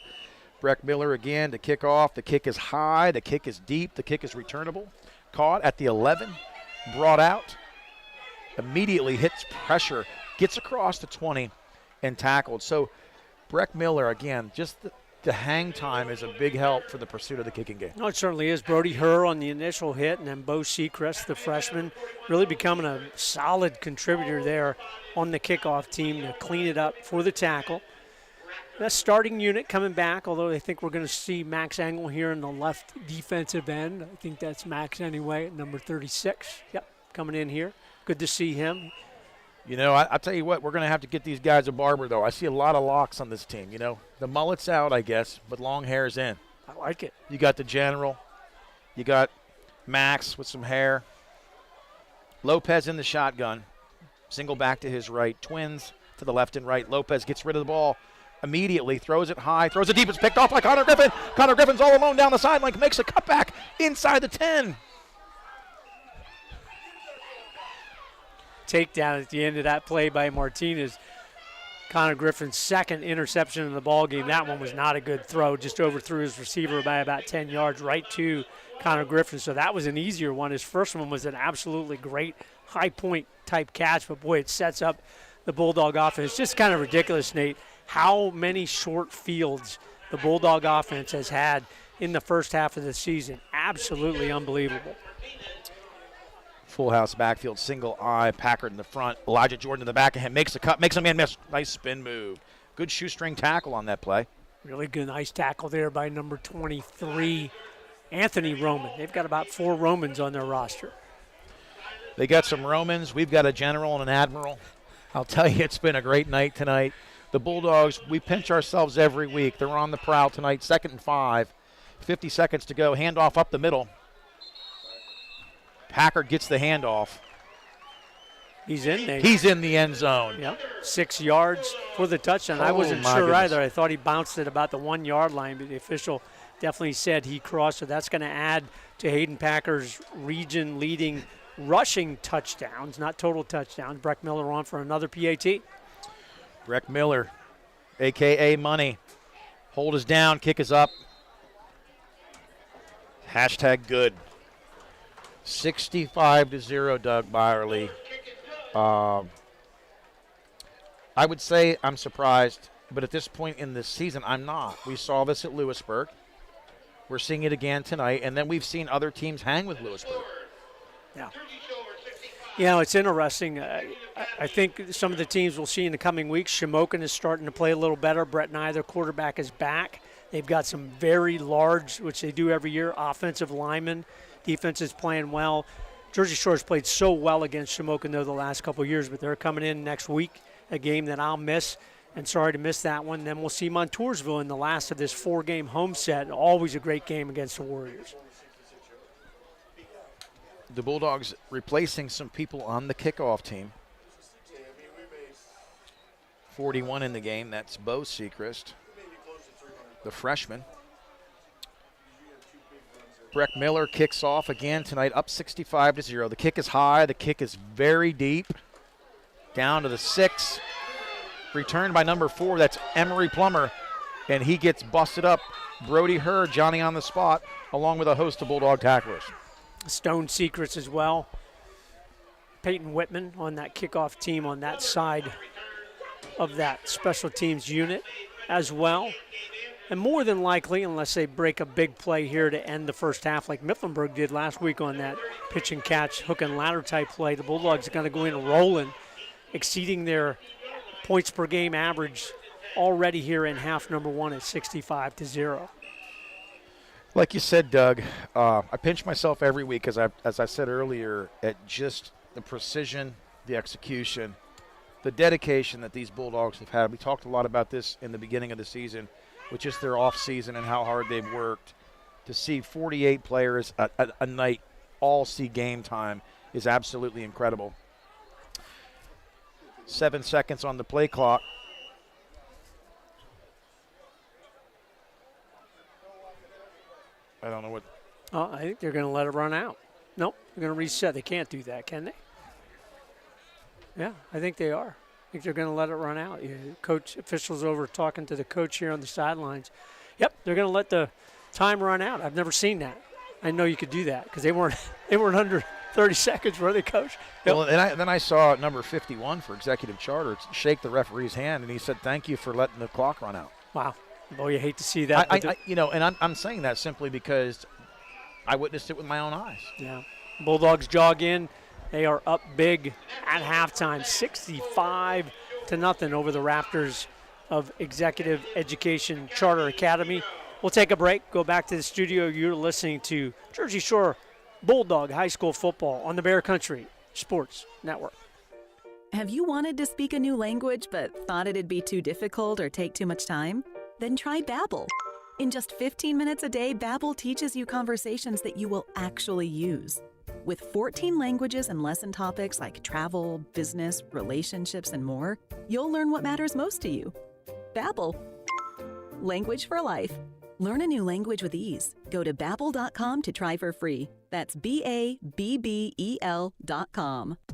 Breck Miller again to kick off. The kick is high, the kick is deep, the kick is returnable. Caught at the 11, brought out, immediately hits pressure, gets across the 20 and tackled. So Breck Miller, again, just the hang time is a big help for the pursuit of the kicking game. No, it certainly is. Brody Herr on the initial hit, and then Bo Sechrist, the freshman, really becoming a solid contributor there on the kickoff team to clean it up for the tackle. That starting unit coming back, although I think we're going to see Max Engel here in the left defensive end. I think that's Max anyway at number 36. Yep, coming in here. Good to see him. You know, I'll tell you what, we're going to have to get these guys a barber, though. I see a lot of locks on this team, you know. The mullet's out, I guess, but long hair's in. I like it. You got the general. You got Max with some hair. Lopez in the shotgun. Single back to his right. Twins to the left and right. Lopez gets rid of the ball immediately, throws it high, throws it deep. It's picked off by Connor Griffin. Connor Griffin's all alone down the sideline, makes a cutback inside the 10. Takedown at the end of that play by Martinez. Connor Griffin's second interception in the ball game. That one was not a good throw, just overthrew his receiver by about 10 yards right to Connor Griffin. So that was an easier one. His first one was an absolutely great high point type catch, but boy, it sets up the Bulldog offense. It's just kind of ridiculous, Nate, how many short fields the Bulldog offense has had in the first half of the season. Absolutely unbelievable. Full house backfield, single eye, Packard in the front. Elijah Jordan in the back of him, makes a cut, makes a man miss. Nice spin move. Good shoestring tackle on that play. Really good, nice tackle there by number 23, Anthony Roman. They've got about 4 Romans on their roster. They got some Romans. We've got a general and an admiral. I'll tell you, it's been a great night tonight. The Bulldogs, we pinch ourselves every week. They're on the prowl tonight, 2nd and 5. 50 seconds to go. Handoff up the middle. Packard gets the handoff. He's in there. He's in the end zone. Yep, 6 yards for the touchdown. I wasn't sure either. I thought he bounced it about the 1 yard line, but the official definitely said he crossed. So that's going to add to Hayden Packer's region leading rushing touchdowns, not total touchdowns. Breck Miller on for another PAT. Breck Miller, a.k.a. Money. Hold is down, kick is up. Hashtag good. 65-0, Doug Byerly. I would say I'm surprised, but at this point in this season, I'm not. We saw this at Lewisburg. We're seeing it again tonight, and then we've seen other teams hang with Lewisburg. Yeah. You know, it's interesting. I think some of the teams we'll see in the coming weeks, Shamokin is starting to play a little better. Brett Nye, their quarterback, is back. They've got some very large, which they do every year, offensive linemen. Defense is playing well. Jersey Shore's played so well against Shamokin, though, the last couple of years, but they're coming in next week, a game that I'll miss, and sorry to miss that one. Then we'll see Montoursville in the last of this 4-game home set. Always a great game against the Warriors. The Bulldogs replacing some people on the kickoff team. 41 in the game, that's Bo Sechrist, the freshman. Breck Miller kicks off again tonight, up 65-0. The kick is high. The kick is very deep. Down to the 6. Returned by number 4. That's Emery Plummer. And he gets busted up. Brody Herr, Johnny on the spot, along with a host of Bulldog tacklers. Stone Secrets as well. Peyton Whitman on that kickoff team on that side of that special teams unit as well. And more than likely, unless they break a big play here to end the first half like Mifflinburg did last week on that pitch and catch, hook and ladder type play, the Bulldogs are going to go in rolling, exceeding their points per game average already here in half number 1 at 65-0. Like you said, Doug, I pinch myself every week, as I said earlier, at just the precision, the execution, the dedication that these Bulldogs have had. We talked a lot about this in the beginning of the season. with just their off season and how hard they've worked. To see 48 players a night all see game time is absolutely incredible. 7 seconds on the play clock. I don't know what. I think they're going to let it run out. Nope, they're going to reset. They can't do that, can they? Yeah, I think they are. I think they're going to let it run out. Coach officials over talking to the coach here on the sidelines. Yep, they're going to let the time run out. I've never seen that. I know you could do that because they weren't under 30 seconds, were they, Coach? Yep. Well, and then I saw number 51 for Executive Charter shake the referee's hand, and he said, "Thank you for letting the clock run out." Wow. Boy, you hate to see that. I'm saying that simply because I witnessed it with my own eyes. Yeah. Bulldogs jog in. They are up big at halftime, 65-0 over the Raptors of Executive Education Charter Academy. We'll take a break, go back to the studio. You're listening to Jersey Shore Bulldog High School Football on the Bear Country Sports Network. Have you wanted to speak a new language but thought it'd be too difficult or take too much time? Then try Babbel. In just 15 minutes a day, Babbel teaches you conversations that you will actually use. With 14 languages and lesson topics like travel, business, relationships, and more, you'll learn what matters most to you. Babbel. Language for life. Learn a new language with ease. Go to Babbel.com to try for free. That's BABBEL.com.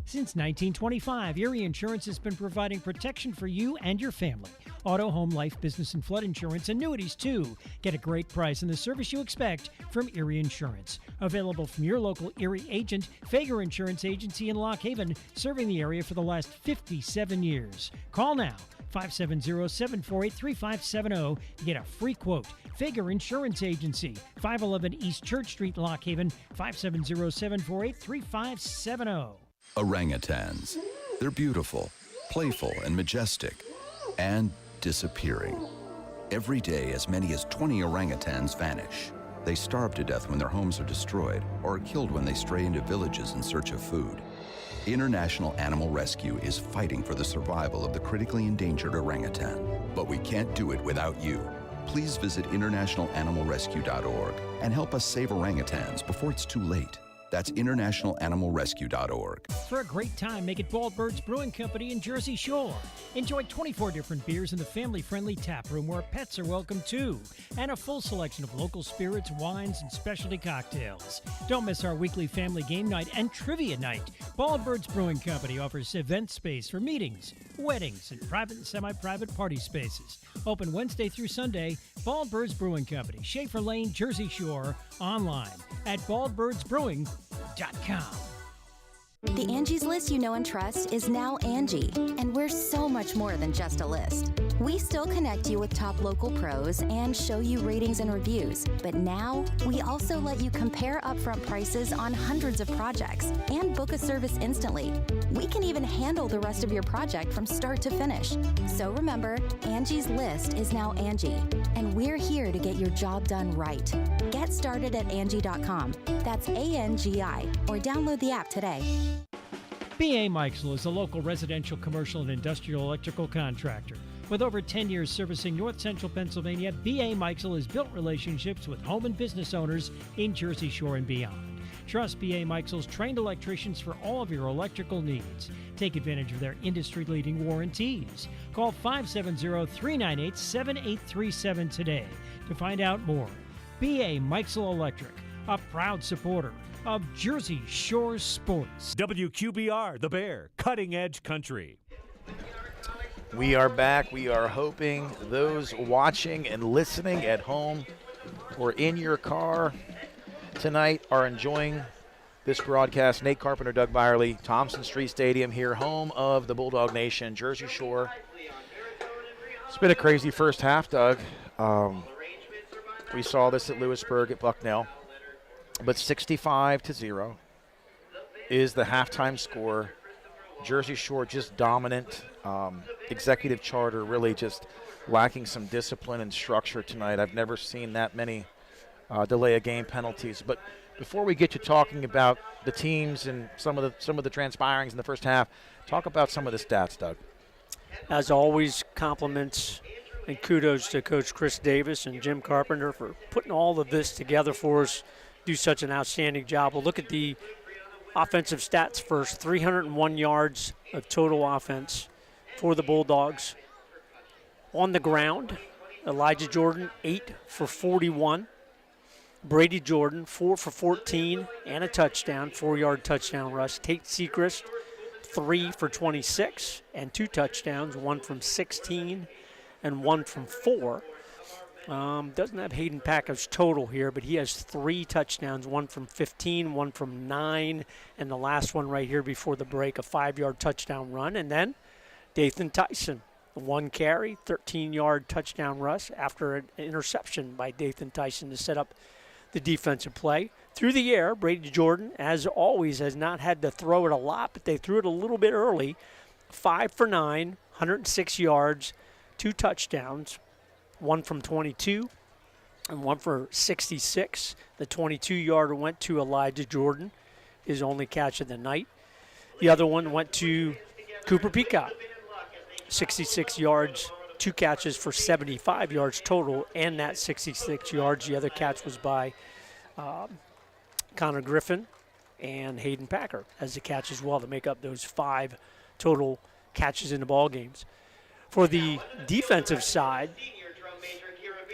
Since 1925, Erie Insurance has been providing protection for you and your family. Auto, home, life, business, and flood insurance, annuities too. Get a great price and the service you expect from Erie Insurance. Available from your local Erie agent, Fager Insurance Agency in Lock Haven, serving the area for the last 57 years. Call now, 570-748-3570 to get a free quote. Fager Insurance Agency, 511 East Church Street, Lock Haven, 570-748-3570. Orangutans. They're beautiful, playful, and majestic, and disappearing. Every day, as many as 20 orangutans vanish. They starve to death when their homes are destroyed or are killed when they stray into villages in search of food. International Animal Rescue is fighting for the survival of the critically endangered orangutan, but we can't do it without you. Please visit internationalanimalrescue.org and help us save orangutans before it's too late. That's internationalanimalrescue.org. For a great time, make it Bald Bird's Brewing Company in Jersey Shore. Enjoy 24 different beers in the family-friendly tap room where pets are welcome too, and a full selection of local spirits, wines, and specialty cocktails. Don't miss our weekly family game night and trivia night. Bald Bird's Brewing Company offers event space for meetings, weddings, and private and semi-private party spaces. Open Wednesday through Sunday. Bald Bird's Brewing Company, Schaefer Lane, Jersey Shore. Online at baldbirdsbrewing.com. The Angie's List you know and trust is now Angie, and we're so much more than just a list. We still connect you with top local pros and show you ratings and reviews, but now we also let you compare upfront prices on hundreds of projects and book a service instantly. We can even handle the rest of your project from start to finish. So remember, Angie's List is now Angie, and we're here to get your job done right. Get started at Angie.com. That's ANGI, or download the app today. B.A. Meixel is a local residential, commercial, and industrial electrical contractor. With over 10 years servicing north central Pennsylvania, B.A. Meixel has built relationships with home and business owners in Jersey Shore and beyond. Trust B.A. Meixel's trained electricians for all of your electrical needs. Take advantage of their industry-leading warranties. Call 570-398-7837 today to find out more. B.A. Meixel Electric, a proud supporter of Jersey Shore sports. WQBR, The Bear, Cutting Edge Country. We are back. We are hoping those watching and listening at home or in your car tonight are enjoying this broadcast. Nate Carpenter, Doug Byerly, Thompson Street Stadium here, home of the Bulldog Nation, Jersey Shore. It's been a crazy first half, Doug. We saw this at Lewisburg at Bucknell. But 65-0 is the halftime score. Jersey Shore just dominant. Executive Charter really just lacking some discipline and structure tonight. I've never seen that many delay of game penalties. But before we get to talking about the teams and some of the transpirings in the first half, talk about some of the stats, Doug. As always, compliments And kudos to Coach Chris Davis and Jim Carpenter for putting all of this together for us, do such an outstanding job. We'll look at the offensive stats first. 301 yards of total offense for the Bulldogs. On the ground, Elijah Jordan, 8 for 41. Brady Jordan, 4 for 14 and a touchdown, 4-yard touchdown rush. Tate Sechrist, 3 for 26 and 2 touchdowns, 1 from 16 and 1 from 4. Doesn't have Hayden Packer's total here, but he has 3 touchdowns, 1 from 15, 1 from 9, and the last one right here before the break, a 5-yard touchdown run. And then Dathan Tyson, 1 carry, 13-yard touchdown rush after an interception by Dathan Tyson to set up the defensive play. Through the air, Brady Jordan, as always, has not had to throw it a lot, but they threw it a little bit early. 5 for 9, 106 yards, 2 touchdowns, 1 from 22 and 1 for 66. The 22-yarder went to Elijah Jordan, his only catch of the night. The other one went to Cooper Peacock, 66 yards, 2 catches for 75 yards total, and that 66 yards. The other catch was by Connor Griffin and Hayden Packer as the catch as well to make up those 5 total catches in the ball games. For the defensive side,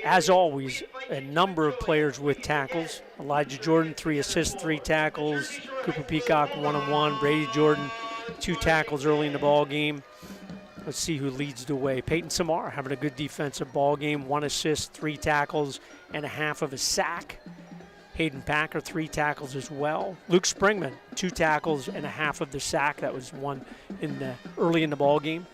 as always, a number of players with tackles. Elijah Jordan, 3 assists, 3 tackles. Cooper Peacock, 1-on-1. Brady Jordan, 2 tackles early in the ball game. Let's see who leads the way. Peyton Samar having a good defensive ball game, 1 assist, 3 tackles, and a half of a sack. Hayden Packer, 3 tackles as well. Luke Springman, 2 tackles and a half of the sack. That was one early in the ball game.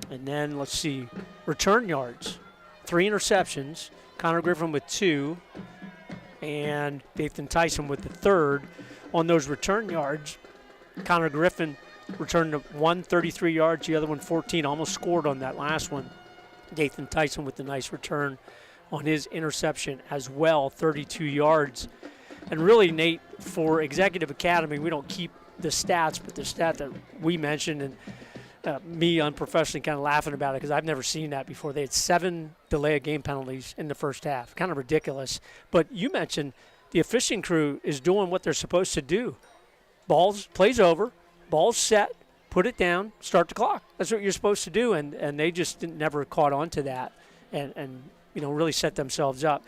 And then let's see, return yards, 3 interceptions. Connor Griffin with 2, and Dathan Tyson with the 3rd. On those return yards, Connor Griffin returned 1, 33 yards, the other one 14, almost scored on that last one. Dathan Tyson with the nice return on his interception as well, 32 yards. And really, Nate, for Executive Academy, we don't keep the stats, but the stat that we mentioned, and me unprofessionally kind of laughing about it because I've never seen that before. They had 7 delay of game penalties in the first half. Kind of ridiculous. But you mentioned the officiating crew is doing what they're supposed to do. Plays over, ball's set, put it down, start the clock. That's what you're supposed to do, and they just never caught on to that and really set themselves up.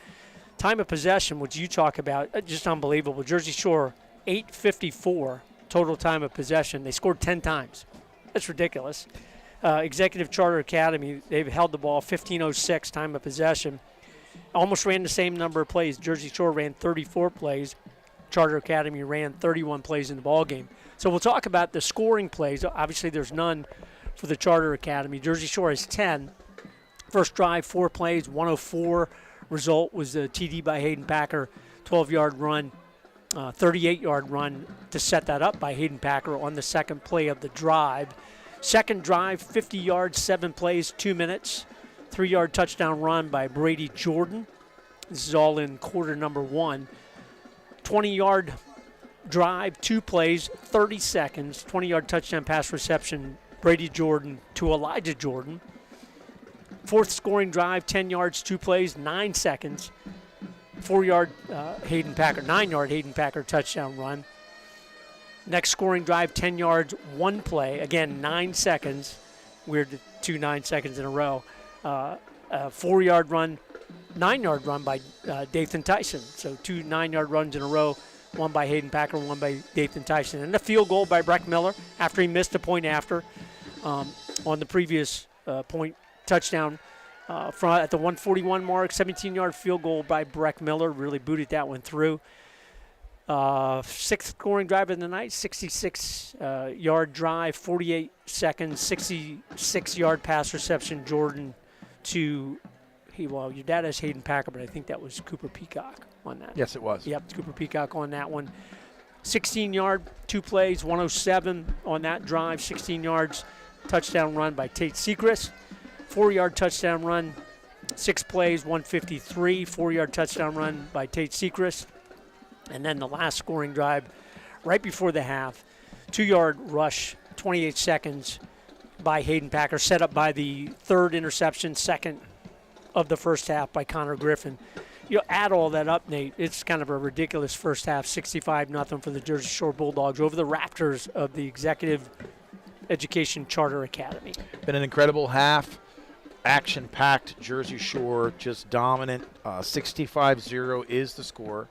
Time of possession, which you talk about, just unbelievable. Jersey Shore, 8:54 total time of possession. They scored 10 times. That's ridiculous. Executive Charter Academy, they've held the ball 15:06 time of possession. Almost ran the same number of plays. Jersey Shore ran 34 plays. Charter Academy ran 31 plays in the ball game. So we'll talk about the scoring plays. Obviously, there's none for the Charter Academy. Jersey Shore has 10. First drive, 4 plays, 104. Result was a TD by Hayden Packer, 12-yard run, 38-yard run to set that up by Hayden Packer on the second play of the drive. Second drive, 50 yards, 7 plays, 2 minutes. 3-yard touchdown run by Brady Jordan. This is all in quarter number 1. 20-yard drive, 2 plays, 30 seconds. 20-yard touchdown pass reception, Brady Jordan to Elijah Jordan. Fourth scoring drive, 10 yards, 2 plays, 9 seconds. 4-yard Hayden Packer, 9-yard Hayden Packer touchdown run. Next scoring drive, 10 yards, 1 play. Again, 9 seconds. Weird, 2 9 seconds in a row. 4-yard run, 9-yard run by Dathan Tyson. So 2 9-yard runs in a row, one by Hayden Packer, one by Dathan Tyson. And a field goal by Breck Miller after he missed a point after on the previous point touchdown at the 141 mark. 17-yard field goal by Breck Miller. Really booted that one through. 6th scoring drive of the night, 66-yard drive, 48 seconds, 66-yard pass reception, Jordan to, your dad has Hayden Packer, but I think that was Cooper Peacock on that. Yes, it was. Yep, Cooper Peacock on that one. 16-yard, 2 plays, 107 on that drive, 16 yards, touchdown run by Tate Sechrist. 4-yard touchdown run, 6 plays, 153, 4-yard touchdown run by Tate Sechrist. And then the last scoring drive right before the half, 2-yard rush, 28 seconds by Hayden Packer, set up by the 3rd interception, 2nd of the first half by Connor Griffin. You add all that up, Nate, it's kind of a ridiculous first half, 65-0 for the Jersey Shore Bulldogs over the Raptors of the Executive Education Charter Academy. Been an incredible half. Action-packed. Jersey Shore just dominant. 65-0 is the score.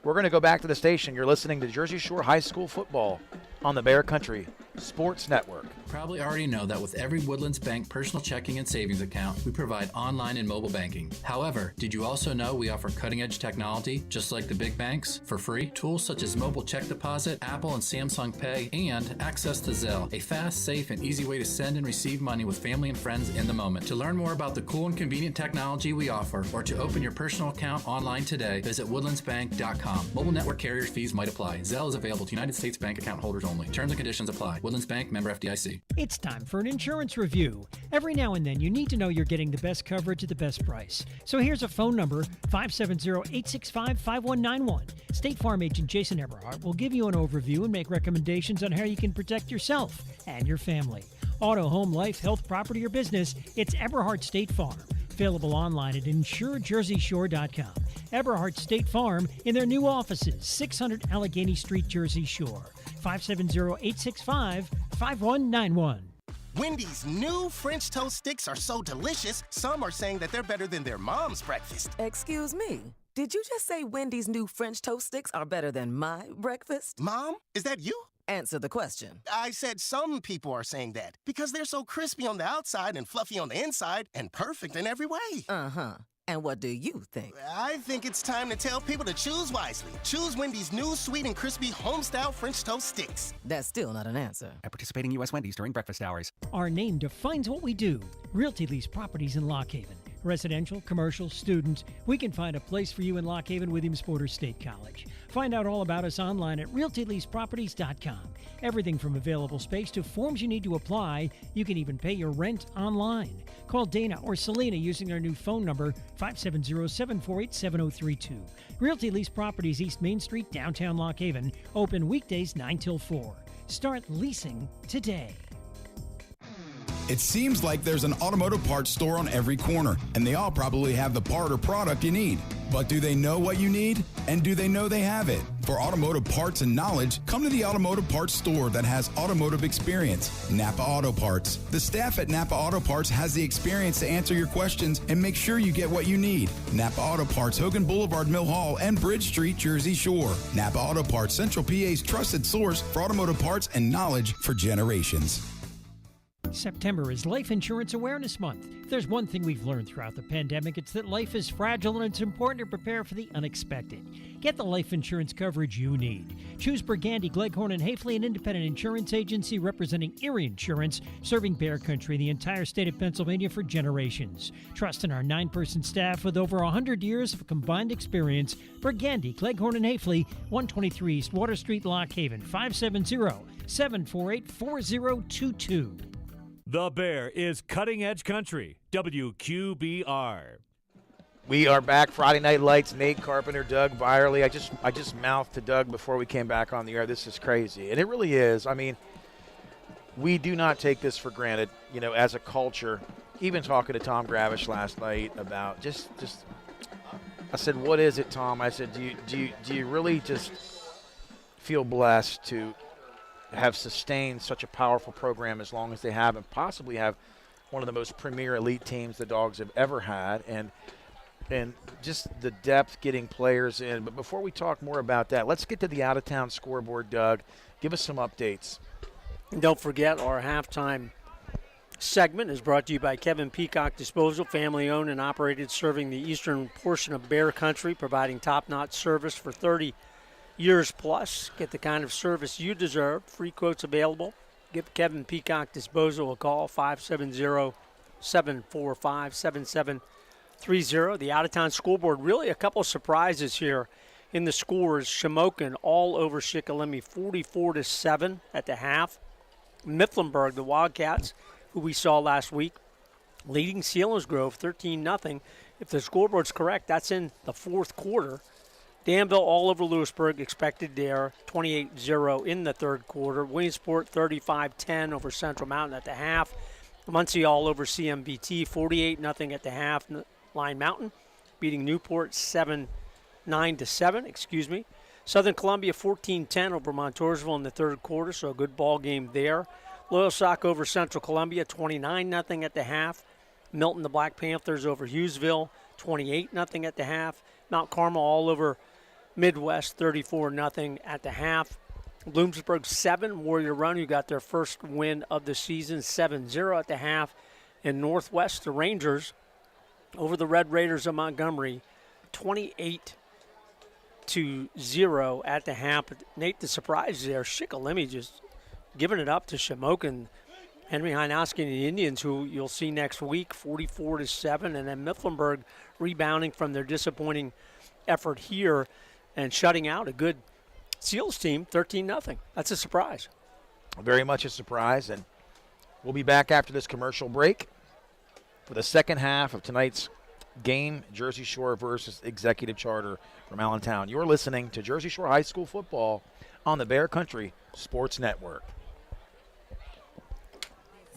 We're going to go back to the station. You're listening to Jersey Shore High School football on the Bear Country Sports Network. Probably already know that with every Woodlands Bank personal checking and savings account, we provide online and mobile banking. However, did you also know we offer cutting-edge technology, just like the big banks, for free? Tools such as mobile check deposit, Apple and Samsung Pay, and access to Zelle, a fast, safe, and easy way to send and receive money with family and friends in the moment. To learn more about the cool and convenient technology we offer, or to open your personal account online today, visit woodlandsbank.com. Mobile network carrier fees might apply. Zelle is available to United States Bank account holders only. Terms and conditions apply. Woodlands Bank, member FDIC. It's time for an insurance review. Every now and then, you need to know you're getting the best coverage at the best price. So here's a phone number, 570-865-5191. State Farm agent Jason Eberhardt will give you an overview and make recommendations on how you can protect yourself and your family. Auto, home, life, health, property, or business, it's Eberhardt State Farm. Available online at insurejerseyshore.com. Eberhardt State Farm in their new offices, 600 Allegheny Street, Jersey Shore. 570-865-5191. Wendy's new French toast sticks are so delicious, some are saying that they're better than their mom's breakfast. Excuse me. Did you just say Wendy's new French toast sticks are better than my breakfast? Mom, is that you? Answer the question. I said some people are saying that because they're so crispy on the outside and fluffy on the inside and perfect in every way. Uh-huh. And what do you think? I think it's time to tell people to choose wisely. Choose Wendy's new sweet and crispy home-style French toast sticks. That's still not an answer. At participating U.S. Wendy's during breakfast hours. Our name defines what we do. Realty lease properties in Lock Haven. Residential, commercial, students. We can find a place for you in Lock Haven, Williamsport, or State College. Find out all about us online at realtyleaseproperties.com. Everything from available space to forms you need to apply. You can even pay your rent online. Call Dana or Selena using our new phone number, 570-748-7032. Realty Lease Properties, East Main Street, downtown Lock Haven. Open weekdays 9 till 4. Start leasing today. It seems like there's an automotive parts store on every corner, and they all probably have the part or product you need. But do they know what you need? And do they know they have it? For automotive parts and knowledge, come to the automotive parts store that has automotive experience, Napa Auto Parts. The staff at Napa Auto Parts has the experience to answer your questions and make sure you get what you need. Napa Auto Parts, Hogan Boulevard, Mill Hall, and Bridge Street, Jersey Shore. Napa Auto Parts, Central PA's trusted source for automotive parts and knowledge for generations. September is Life Insurance Awareness Month. If there's one thing we've learned throughout the pandemic, it's that life is fragile and it's important to prepare for the unexpected. Get the life insurance coverage you need. Choose Burgandy, Gleghorn, and Hafley, an independent insurance agency representing Erie Insurance, serving Bear Country, the entire state of Pennsylvania for generations. Trust in our 9-person staff with over 100 years of combined experience. Burgandy, Gleghorn, and Hafley, 123 East Water Street, Lock Haven, 570-748-4022. The Bear is Cutting Edge Country, WQBR. We are back. Friday Night Lights. Nate Carpenter, Doug Byerly. I just mouthed to Doug before we came back on the air. This is crazy, and it really is. I mean, we do not take this for granted. You know, as a culture. Even talking to Tom Gravish last night about just. I said, "What is it, Tom?" I said, "Do you really just feel blessed to have sustained such a powerful program as long as they have, and possibly have one of the most premier elite teams the Dogs have ever had, and just the depth getting players in." But before we talk more about that, let's get to the out-of-town scoreboard, Doug. Give us some updates. And don't forget, our halftime segment is brought to you by Kevin Peacock Disposal, family-owned and operated, serving the eastern portion of Bear Country, providing top-notch service for 30 years plus. Get the kind of service you deserve. Free quotes available. Give Kevin Peacock Disposal a call, 570-745-7730. The out-of-town scoreboard, really a couple surprises here in the scores. Shamokin all over Shikellamy, 44-7 at the half. Mifflinburg, the Wildcats, who we saw last week, leading Selinsgrove 13-0. If the scoreboard's correct, that's in the fourth quarter. Danville all over Lewisburg, expected there, 28-0 in the third quarter. Williamsport 35-10 over Central Mountain at the half. Muncie all over CMBT, 48-0 at the half. Lyon Mountain, beating Newport 9-7. Southern Columbia 14-10 over Montoursville in the third quarter, so a good ball game there. Loyalsock over Central Columbia 29-0 at the half. Milton, the Black Panthers, over Hughesville 28-0 at the half. Mount Carmel all over Midwest 34-0 at the half. Bloomsburg 7, Warrior Run, who got their first win of the season, 7-0 at the half. And Northwest, the Rangers, over the Red Raiders of Montgomery, 28-0 at the half. Nate, the surprise there, Shikellamy just giving it up to Shamokin. Henry Heinowski and the Indians, who you'll see next week, 44-7. And then Mifflinburg rebounding from their disappointing effort here and shutting out a good Seals team, 13-0. That's a surprise. Very much a surprise. And we'll be back after this commercial break for the second half of tonight's game, Jersey Shore versus Executive Charter from Allentown. You're listening to Jersey Shore High School football on the Bear Country Sports Network.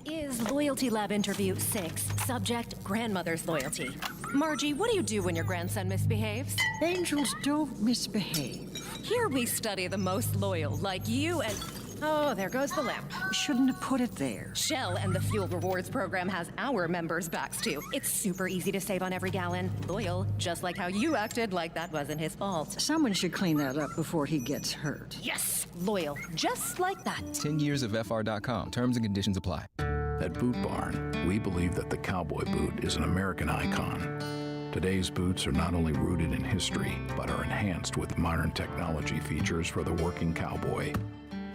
Is Loyalty Lab Interview 6. Subject, grandmother's loyalty. Margie, what do you do when your grandson misbehaves? Angels don't misbehave. Here we study the most loyal, like you and... Oh, there goes the lamp. Shouldn't have put it there. Shell and the Fuel Rewards program has our members' backs, too. It's super easy to save on every gallon. Loyal, just like how you acted like that wasn't his fault. Someone should clean that up before he gets hurt. Yes, loyal, just like that. 10 years of FR.com. Terms and conditions apply. At Boot Barn, we believe that the cowboy boot is an American icon. Today's boots are not only rooted in history, but are enhanced with modern technology features for the working cowboy.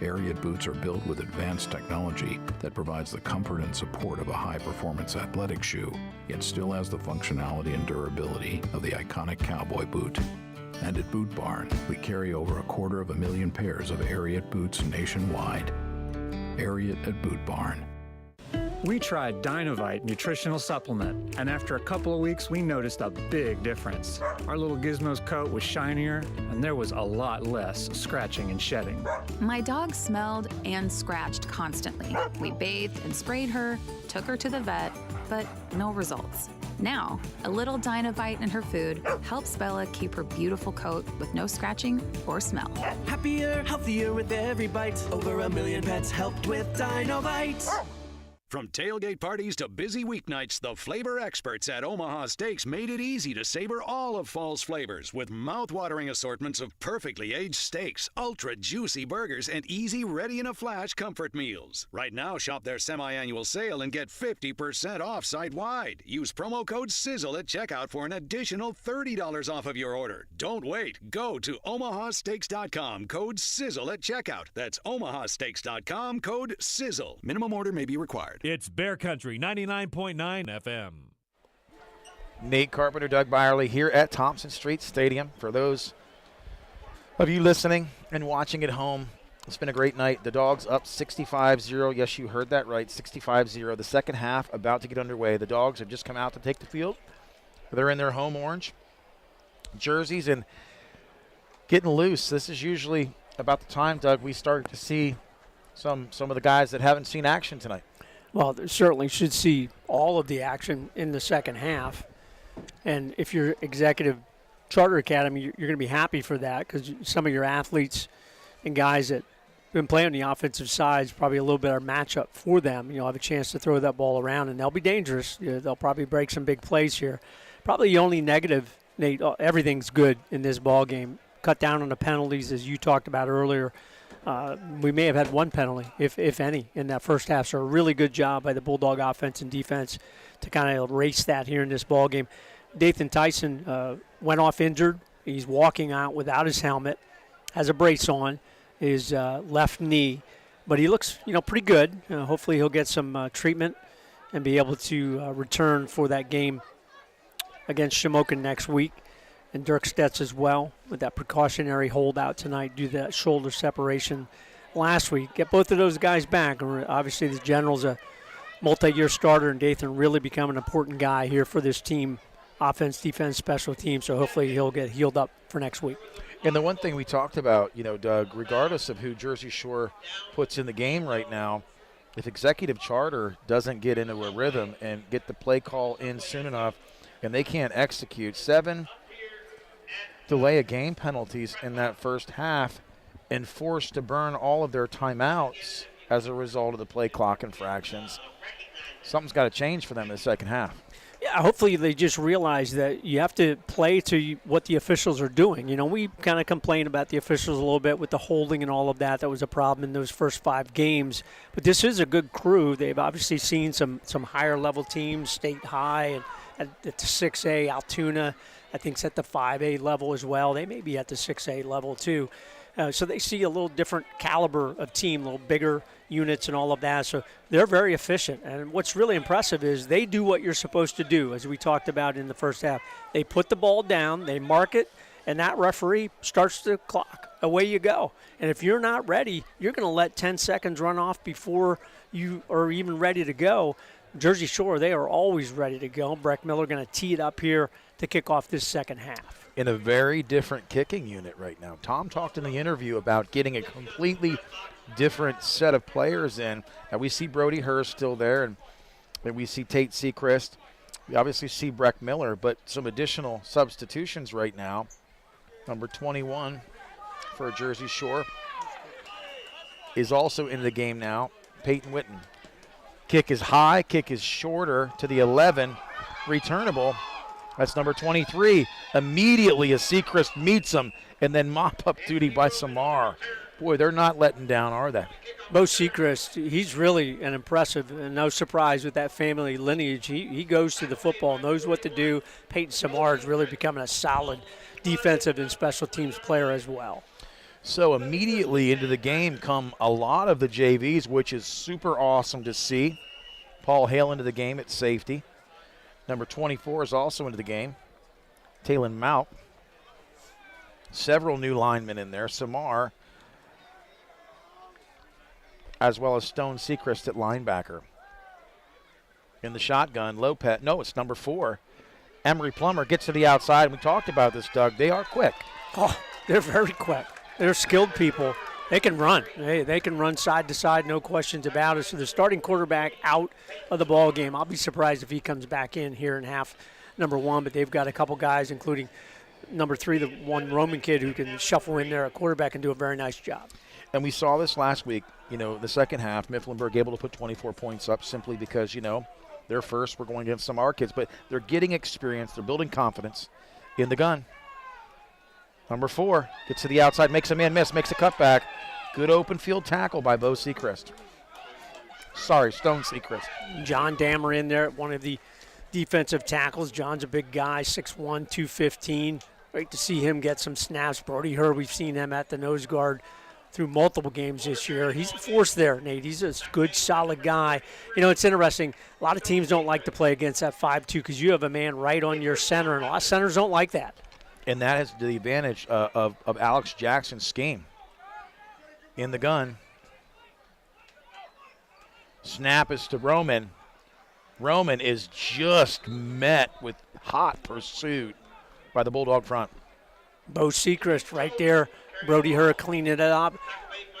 Ariat boots are built with advanced technology that provides the comfort and support of a high-performance athletic shoe, yet still has the functionality and durability of the iconic cowboy boot. And at Boot Barn, we carry over 250,000 pairs of Ariat boots nationwide. Ariat at Boot Barn. We tried Dynovite nutritional supplement, and after a couple of weeks, we noticed a big difference. Our little Gizmo's coat was shinier, and there was a lot less scratching and shedding. My dog smelled and scratched constantly. We bathed and sprayed her, took her to the vet, but no results. Now, a little Dynovite in her food helps Bella keep her beautiful coat with no scratching or smell. Happier, healthier with every bite. Over 1 million pets helped with Dynovite. From tailgate parties to busy weeknights, the flavor experts at Omaha Steaks made it easy to savor all of fall's flavors with mouth-watering assortments of perfectly aged steaks, ultra-juicy burgers, and easy, ready-in-a-flash comfort meals. Right now, shop their semi-annual sale and get 50% off site-wide. Use promo code SIZZLE at checkout for an additional $30 off of your order. Don't wait. Go to omahasteaks.com, code SIZZLE at checkout. That's omahasteaks.com, code SIZZLE. Minimum order may be required. It's Bear Country 99.9 FM. Nate Carpenter, Doug Byerly here at Thompson Street Stadium. For those of you listening and watching at home, it's been a great night. The Dogs up 65-0. Yes, you heard that right, 65-0. The second half about to get underway. The Dogs have just come out to take the field. They're in their home orange jerseys and getting loose. This is usually about the time, Doug, we start to see some of the guys that haven't seen action tonight. Well, they certainly should see all of the action in the second half. And if you're Executive Charter Academy, you're going to be happy for that because some of your athletes and guys that have been playing on the offensive side is probably a little better matchup for them. You know, have a chance to throw that ball around, and they'll be dangerous. You know, they'll probably break some big plays here. Probably the only negative, Nate, everything's good in this ball game. Cut down on the penalties, as you talked about earlier. We may have had one penalty, if any, in that first half. So a really good job by the Bulldog offense and defense to kind of erase that here in this ball game. Dathan Tyson went off injured. He's walking out without his helmet, has a brace on his left knee, but he looks, pretty good. Hopefully he'll get some treatment and be able to return for that game against Shamokin next week. And Dirk Stetz as well with that precautionary holdout tonight due to that shoulder separation last week. Get both of those guys back. Obviously, the General's a multi-year starter, and Dathan really become an important guy here for this team, offense, defense, special teams. So hopefully he'll get healed up for next week. And the one thing we talked about, Doug, regardless of who Jersey Shore puts in the game right now, if Executive Charter doesn't get into a rhythm and get the play call in soon enough, and they can't execute. 7 delay of game penalties in that first half and forced to burn all of their timeouts as a result of the play clock infractions. Something's got to change for them in the second half. Yeah, hopefully they just realize that you have to play to what the officials are doing. You know, we kind of complain about the officials a little bit with the holding and all of that. That was a problem in those first 5 games. But this is a good crew. They've obviously seen some higher-level teams, State High, and at the 6A, Altoona, I think, is at the 5A level as well. They may be at the 6A level too. So they see a little different caliber of team, a little bigger units and all of that. So they're very efficient. And what's really impressive is they do what you're supposed to do, as we talked about in the first half. They put the ball down, they mark it, and that referee starts the clock. Away you go. And if you're not ready, you're going to let 10 seconds run off before you are even ready to go. Jersey Shore, they are always ready to go. Breck Miller going to tee it up here to kick off this second half. In a very different kicking unit right now. Tom talked in the interview about getting a completely different set of players in. And we see Brody Hurst still there, and we see Tate Sechrist. We obviously see Breck Miller, but some additional substitutions right now. Number 21 for Jersey Shore is also in the game now, Peyton Witten. Kick is high, kick is shorter to the 11, returnable. That's number 23. Immediately as Sechrist meets him, and then mop-up duty by Samar. Boy, they're not letting down, are they? Bo Sechrist, he's really an impressive, and no surprise with that family lineage. He goes to the football, knows what to do. Peyton Samar is really becoming a solid defensive and special teams player as well. So immediately into the game come a lot of the JVs, which is super awesome to see. Paul Hale into the game at safety. Number 24 is also into the game. Talon Mount. Several new linemen in there. Samar, as well as Stone Sechrist at linebacker. In the shotgun, Lopez. No, it's number 4. Emery Plummer gets to the outside. We talked about this, Doug. They are quick. Oh, they're very quick. They're skilled people. They can run. They can run side to side, no questions about it. So the starting quarterback out of the ball game. I'll be surprised if he comes back in here in half number 1, but they've got a couple guys, including number 3, the one Roman kid who can shuffle in there at quarterback and do a very nice job. And we saw this last week, the second half, Mifflinburg able to put 24 points up simply because, they're first. We're going against some of our kids, but they're getting experience. They're building confidence in the gun. Number 4 gets to the outside, makes a man miss, makes a cutback. Good open field tackle by Bo Sechrist. Sorry, Stone Sechrist. John Dammer in there, one of the defensive tackles. John's a big guy, 6'1", 215. Great to see him get some snaps. Brody Hurd, we've seen him at the nose guard through multiple games this year. He's a force there, Nate. He's a good, solid guy. It's interesting. A lot of teams don't like to play against that 5'2" because you have a man right on your center, and a lot of centers don't like that. And that is the advantage of Alex Jackson's scheme. In the gun. Snap is to Roman. Roman is just met with hot pursuit by the Bulldog front. Bo Sechrist right there. Brody Hurd cleaning it up.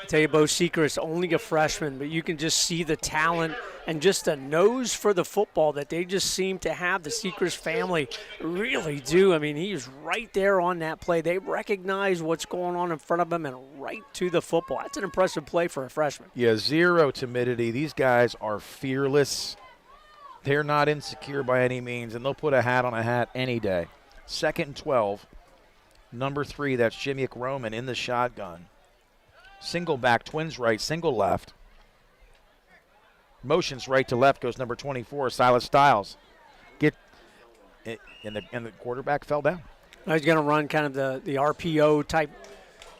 I tell you, Bo Sechrist, only a freshman, but you can just see the talent and just a nose for the football that they just seem to have. The Sechrist family really do. I mean, he is right there on that play. They recognize what's going on in front of them and right to the football. That's an impressive play for a freshman. Yeah, zero timidity. These guys are fearless. They're not insecure by any means, and they'll put a hat on a hat any day. 2nd and 12. Number 3, that's Jimmy Roman in the shotgun. Single back, twins right, single left. Motions right to left goes number 24, Silas Stiles. And the quarterback fell down. He's going to run kind of the RPO type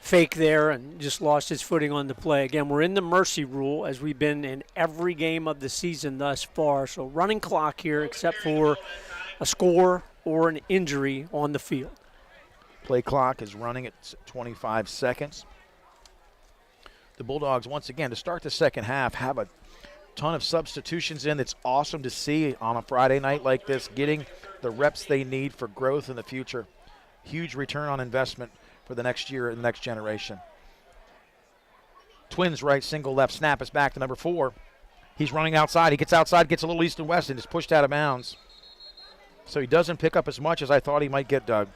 fake there and just lost his footing on the play. Again, we're in the mercy rule as we've been in every game of the season thus far. So running clock here except for a score or an injury on the field. Play clock is running at 25 seconds. The Bulldogs, once again, to start the second half, have a ton of substitutions in. It's awesome to see on a Friday night like this, getting the reps they need for growth in the future. Huge return on investment for the next year and the next generation. Twins right, single left, snap is back to number 4. He's running outside. He gets outside, gets a little east and west, and is pushed out of bounds. So he doesn't pick up as much as I thought he might get, Doug.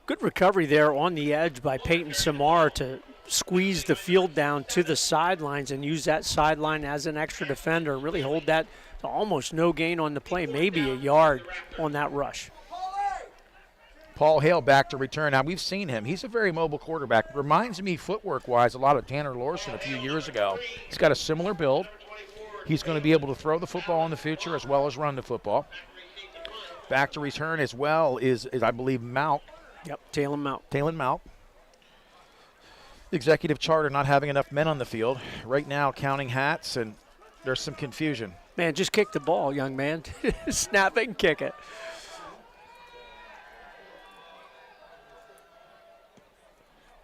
Good recovery there on the edge by Peyton Samar to squeeze the field down to the sidelines and use that sideline as an extra defender. Really hold that to almost no gain on the play, maybe a yard on that rush. Paul Hale back to return. Now, we've seen him. He's a very mobile quarterback. Reminds me, footwork-wise, a lot of Tanner Lorson a few years ago. He's got a similar build. He's going to be able to throw the football in the future as well as run the football. Back to return as well is I believe, Mount. Yep, Talon Mount. Executive charter not having enough men on the field. Right now, counting hats, and there's some confusion. Man, just kick the ball, young man. Snap it and kick it.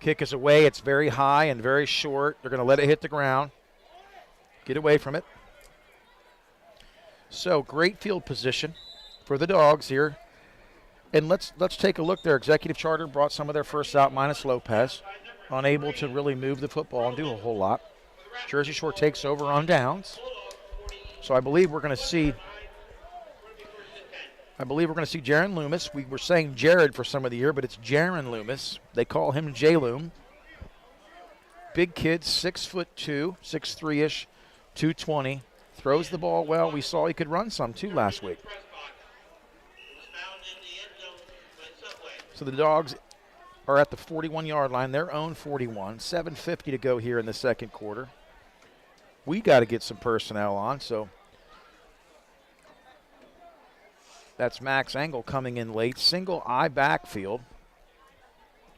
Kick is away. It's very high and very short. They're going to let it hit the ground. Get away from it. So, great field position for the Dogs here. And let's take a look there. Executive Charter brought some of their first out minus Lopez. Unable to really move the football and do a whole lot. Jersey Shore takes over on downs. So I believe we're going to see Jaron Loomis. We were saying Jared for some of the year, but it's Jaron Loomis. They call him J-Loom. Big kid, 6'2", 6'3"-ish, 220. Throws the ball well. We saw he could run some too last week. So the Dogs are at the 41-yard line, their own 41. 7:50 to go here in the second quarter. We got to get some personnel on, so that's Max Engel coming in late. Single I backfield.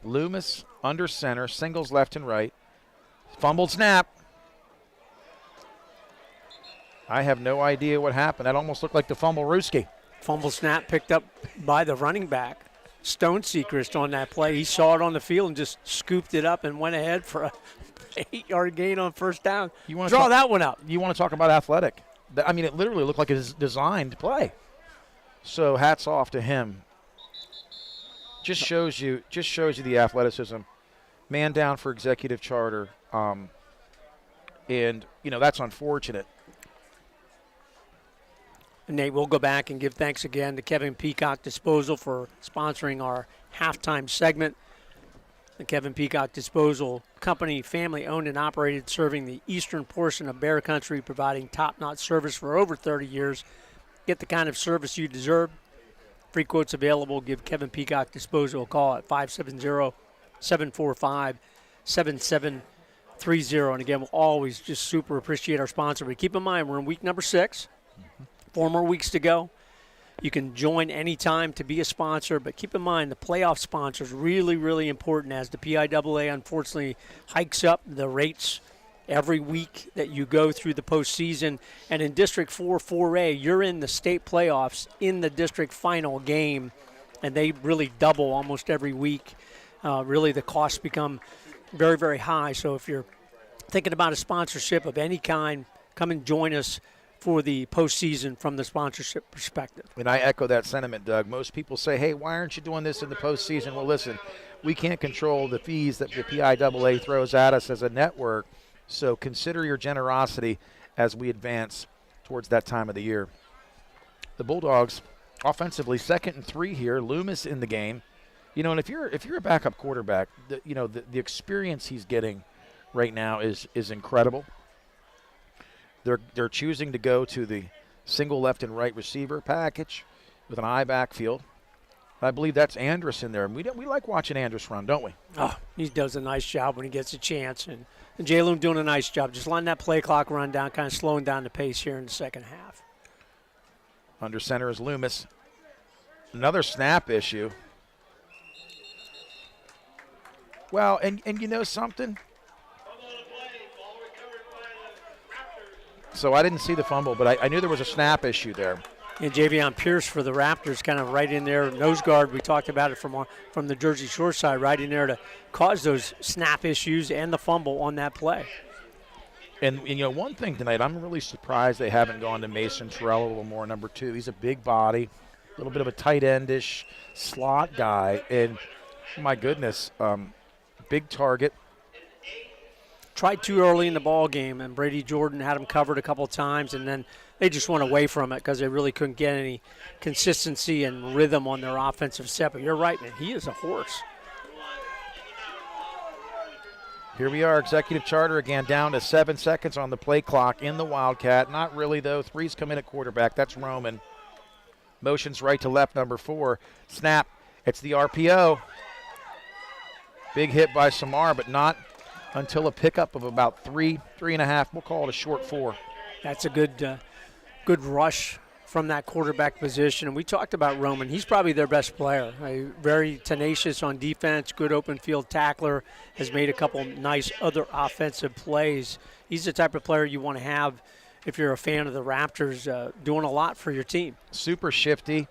Loomis under center, singles left and right. Fumbled snap. I have no idea what happened. That almost looked like the fumble Ruski. Fumble snap picked up by the running back. Stone Seacrest on that play. He saw it on the field and just scooped it up and went ahead for a 8-yard gain on first down. Draw that one up. You want to talk about athletic. I mean, it literally looked like a designed play. So hats off to him. Just shows you the athleticism. Man down for Executive Charter. And, that's unfortunate. Nate, we'll go back and give thanks again to Kevin Peacock Disposal for sponsoring our halftime segment. The Kevin Peacock Disposal Company, family owned and operated, serving the eastern portion of Bear Country, providing top-notch service for over 30 years. Get the kind of service you deserve. Free quotes available. Give Kevin Peacock Disposal a call at 570-745-7730. And again, we'll always just super appreciate our sponsor. But keep in mind, we're in week number 6. 4 more weeks to go. You can join anytime to be a sponsor, but keep in mind the playoff sponsor is really, really important as the PIAA unfortunately hikes up the rates every week that you go through the postseason. And in District 4, 4A, you're in the state playoffs in the district final game, and they really double almost every week. Really, the costs become very, very high. So if you're thinking about a sponsorship of any kind, come and join us for the postseason from the sponsorship perspective. And I echo that sentiment, Doug. Most people say, hey, why aren't you doing this in the postseason? Well, listen, we can't control the fees that the PIAA throws at us as a network, so consider your generosity as we advance towards that time of the year. The Bulldogs, offensively, 2nd and 3 here. Loomis in the game. And if you're a backup quarterback, the experience he's getting right now is incredible. They're choosing to go to the single left and right receiver package with an I backfield. I believe that's Andrus in there. And we like watching Andrus run, don't we? Oh, he does a nice job when he gets a chance. And J-Loom doing a nice job. Just letting that play clock run down, kind of slowing down the pace here in the second half. Under center is Loomis. Another snap issue. Well, and you know something? So I didn't see the fumble, but I knew there was a snap issue there. And Javion Pierce for the Raptors kind of right in there. Nose guard, we talked about it from the Jersey Shore side, right in there to cause those snap issues and the fumble on that play. And one thing tonight, I'm really surprised they haven't gone to Mason Terrell a little more, number 2. He's a big body, a little bit of a tight end-ish slot guy. And, my goodness, big target. tried too early in the ball game, and Brady Jordan had him covered a couple times, and then they just went away from it because they really couldn't get any consistency and rhythm on their offensive set. But you're right, man. He is a horse. Here we are, Executive Charter again, down to 7 seconds on the play clock in the Wildcat. Not really, though. Threes come in at quarterback. That's Roman. Motions right to left, number 4. Snap. It's the RPO. Big hit by Samar, but not until a pickup of about 3.5. We'll call it a short 4. That's a good rush from that quarterback position. And we talked about Roman. He's probably their best player. Very tenacious on defense, good open field tackler, has made a couple nice other offensive plays. He's the type of player you want to have if you're a fan of the Raptors, doing a lot for your team. Super shifty,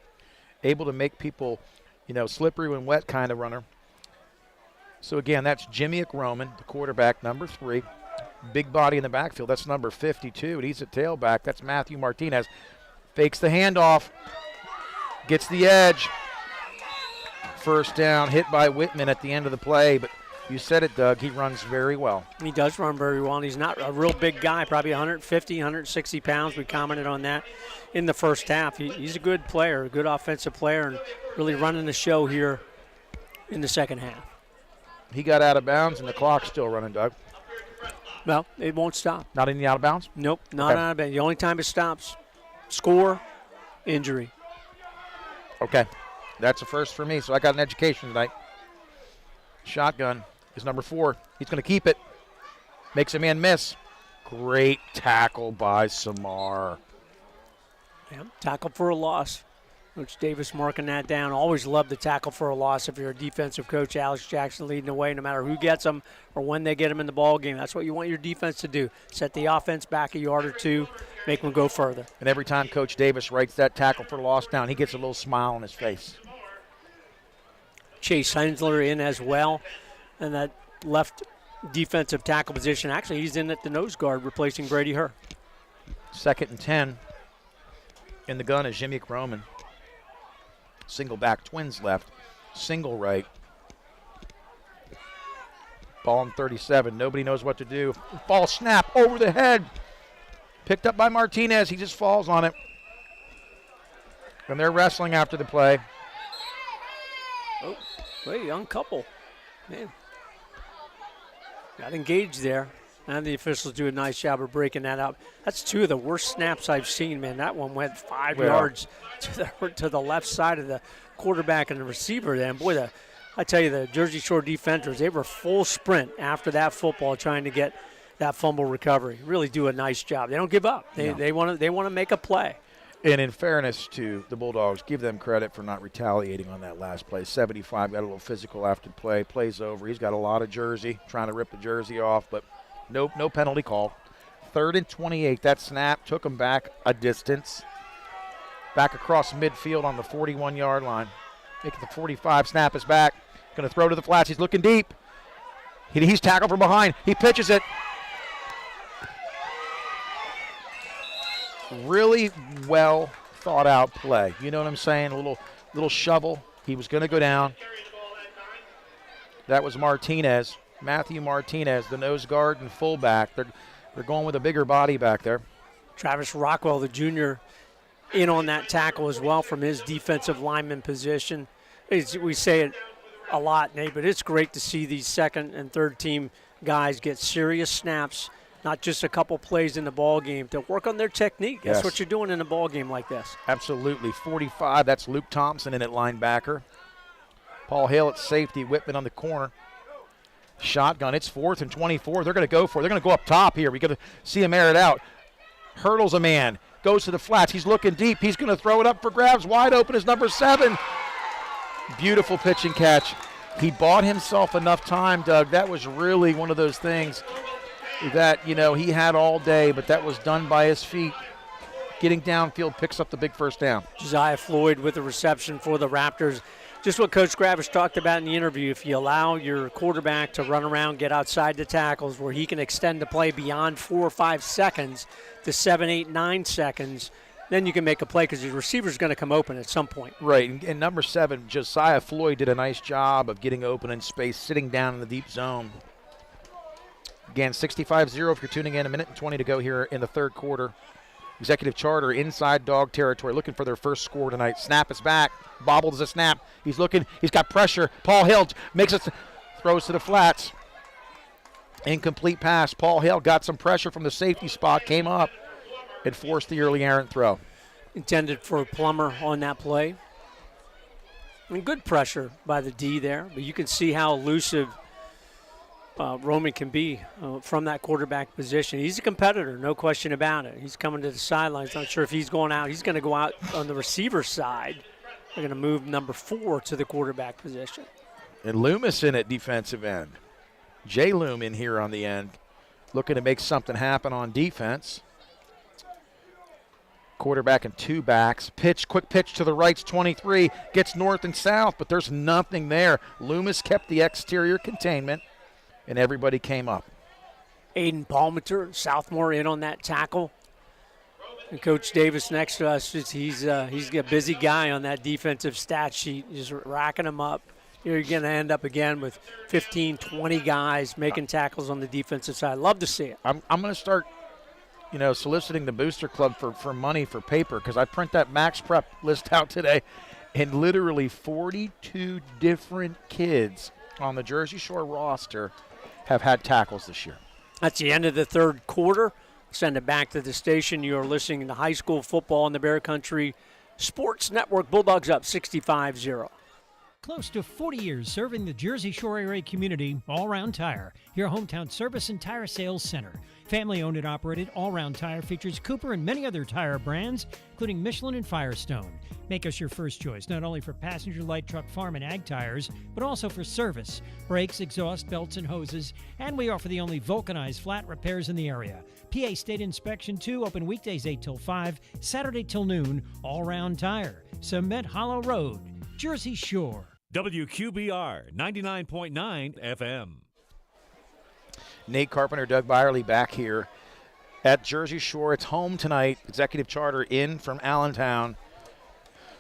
able to make people, slippery when wet kind of runner. So, again, that's Jimmy Roman, the quarterback, number 3. Big body in the backfield. That's number 52, and he's a tailback. That's Matthew Martinez. Fakes the handoff. Gets the edge. First down, hit by Whitman at the end of the play. But you said it, Doug. He runs very well. He does run very well, and he's not a real big guy, probably 150, 160 pounds. We commented on that in the first half. He's a good player, a good offensive player, and really running the show here in the second half. He got out of bounds, and the clock's still running, Doug. Well, it won't stop. Not in the out of bounds? Nope, not out of bounds. The only time it stops, score, injury. Okay. That's a first for me, so I got an education tonight. Shotgun is number 4. He's going to keep it. Makes a man miss. Great tackle by Samar. Yeah, tackle for a loss. Coach Davis marking that down. Always love the tackle for a loss if you're a defensive coach. Alex Jackson leading the way no matter who gets them or when they get them in the ball game. That's what you want your defense to do. Set the offense back a yard or two, make them go further. And every time Coach Davis writes that tackle for loss down, he gets a little smile on his face. Chase Hensler in as well. And that left defensive tackle position. Actually, he's in at the nose guard replacing Brady Herr. 2nd and 10. In the gun is Jimmy Roman. Single back, twins left, single right. Ball on 37. Nobody knows what to do. Ball snap over the head. Picked up by Martinez. He just falls on it. And they're wrestling after the play. Oh, wait, young couple. Man. Got engaged there. And the officials do a nice job of breaking that up. That's 2 of the worst snaps I've seen, man. That one went 5 yards to the left side of the quarterback and the receiver there. And boy, I tell you, the Jersey Shore defenders, they were full sprint after that football trying to get that fumble recovery. Really do a nice job. They don't give up. They want to make a play. And in fairness to the Bulldogs, give them credit for not retaliating on that last play. 75 got a little physical after the play. Plays over. He's got a lot of jersey, trying to rip the jersey off, but no penalty call. 3rd and 28. That snap took him back a distance. Back across midfield on the 41-yard line. Make it the 45. Snap is back. Going to throw to the flats. He's looking deep. He's tackled from behind. He pitches it. Really well thought out play. You know what I'm saying? A little shovel. He was going to go down. That was Martinez. Matthew Martinez, the nose guard and fullback. They're going with a bigger body back there. Travis Rockwell, the junior, in on that tackle as well from his defensive lineman position. We say it a lot, Nate, but it's great to see these second and third team guys get serious snaps, not just a couple plays in the ball game, to work on their technique. That's Yes. what you're doing in a ball game like this. Absolutely. 45, that's Luke Thompson in at linebacker. Paul Hale at safety, Whitman on the corner. Shotgun, it's 4th and 24. They're going to go for it. They're going to go up top here. We got to see him air it out. Hurdles a man, goes to the flats. He's looking deep. He's going to throw it up for grabs. Wide open is number 7. Beautiful pitch and catch. He bought himself enough time, Doug. That was really one of those things that, he had all day, but that was done by his feet. Getting downfield, picks up the big first down. Josiah Floyd with the reception for the Raptors. Just what Coach Gravish talked about in the interview. If you allow your quarterback to run around, get outside the tackles, where he can extend the play beyond 4 or 5 seconds to 7, 8, 9 seconds, then you can make a play because your receiver's going to come open at some point. Right, and number 7, Josiah Floyd did a nice job of getting open in space, sitting down in the deep zone. Again, 65-0 if you're tuning in. A minute and 20 to go here in the third quarter. Executive Charter inside dog territory, looking for their first score tonight. Snap is back. Bobbled as a snap. He's looking. He's got pressure. Paul Hill makes it. Throws to the flats. Incomplete pass. Paul Hill got some pressure from the safety spot. Came up and forced the early errant throw. Intended for Plummer on that play. And good pressure by the D there. But you can see how elusive Roman can be from that quarterback position. He's a competitor, no question about it. He's coming to the sidelines. Not sure if he's going out. He's going to go out on the receiver side. They're going to move number 4 to the quarterback position. And Loomis in at defensive end. Jay Loom in here on the end, looking to make something happen on defense. Quarterback and 2 backs. Pitch, quick pitch to the right's 23. Gets north and south, but there's nothing there. Loomis kept the exterior containment, and everybody came up. Aiden Palmater, sophomore, in on that tackle. And Coach Davis next to us, he's a busy guy on that defensive stat sheet, just racking them up. You're going to end up again with 15, 20 guys making tackles on the defensive side. Love to see it. I'm going to start, soliciting the Booster Club for money for paper, because I print that Max Prep list out today, and literally 42 different kids on the Jersey Shore roster have had tackles this year. That's the end of the third quarter. Send it back to the station. You are listening to high school football on the Bear Country Sports Network. Bulldogs up 65-0. Close to 40 years serving the Jersey Shore area community, All Round Tire, your hometown service and tire sales center. Family-owned and operated, All Round Tire features Cooper and many other tire brands, including Michelin and Firestone. Make us your first choice, not only for passenger, light truck, farm, and ag tires, but also for service, brakes, exhaust, belts, and hoses. And we offer the only vulcanized flat repairs in the area. PA State Inspection 2, open weekdays 8 till 5, Saturday till noon, All Round Tire. Cement Hollow Road, Jersey Shore. WQBR 99.9 FM. Nate Carpenter, Doug Byerly back here at Jersey Shore. It's home tonight. Executive Charter in from Allentown.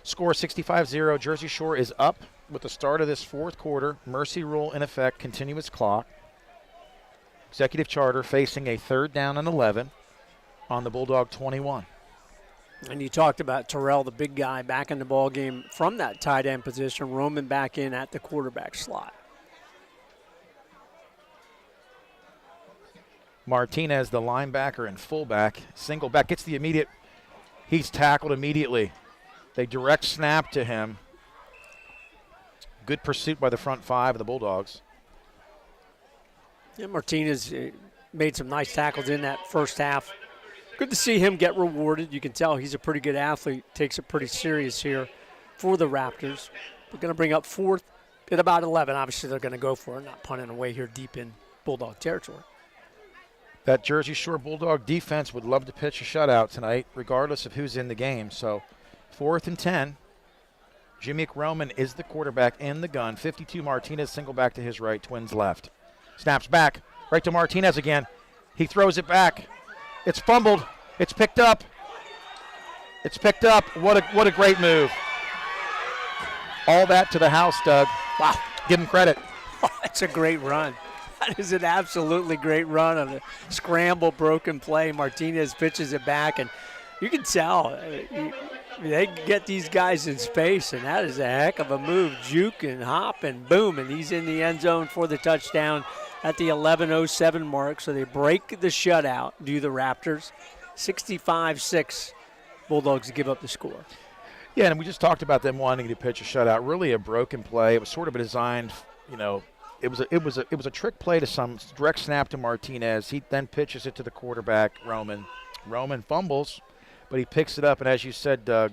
Score 65-0. Jersey Shore is up with the start of this fourth quarter. Mercy rule in effect, continuous clock. Executive Charter facing a 3rd down and 11 on the Bulldog 21. And you talked about Terrell, the big guy, back in the ball game from that tight end position. Roman back in at the quarterback slot. Martinez, the linebacker and fullback, single back, gets the immediate. He's tackled immediately. They direct snap to him. Good pursuit by the front 5 of the Bulldogs. Yeah, Martinez made some nice tackles in that first half. Good to see him get rewarded. You can tell he's a pretty good athlete, takes it pretty serious here for the Raptors. We're going to bring up 4th at about 11. Obviously, they're going to go for it, not punting away here deep in Bulldog territory. That Jersey Shore Bulldog defense would love to pitch a shutout tonight, regardless of who's in the game. So 4th and 10. Jimmy Roman is the quarterback in the gun. 52 Martinez, single back to his right, Twins left. Snaps back, right to Martinez again. He throws it back. It's fumbled. It's picked up. It's picked up. What a great move. All that to the house, Doug. Wow. Give him credit. Oh, that's a great run. That is an absolutely great run on a scramble, broken play. Martinez pitches it back, and you can tell they get these guys in space, and that is a heck of a move. Juke and hop and boom, and he's in the end zone for the touchdown at the 11:07 mark. So they break the shutout, do the Raptors. 65-6, Bulldogs give up the score. Yeah, and we just talked about them wanting to pitch a shutout. Really a broken play. It was sort of designed, It was a trick play to some, direct snap to Martinez. He then pitches it to the quarterback, Roman. Roman fumbles, but he picks it up, and as you said, Doug,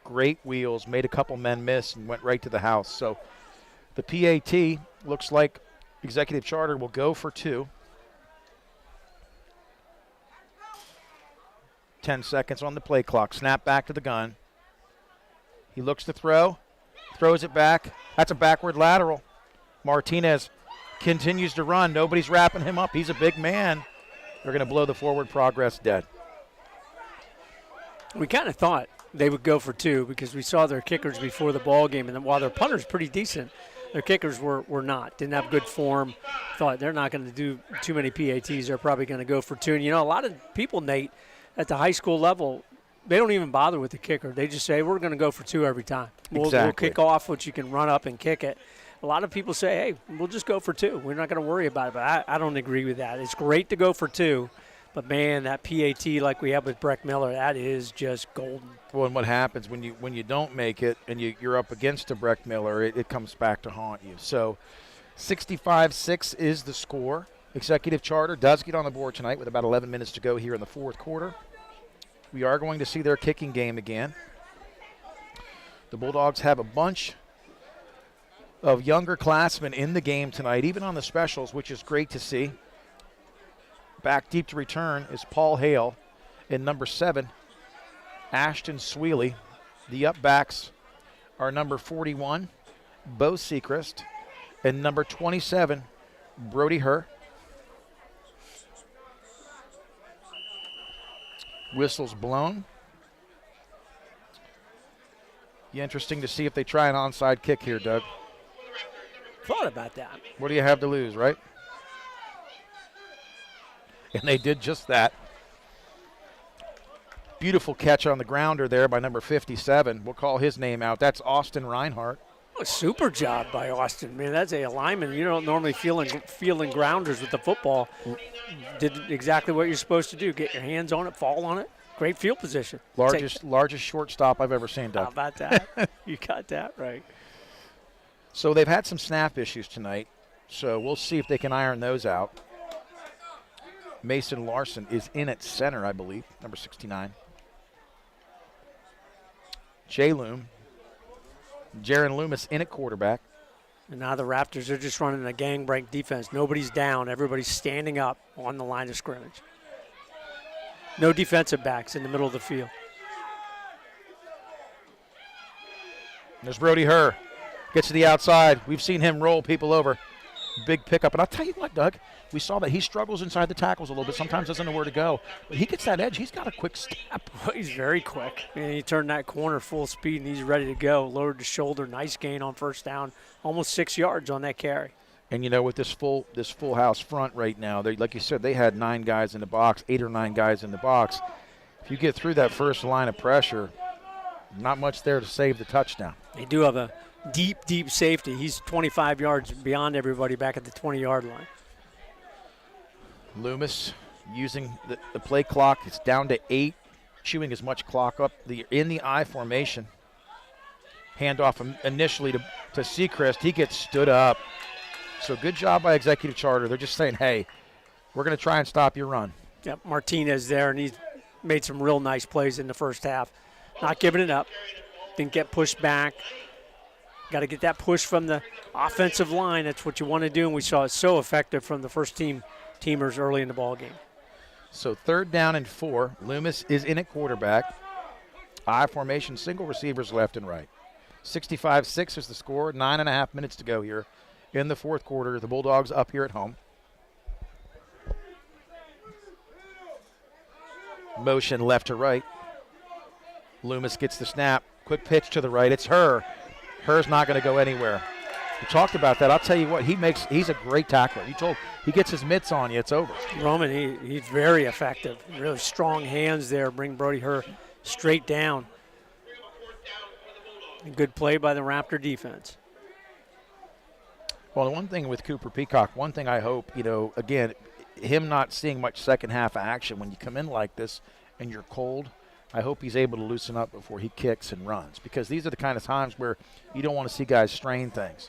great wheels, made a couple men miss and went right to the house. So the PAT looks like Executive Charter will go for 2. 10 seconds on the play clock. Snap back to the gun. He looks to throw, throws it back. That's a backward lateral. Martinez continues to run. Nobody's wrapping him up. He's a big man. They're going to blow the forward progress dead. We kind of thought they would go for 2 because we saw their kickers before the ball game, and while their punter's pretty decent, Their kickers were not. Didn't have good form. Thought they're not going to do too many PATs. They're probably going to go for 2. And, a lot of people, Nate, at the high school level, they don't even bother with the kicker. They just say, we're going to go for 2 every time. We'll kick off, which you can run up and kick it. A lot of people say, hey, we'll just go for 2. We're not going to worry about it. But I don't agree with that. It's great to go for 2. But, man, that PAT like we have with Breck Miller, that is just golden. Well, and what happens when you don't make it and you're up against a Breck Miller, it comes back to haunt you. So 65-6 is the score. Executive Charter does get on the board tonight with about 11 minutes to go here in the fourth quarter. We are going to see their kicking game again. The Bulldogs have a bunch of younger classmen in the game tonight, even on the specials, which is great to see. Back deep to return is Paul Hale in number 7, Ashton Sweely. The up backs are number 41, Bo Sechrist, and number 27, Brody Herr. Whistles blown. Interesting to see if they try an onside kick here, Doug. Thought about that. What do you have to lose, right? And they did just that. Beautiful catch on the grounder there by number 57. We'll call his name out. That's Austin Reinhardt. A super job by Austin. Man, that's a lineman. You don't normally fielding grounders with the football. Did exactly what you're supposed to do. Get your hands on it, fall on it. Great field position. Largest shortstop I've ever seen, Doug. How about that? You got that right. So they've had some snap issues tonight. So we'll see if they can iron those out. Mason Larson is in at center, I believe, number 69. Jaron Loomis in at quarterback. And now the Raptors are just running a gang break defense. Nobody's down. Everybody's standing up on the line of scrimmage. No defensive backs in the middle of the field. There's Brody Herr. Gets to the outside. We've seen him roll people over. Big pickup. And I'll tell you what, Doug, we saw that he struggles inside the tackles a little bit. Sometimes doesn't know where to go. But he gets that edge. He's got a quick step. He's very quick. And he turned that corner full speed, and he's ready to go. Lowered the shoulder. Nice gain on first down. Almost 6 yards on that carry. And, with this full house front right now, like you said, they had 9 guys in the box, 8 or 9 guys in the box. If you get through that first line of pressure, not much there to save the touchdown. They do have a deep safety. He's 25 yards beyond everybody back at the 20-yard line. Loomis using the play clock. It's down to 8, chewing as much clock up. In the I formation. Handoff initially to Sechrist. He gets stood up. So good job by Executive Charter. They're just saying, hey, we're going to try and stop your run. Yep, Martinez there, and he's made some real nice plays in the first half. Not giving it up. Didn't get pushed back. Got to get that push from the offensive line. That's what you want to do, and we saw it so effective from the first teamers early in the ball game. So 3rd down and 4. Loomis is in at quarterback. I formation, single receivers left and right. 65-6 is the score. 9.5 minutes to go here in the fourth quarter. The Bulldogs up here at home. Motion left to right. Loomis gets the snap. Quick pitch to the right. It's Herr. Herr's not going to go anywhere. We talked about that. I'll tell you what, he's a great tackler. He gets his mitts on you, it's over. Roman, he's very effective. Really strong hands there. Bring Brody Herr straight down. A good play by the Raptor defense. Well, the one thing with Cooper Peacock, one thing I hope, again, him not seeing much second half action when you come in like this and you're cold, I hope he's able to loosen up before he kicks and runs, because these are the kind of times where you don't want to see guys strain things.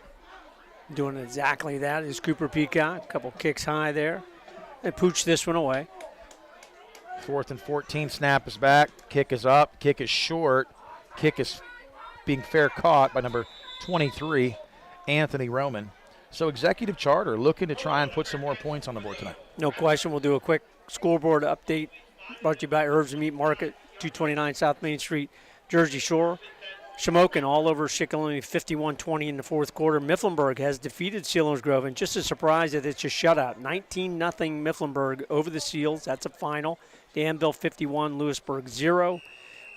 Doing exactly that is Cooper Peacock. A couple kicks high there. They pooch this one away. 4th and 14, snap is back. Kick is up. Kick is short. Kick is being fair caught by number 23, Anthony Roman. So Executive Charter looking to try and put some more points on the board tonight. No question. We'll do a quick scoreboard update brought to you by Herbs and Meat Market, 229 South Main Street, Jersey Shore. Shamokin all over Shikellamy, 51-20 in the fourth quarter. Mifflinburg has defeated Selinsgrove, and just a surprise that it's a shutout. 19-0 Mifflinburg over the Seals. That's a final. Danville 51, Lewisburg 0.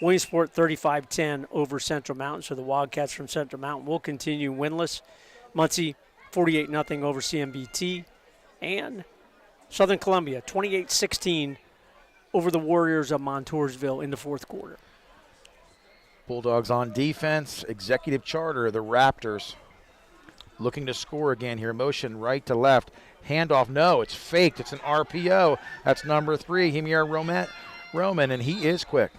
Williamsport 35-10 over Central Mountain. So the Wildcats from Central Mountain will continue winless. Muncie, 48-0 over CMBT. And Southern Columbia, 28-16 over the Warriors of Montoursville in the fourth quarter. Bulldogs on defense. Executive Charter, the Raptors, looking to score again here. Motion right to left. Handoff, no, it's faked. It's an RPO. That's number 3, Himir Roman, and he is quick.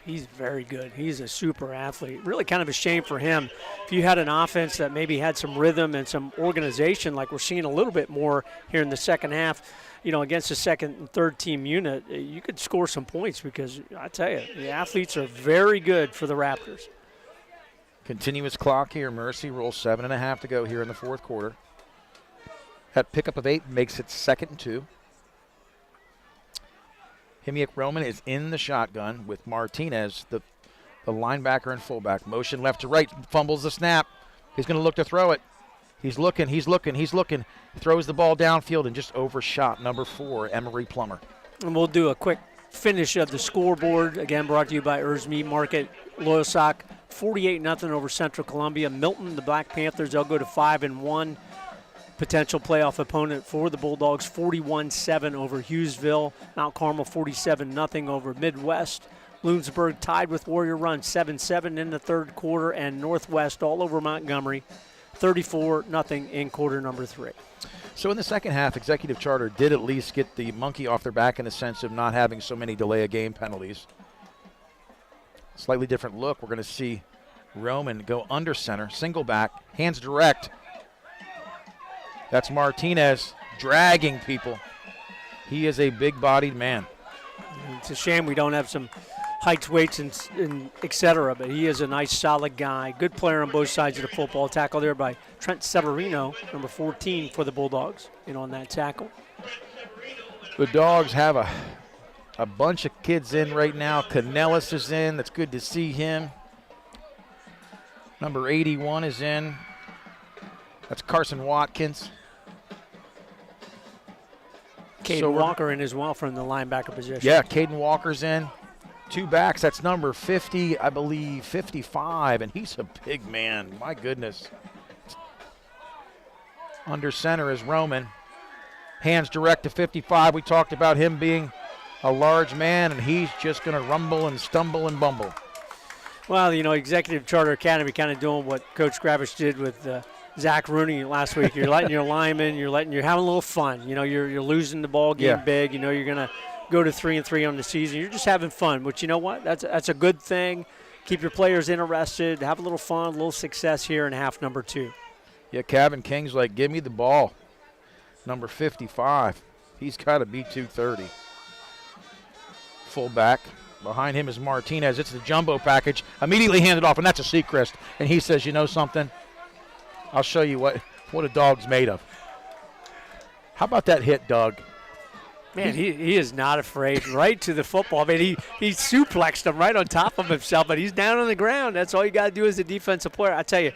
He's very good. He's a super athlete. Really kind of a shame for him. If you had an offense that maybe had some rhythm and some organization like we're seeing a little bit more here in the second half, against the second and third team unit, you could score some points because I tell you, the athletes are very good for the Raptors. Continuous clock here. Mercy rolls 7.5 to go here in the fourth quarter. That pickup of 8 makes it 2nd and 2. Himiak Roman is in the shotgun with Martinez, the linebacker and fullback. Motion left to right, fumbles the snap. He's going to look to throw it. He's looking. Throws the ball downfield and just overshot number 4, Emery Plummer. And we'll do a quick finish of the scoreboard. Again, brought to you by Ers Meat Market. Loyalsock, 48-0 over Central Columbia. Milton, the Black Panthers, they'll go to 5-1. Potential playoff opponent for the Bulldogs, 41-7 over Hughesville. Mount Carmel, 47-0 over Midwest. Loonsburg tied with Warrior Run, 7-7 in the third quarter. And Northwest all over Montgomery, 34-0 in quarter number 3. So in the second half, Executive Charter did at least get the monkey off their back in the sense of not having so many delay-of-game penalties. Slightly different look. We're going to see Roman go under center, single back, hands direct. That's Martinez dragging people. He is a big-bodied man. It's a shame we don't have some heights, weights, and et cetera, but he is a nice, solid guy. Good player on both sides of the football. Tackle there by Trent Severino, number 14 for the Bulldogs, on that tackle. The Dogs have a bunch of kids in right now. Canellis is in. That's good to see him. Number 81 is in. That's Carson Watkins. Caden Walker in as well from the linebacker position. Yeah, Caden Walker's in. 2 backs, that's number 50, I believe, 55, and he's a big man. My goodness. Under center is Roman. Hands direct to 55. We talked about him being a large man, and he's just going to rumble and stumble and bumble. Well, Executive Charter Academy kind of doing what Coach Gravish did with Zach Rooney last week. You're letting your linemen, you're having a little fun. You're losing the ball game big. You're going to go to 3-3 on the season. You're just having fun, but you know what? That's a good thing. Keep your players interested. Have a little fun, a little success here in half number 2. Yeah, Kevin King's like, give me the ball. Number 55. He's got to be 230. Fullback. Behind him is Martinez. It's the jumbo package. Immediately handed off, and that's a Seacrest. And he says, you know something? I'll show you what a dog's made of. How about that hit, Doug? Man, he is not afraid. Right to the football. I mean, he suplexed him right on top of himself, but he's down on the ground. That's all you got to do as a defensive player. I tell you,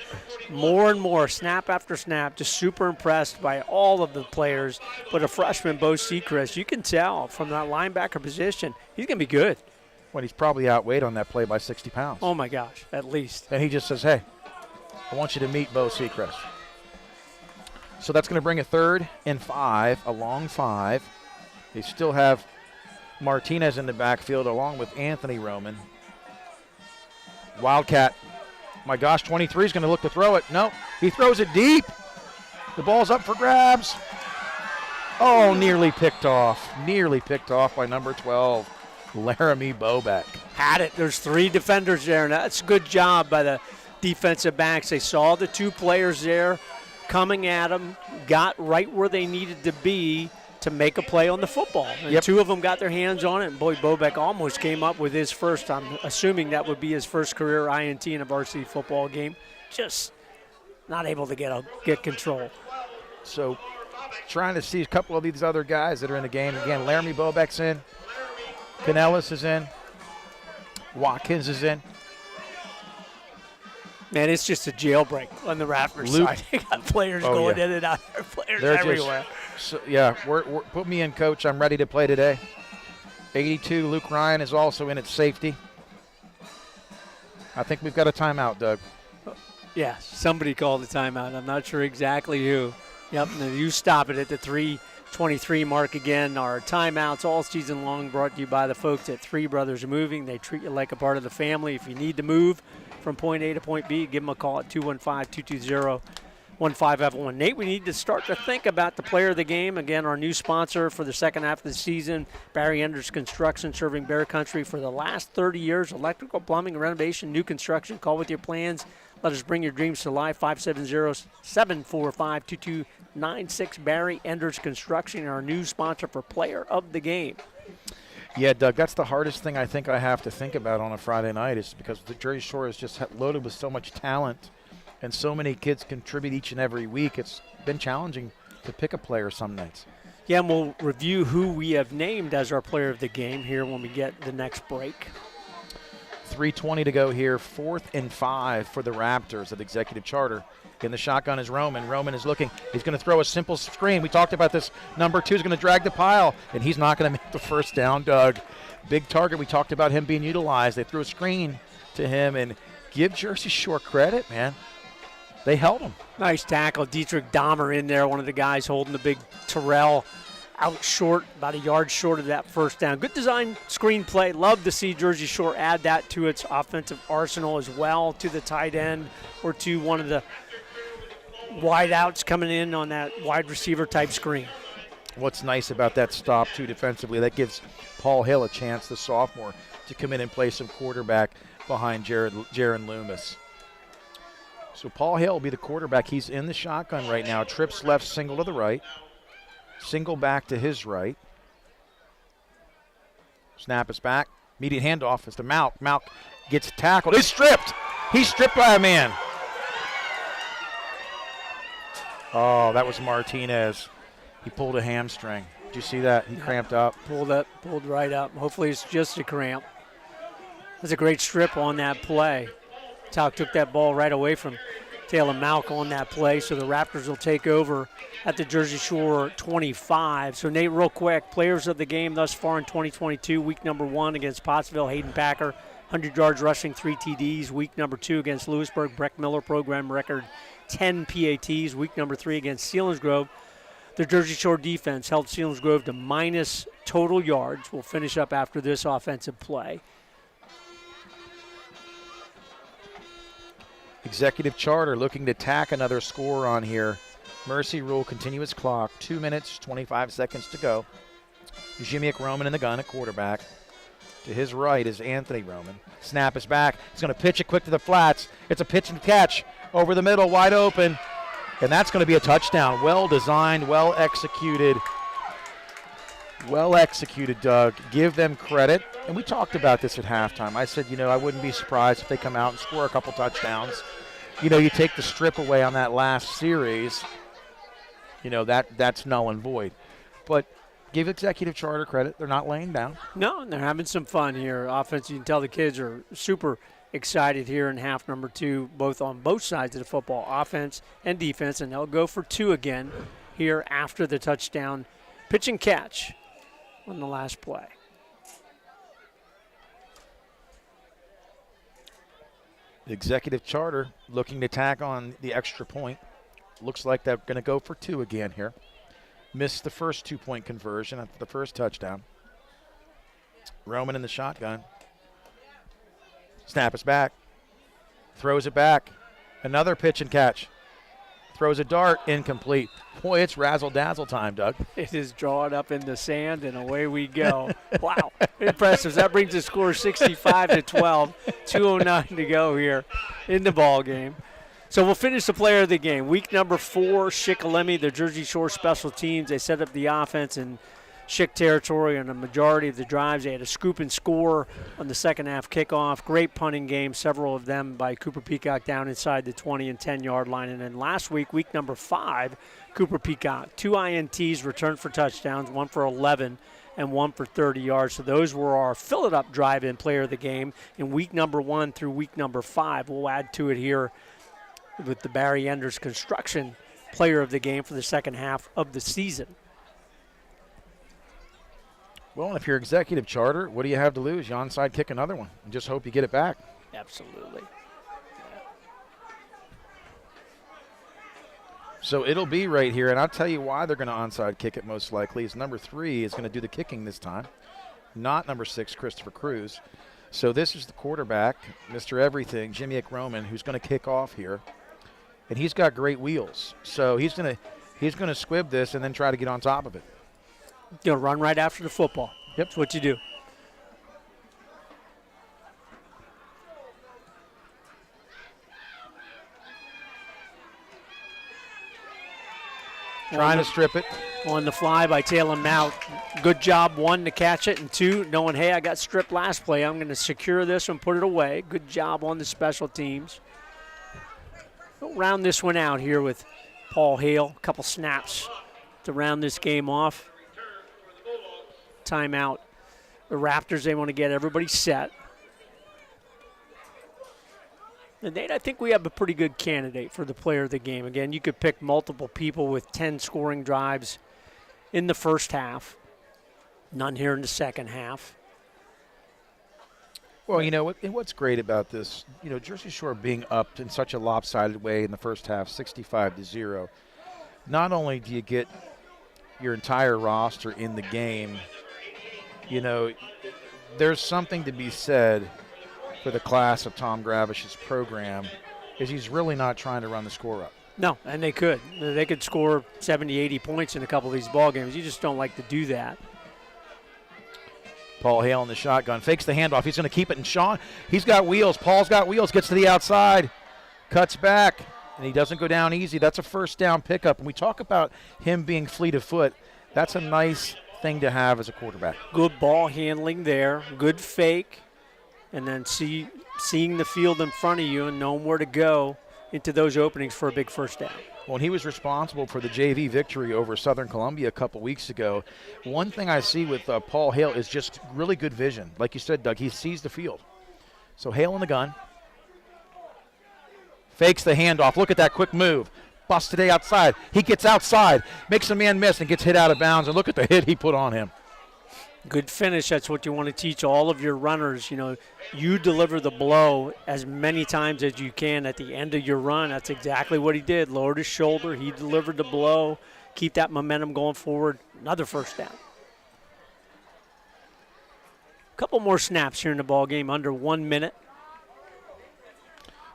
more and more, snap after snap, just super impressed by all of the players. But a freshman, Bo Seacrest, you can tell from that linebacker position, he's going to be good. Well, he's probably outweighed on that play by 60 pounds. Oh, my gosh, at least. And he just says, hey, I want you to meet Bo Seacrest. So that's going to bring a 3rd and 5, a long 5. They still have Martinez in the backfield along with Anthony Roman. Wildcat. My gosh, 23 is going to look to throw it. No, he throws it deep. The ball's up for grabs. Oh, nearly picked off. Nearly picked off by number 12, Laramie Bobeck. Had it. There's 3 defenders there, and that's a good job by the defensive backs. They saw the 2 players there coming at them, got right where they needed to be to make a play on the football. And 2 of them got their hands on it, and boy, Bobeck almost came up with his first. I'm assuming that would be his first career INT in a varsity football game. Just not able to get control. So trying to see a couple of these other guys that are in the game. Again, Laramie Bobeck's in. Canellis is in. Watkins is in. Man, it's just a jailbreak on the Raptors side. They got players going in and out there, players everywhere. Put me in, Coach. I'm ready to play today. 82, Luke Ryan is also in at safety. I think we've got a timeout, Doug. Yeah, somebody called a timeout. I'm not sure exactly who. Yep, and you stop it at the 3:23 mark again. Our timeouts all season long brought to you by the folks at Three Brothers Moving. They treat you like a part of the family. If you need to move from point A to point B, give them a call at 215-220-1551. Nate, we need to start to think about the player of the game. Again, our new sponsor for the second half of the season, Barry Enders Construction, serving Bear Country for the last 30 years. Electrical, plumbing, renovation, new construction. Call with your plans. Let us bring your dreams to life. 570-745-2296. Barry Enders Construction, our new sponsor for player of the game. Yeah, Doug, that's the hardest thing I think I have to think about on a Friday night is because the Jersey Shore is just loaded with so much talent and so many kids contribute each and every week. It's been challenging to pick a player some nights. Yeah, and we'll review who we have named as our player of the game here when we get the next break. 3:20 to go here, 4th and 5 for the Raptors at Executive Charter. In the shotgun is Roman. Roman is looking. He's going to throw a simple screen. We talked about this. Number 2 is going to drag the pile, and he's not going to make the first down, Doug. Big target. We talked about him being utilized. They threw a screen to him, and give Jersey Shore credit, man. They held him. Nice tackle. Dietrich Dahmer in there, one of the guys holding the big Terrell out short, about a yard short of that first down. Good design screenplay. Love to see Jersey Shore add that to its offensive arsenal as well, to the tight end or to one of the wide outs coming in on that wide receiver type screen. What's nice about that stop, too, defensively, that gives Paul Hill a chance, the sophomore, to come in and play some quarterback behind Jaron Loomis. So Paul Hill will be the quarterback. He's in the shotgun right now. Trips left, single to the right. Single back to his right. Snap is back. Immediate handoff is to Malk. Malk gets tackled. He's stripped. He's stripped by a man. Oh, that was Martinez. He pulled a hamstring. Did you see that? He cramped up. Pulled right up. Hopefully it's just a cramp. That's a great strip on that play. Talk took that ball right away from Taylor Malk on that play, so the Raptors will take over at the Jersey Shore 25. So, Nate, real quick, players of the game thus far in 2022, week number 1 against Pottsville, Hayden Packer, 100 yards rushing, 3 TDs. Week number 2 against Lewisburg, Breck Miller, program record 10 PATs. Week number 3 against Selinsgrove. The Jersey Shore defense held Selinsgrove to minus total yards. We'll finish up after this offensive play. Executive Charter looking to tack another score on here. Mercy rule, continuous clock, 2 minutes, 25 seconds to go. Jimmy Roman in the gun at quarterback. To his right is Anthony Roman. Snap is back. He's going to pitch it quick to the flats. It's a pitch and catch over the middle, wide open. And that's going to be a touchdown. Well designed, well executed. Well executed, Doug. Give them credit. And we talked about this at halftime. I said, I wouldn't be surprised if they come out and score a couple touchdowns. You take the strip away on that last series, that's null and void. But give Executive Charter credit. They're not laying down. No, and they're having some fun here. Offense, you can tell the kids are super excited here in half number 2, both on both sides of the football, offense and defense, and they'll go for 2 again here after the touchdown pitch and catch on the last play. The Executive Charter looking to tack on the extra point. Looks like they're going to go for 2 again here. Missed the first 2-point conversion after the first touchdown. Roman in the shotgun. Snap is back. Throws it back. Another pitch and catch. Throws a dart, incomplete. Boy, it's razzle-dazzle time, Doug. It is drawn up in the sand, and away we go. Wow, impressive. That brings the score 65-12. 2:09 to go here in the ball game. So we'll finish the player of the game. Week number 4, Shikellamy, the Jersey Shore special teams. They set up the offense in Schick territory on the majority of the drives. They had a scoop and score on the second half kickoff. Great punting game, several of them by Cooper Peacock down inside the 20 and 10-yard line. And then last week, week number 5, Cooper Peacock, 2 INTs returned for touchdowns, 1 for 11 and 1 for 30 yards. So those were our fill-it-up drive-in player of the game in week number 1 through week number 5. We'll add to it here with the Barry Enders Construction player of the game for the second half of the season. Well, if you're Executive Charter, what do you have to lose? You onside kick another one and just hope you get it back. Absolutely. So it'll be right here, and I'll tell you why they're going to onside kick it most likely. Is number 3 is going to do the kicking this time, not number 6, Christopher Cruz. So this is the quarterback, Mr. Everything, Jimmy Roman, who's going to kick off here, and he's got great wheels. So he's going to squib this and then try to get on top of it. You'll run right after the football. Yep. That's what you do. Trying to strip it. On the fly by Taylor Mount. Good job, 1, to catch it, and 2, knowing, hey, I got stripped last play. I'm going to secure this and put it away. Good job on the special teams. We'll round this one out here with Paul Hale. A couple snaps to round this game off. Timeout. The Raptors, they want to get everybody set. And Nate, I think we have a pretty good candidate for the player of the game. Again, you could pick multiple people with 10 scoring drives in the first half. None here in the second half. Well, you know, what's great about this, you know, Jersey Shore being up in such a lopsided way in the first half, 65-0, not only do you get your entire roster in the game, you know, there's something to be said for the class of Tom Gravish's program, is he's really not trying to run the score up. No, and they could. They could score 70, 80 points in a couple of these ball games. You just don't like to do that. Paul Hale in the shotgun, fakes the handoff. He's going to keep it, and Sean, he's got wheels. Paul's got wheels, gets to the outside, cuts back, and he doesn't go down easy. That's a first down pickup. And we talk about him being fleet of foot. That's a nice thing to have as a quarterback. Good ball handling there, good fake. And then seeing the field in front of you and knowing where to go into those openings for a big first down. Well, and he was responsible for the JV victory over Southern Columbia a couple weeks ago. One thing I see with Paul Hale is just really good vision. Like you said, Doug, he sees the field. So Hale in the gun. Fakes the handoff. Look at that quick move. Bust today outside. He gets outside, makes a man miss, and gets hit out of bounds. And look at the hit he put on him. Good finish. That's what you want to teach all of your runners. You know, you deliver the blow as many times as you can at the end of your run. That's exactly what he did. Lowered his shoulder. He delivered the blow. Keep that momentum going forward. Another first down. A couple more snaps here in the ball game, under 1 minute.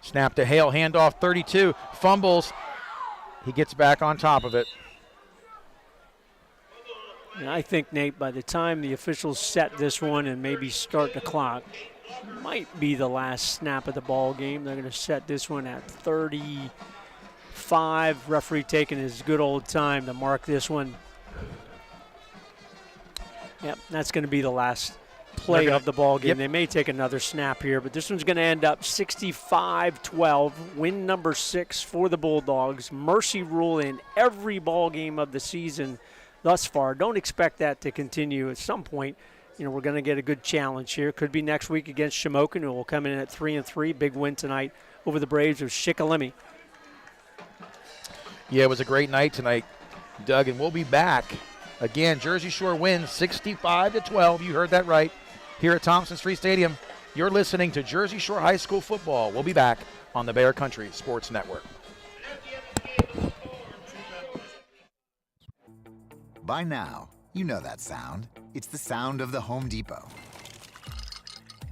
Snap to Hale. Handoff 32. Fumbles. He gets back on top of it. And I think, Nate, by the time the officials set this one and maybe start the clock, might be the last snap of the ball game. They're going to set this one at 35. Referee taking his good old time to mark this one. Yep, that's going to be the last play of the ball game. Yep. They may take another snap here, but this one's going to end up 65-12. Win number 6 for the Bulldogs. Mercy rule in every ball game of the season thus far. Don't expect that to continue. At some point, you know, we're going to get a good challenge here. Could be next week against Shamokin, who will come in at 3-3. Big win tonight over the Braves of Shikellamy. Yeah, it was a great night tonight, Doug, and we'll be back. Again, Jersey Shore wins 65-12. You heard that right here at Thompson Street Stadium. You're listening to Jersey Shore High School football. We'll be back on the Bear Country Sports Network. By now, you know that sound. It's the sound of the Home Depot.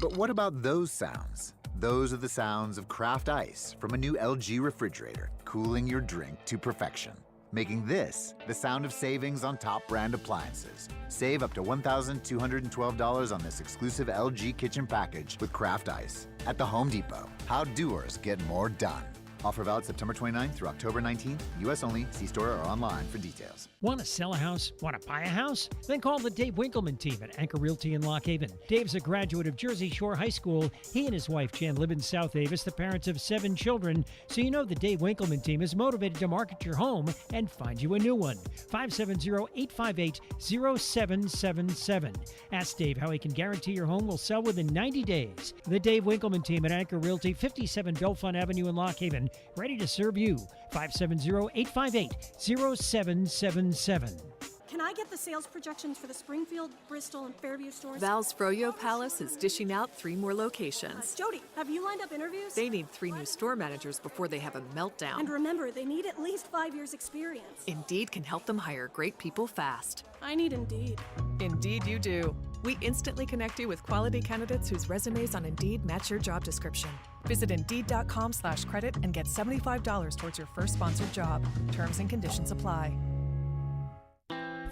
But what about those sounds? Those are the sounds of craft ice from a new LG refrigerator, cooling your drink to perfection. Making this the sound of savings on top brand appliances. Save up to $1,212 on this exclusive LG kitchen package with craft ice. At the Home Depot, how doers get more done. Offer valid September 29th through October 19th. U.S. only. See store or online for details. Want to sell a house? Want to buy a house? Then call the Dave Winkleman team at Anchor Realty in Lock Haven. Dave's a graduate of Jersey Shore High School. He and his wife Jan live in South Avis, the parents of 7 children. So you know the Dave Winkleman team is motivated to market your home and find you a new one. 570-858-0777. Ask Dave how he can guarantee your home will sell within 90 days. The Dave Winkleman team at Anchor Realty, 57 Belfont Avenue in Lock Haven. Ready to serve you. 570-858-0777. Can I get the sales projections for the Springfield, Bristol, and Fairview stores? Val's Froyo Palace is dishing out 3 more locations. Jody, have you lined up interviews? They need 3 new store managers before they have a meltdown. And remember, they need at least 5 years experience. Indeed can help them hire great people fast. I need Indeed. Indeed you do. We instantly connect you with quality candidates whose resumes on Indeed match your job description. Visit Indeed.com/credit and get $75 towards your first sponsored job. Terms and conditions apply.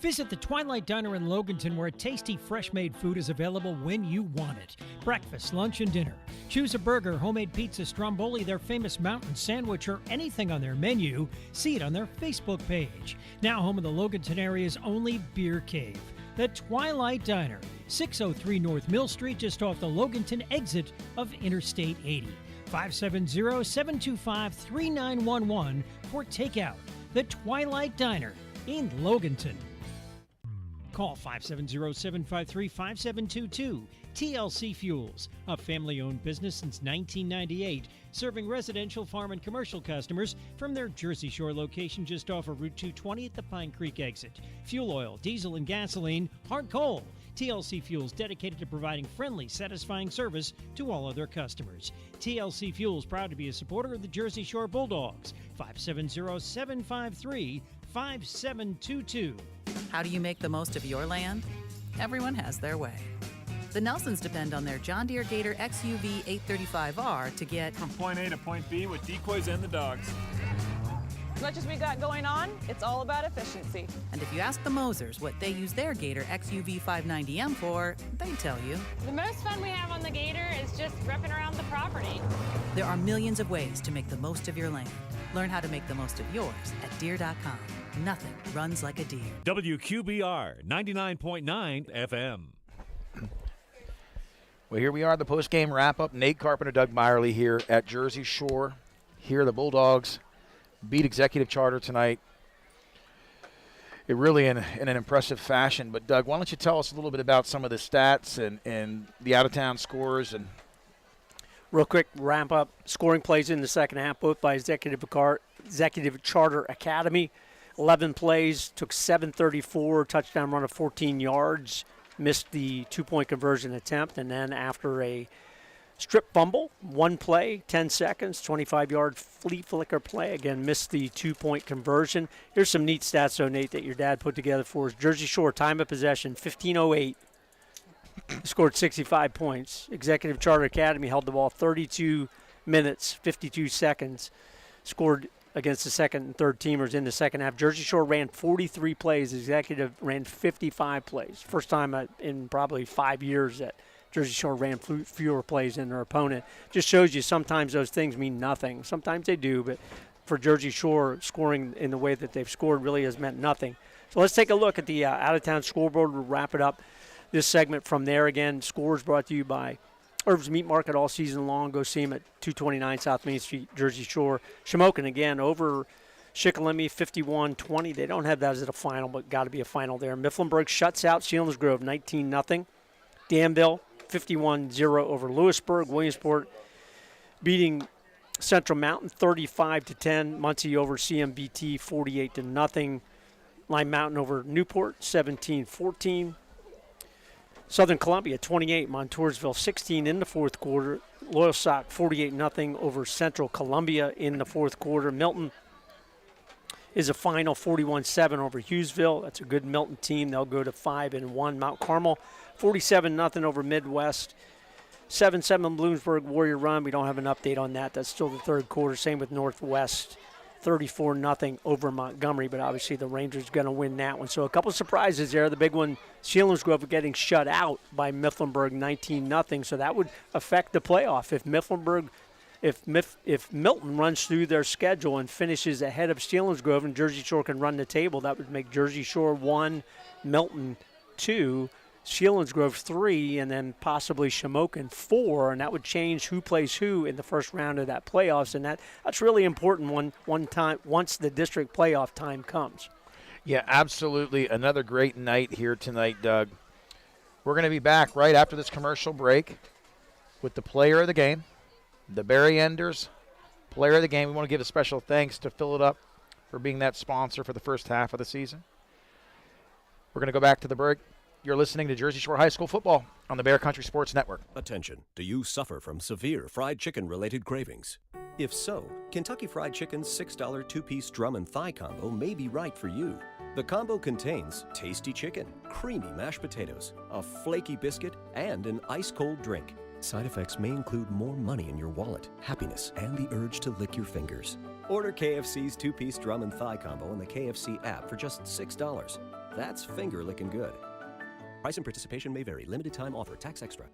Visit the Twilight Diner in Loganton, where tasty, fresh-made food is available when you want it. Breakfast, lunch, and dinner. Choose a burger, homemade pizza, stromboli, their famous mountain sandwich, or anything on their menu. See it on their Facebook page. Now home of the Loganton area's only beer cave. The Twilight Diner, 603 North Mill Street, just off the Loganton exit of Interstate 80. 570-725-3911 for takeout. The Twilight Diner in Loganton. Call 570-753-5722. TLC Fuels, a family-owned business since 1998, serving residential, farm, and commercial customers from their Jersey Shore location just off of Route 220 at the Pine Creek exit. Fuel oil, diesel, and gasoline, hard coal. TLC Fuels, dedicated to providing friendly, satisfying service to all other customers. TLC Fuels, proud to be a supporter of the Jersey Shore Bulldogs. 570-753-5722. How do you make the most of your land? Everyone has their way. The Nelsons depend on their John Deere Gator XUV 835R to get from point A to point B with decoys and the dogs. As much as we got going on, it's all about efficiency. And if you ask the Mosers what they use their Gator XUV 590M for, they tell you. The most fun we have on the Gator is just ripping around the property. There are millions of ways to make the most of your land. Learn how to make the most of yours at Deere.com. Nothing runs like a Deere. WQBR 99.9 FM. Well, here we are, the post-game wrap-up. Nate Carpenter, Doug Meyerly here at Jersey Shore. Here the Bulldogs beat Executive Charter tonight. It really in an impressive fashion. But, Doug, why don't you tell us a little bit about some of the stats and the out-of-town scores. And real quick, wrap-up. Scoring plays in the second half, both by Executive Charter Academy. 11 plays, took 734, touchdown run of 14 yards. Missed the two-point conversion attempt, and then after a strip fumble, 1 play, 10 seconds, 25-yard flea flicker play. Again, missed the two-point conversion. Here's some neat stats, though, Nate, that your dad put together for us. Jersey Shore, time of possession, 15:08. Scored 65 points. Executive Charter Academy held the ball 32 minutes, 52 seconds. Scored against the second and third teamers in the second half. Jersey Shore ran 43 plays. Executive ran 55 plays. First time in probably 5 years that Jersey Shore ran fewer plays than their opponent. Just shows you sometimes those things mean nothing. Sometimes they do, but for Jersey Shore, scoring in the way that they've scored really has meant nothing. So let's take a look at the out-of-town scoreboard. We'll wrap it up this segment from there. Again, scores brought to you by Irv's Meat Market all season long. Go see him at 229 South Main Street, Jersey Shore. Shamokin, again, over Shikellamy, 51-20. They don't have that as a final, but got to be a final there. Mifflinburg shuts out Selinsgrove, 19-0. Danville, 51-0 over Lewisburg. Williamsport beating Central Mountain, 35-10. Muncie over CMBT, 48-0. Lime Mountain over Newport, 17-14. Southern Columbia, 28, Montoursville, 16 in the fourth quarter. Loyalsock, 48-0 over Central Columbia in the fourth quarter. Milton is a final 41-7 over Hughesville. That's a good Milton team. They'll go to 5-1. Mount Carmel, 47-0 over Midwest. 7-7 Bloomsburg Warrior Run. We don't have an update on that. That's still the third quarter. Same with Northwest. 34-0 over Montgomery, but obviously the Rangers going to win that one. So a couple of surprises there. The big one, Selinsgrove getting shut out by Mifflinburg, 19-0. So that would affect the playoff. If Milton runs through their schedule and finishes ahead of Selinsgrove and Jersey Shore can run the table, that would make Jersey Shore 1, Milton 2, Selinsgrove 3, and then possibly Shamokin 4, and that would change who plays who in the first round of that playoffs, and that's really important one time once the district playoff time comes. Yeah, absolutely. Another great night here tonight, Doug. We're going to be back right after this commercial break with the player of the game, the Barry Enders player of the game. We want to give a special thanks to Fill It Up for being that sponsor for the first half of the season. We're going to go back to the break. You're listening to Jersey Shore High School football on the Bear Country Sports Network. Attention, do you suffer from severe fried chicken-related cravings? If so, Kentucky Fried Chicken's $6 two-piece drum and thigh combo may be right for you. The combo contains tasty chicken, creamy mashed potatoes, a flaky biscuit, and an ice-cold drink. Side effects may include more money in your wallet, happiness, and the urge to lick your fingers. Order KFC's two-piece drum and thigh combo in the KFC app for just $6. That's finger-licking good. Price and participation may vary. Limited time offer. Tax extra.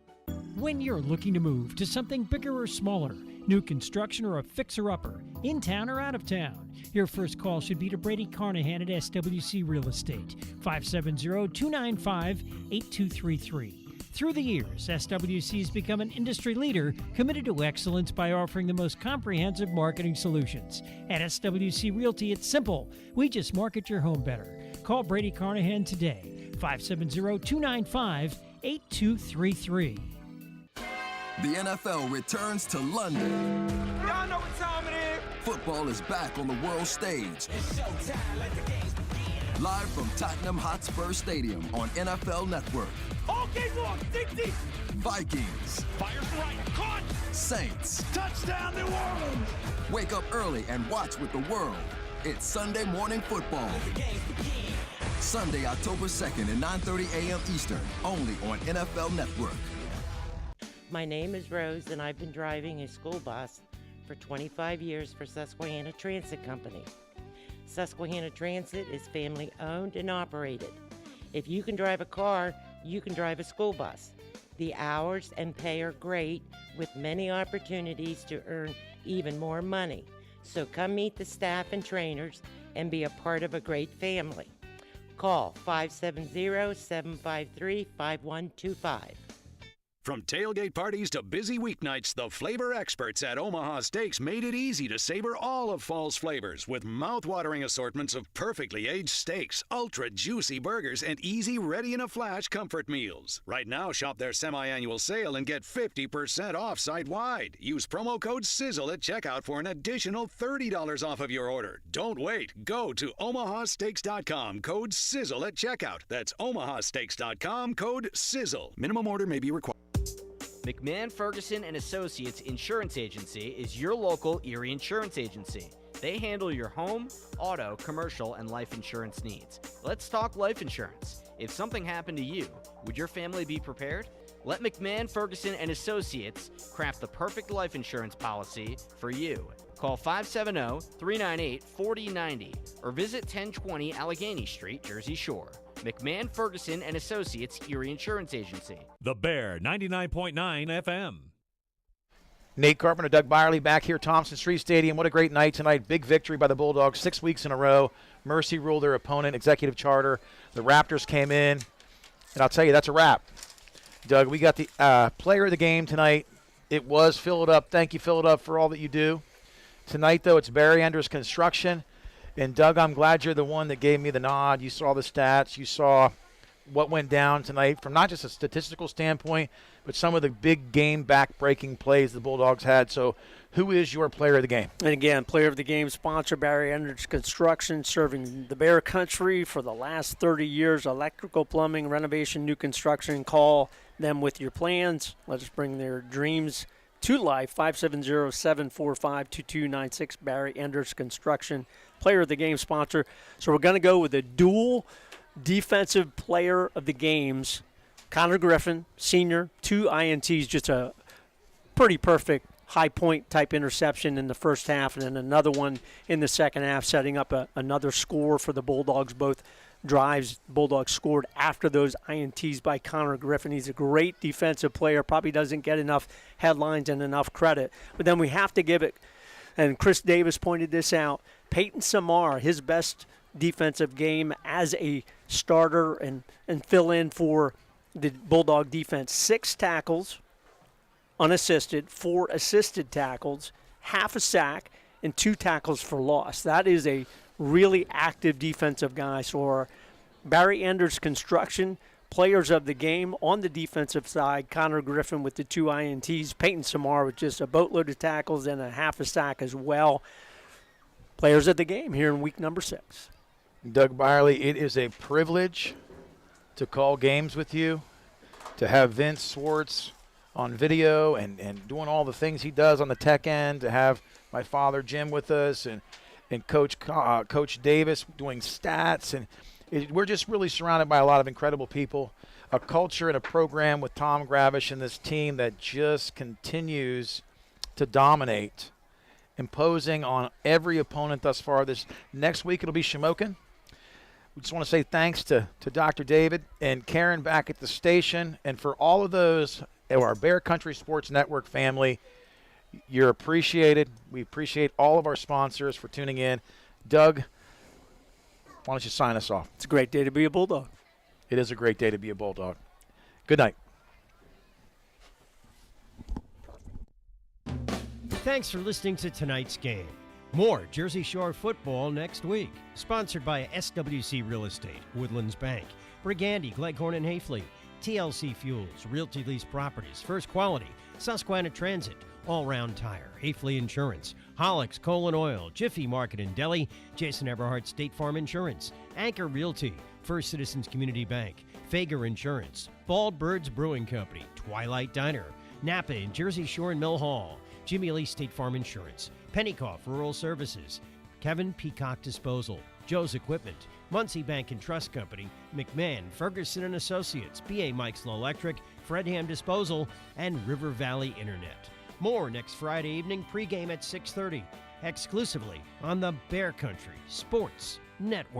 When you're looking to move to something bigger or smaller, new construction or a fixer-upper, in town or out of town, your first call should be to Brady Carnahan at SWC Real Estate, 570-295-8233. Through the years, SWC has become an industry leader committed to excellence by offering the most comprehensive marketing solutions. At SWC Realty, it's simple. We just market your home better. Call Brady Carnahan today, 570-295-8233. The NFL returns to London. Y'all know what time it is. Football is back on the world stage. It's showtime, let the games begin. Live from Tottenham Hotspur Stadium on NFL Network. Okay, long, dig deep. Vikings. Fires right, caught. Saints. Touchdown, New Orleans. Wake up early and watch with the world. It's Sunday Morning Football. Let the games begin. Sunday, October 2nd at 9:30 a.m. Eastern, only on NFL Network. My name is Rose, and I've been driving a school bus for 25 years for Susquehanna Transit Company. Susquehanna Transit is family-owned and operated. If you can drive a car, you can drive a school bus. The hours and pay are great, with many opportunities to earn even more money. So come meet the staff and trainers and be a part of a great family. Call 570-753-5125. From tailgate parties to busy weeknights, the flavor experts at Omaha Steaks made it easy to savor all of fall's flavors with mouth-watering assortments of perfectly aged steaks, ultra-juicy burgers, and easy, ready-in-a-flash comfort meals. Right now, shop their semi-annual sale and get 50% off site-wide. Use promo code SIZZLE at checkout for an additional $30 off of your order. Don't wait. Go to omahasteaks.com, code SIZZLE at checkout. That's omahasteaks.com, code SIZZLE. Minimum order may be required. McMahon, Ferguson & Associates Insurance Agency is your local Erie insurance agency. They handle your home, auto, commercial, and life insurance needs. Let's talk life insurance. If something happened to you, would your family be prepared? Let McMahon, Ferguson & Associates craft the perfect life insurance policy for you. Call 570-398-4090 or visit 1020 Allegheny Street, Jersey Shore. McMahon, Ferguson & Associates Erie Insurance Agency. The Bear, 99.9 FM. Nate Carpenter, Doug Byerly back here at Thompson Street Stadium. What a great night tonight. Big victory by the Bulldogs 6 weeks in a row. Mercy ruled their opponent, Executive Charter. The Raptors came in, and I'll tell you, that's a wrap. Doug, we got the player of the game tonight. It was Fill It Up. Thank you, Fill It Up, for all that you do. Tonight, though, it's Barry Enders Construction. And, Doug, I'm glad you're the one that gave me the nod. You saw the stats. You saw what went down tonight from not just a statistical standpoint, but some of the big game back-breaking plays the Bulldogs had. So who is your player of the game? And, again, player of the game sponsor, Barry Enders Construction, serving the Bear Country for the last 30 years. Electrical, plumbing, renovation, new construction. Call them with your plans. Let us bring their dreams to life. 570-745-2296. Barry Enders Construction, player of the game sponsor. So we're going to go with a dual defensive player of the games. Connor Griffin, senior, 2 INTs, just a pretty perfect high point type interception in the first half, and then another one in the second half, setting up another score for the Bulldogs. Both drives Bulldogs scored after those INTs by Connor Griffin. He's a great defensive player, probably doesn't get enough headlines and enough credit. But then we have to give it, and Chris Davis pointed this out, Peyton Samar, his best defensive game as a starter and fill in for the Bulldog defense. 6 tackles unassisted, 4 assisted tackles, half a sack, and 2 tackles for loss. That is a really active defensive guy. So our Barry Enders Construction, players of the game on the defensive side, Connor Griffin with the 2 INTs, Peyton Samar with just a boatload of tackles and a half a sack as well. Players of the game here in week number 6. Doug Byerly, it is a privilege to call games with you, to have Vince Swartz on video and doing all the things he does on the tech end, to have my father Jim with us and Coach Davis doing stats. And we're just really surrounded by a lot of incredible people, a culture and a program with Tom Gravish and this team that just continues to dominate, imposing on every opponent thus far. This next week it'll be Shamokin. We just want to say thanks to Dr. David and Karen back at the station, and for all of those of our Bear Country Sports Network family. You're appreciated. We appreciate all of our sponsors for tuning in. Doug, why don't you sign us off? It's a great day to be a Bulldog. It is a great day to be a Bulldog. Good night. Thanks for listening to tonight's game. More Jersey Shore football next week. Sponsored by SWC Real Estate, Woodlands Bank, Brigandy, Gleghorn and Hafley, TLC Fuels, Realty Lease Properties, First Quality, Susquehanna Transit, All Round Tire, Hafley Insurance, Hollick's Coal and Oil, Jiffy Market and Deli, Jason Everhart State Farm Insurance, Anchor Realty, First Citizens Community Bank, Fager Insurance, Bald Birds Brewing Company, Twilight Diner, Napa and Jersey Shore and Mill Hall, Jimmy Lee State Farm Insurance, Pennycoff Rural Services, Kevin Peacock Disposal, Joe's Equipment, Muncie Bank and Trust Company, McMahon, Ferguson and Associates, B.A. Mike's Electric, Fredham Disposal, and River Valley Internet. More next Friday evening, pregame at 6:30, exclusively on the Bear Country Sports Network.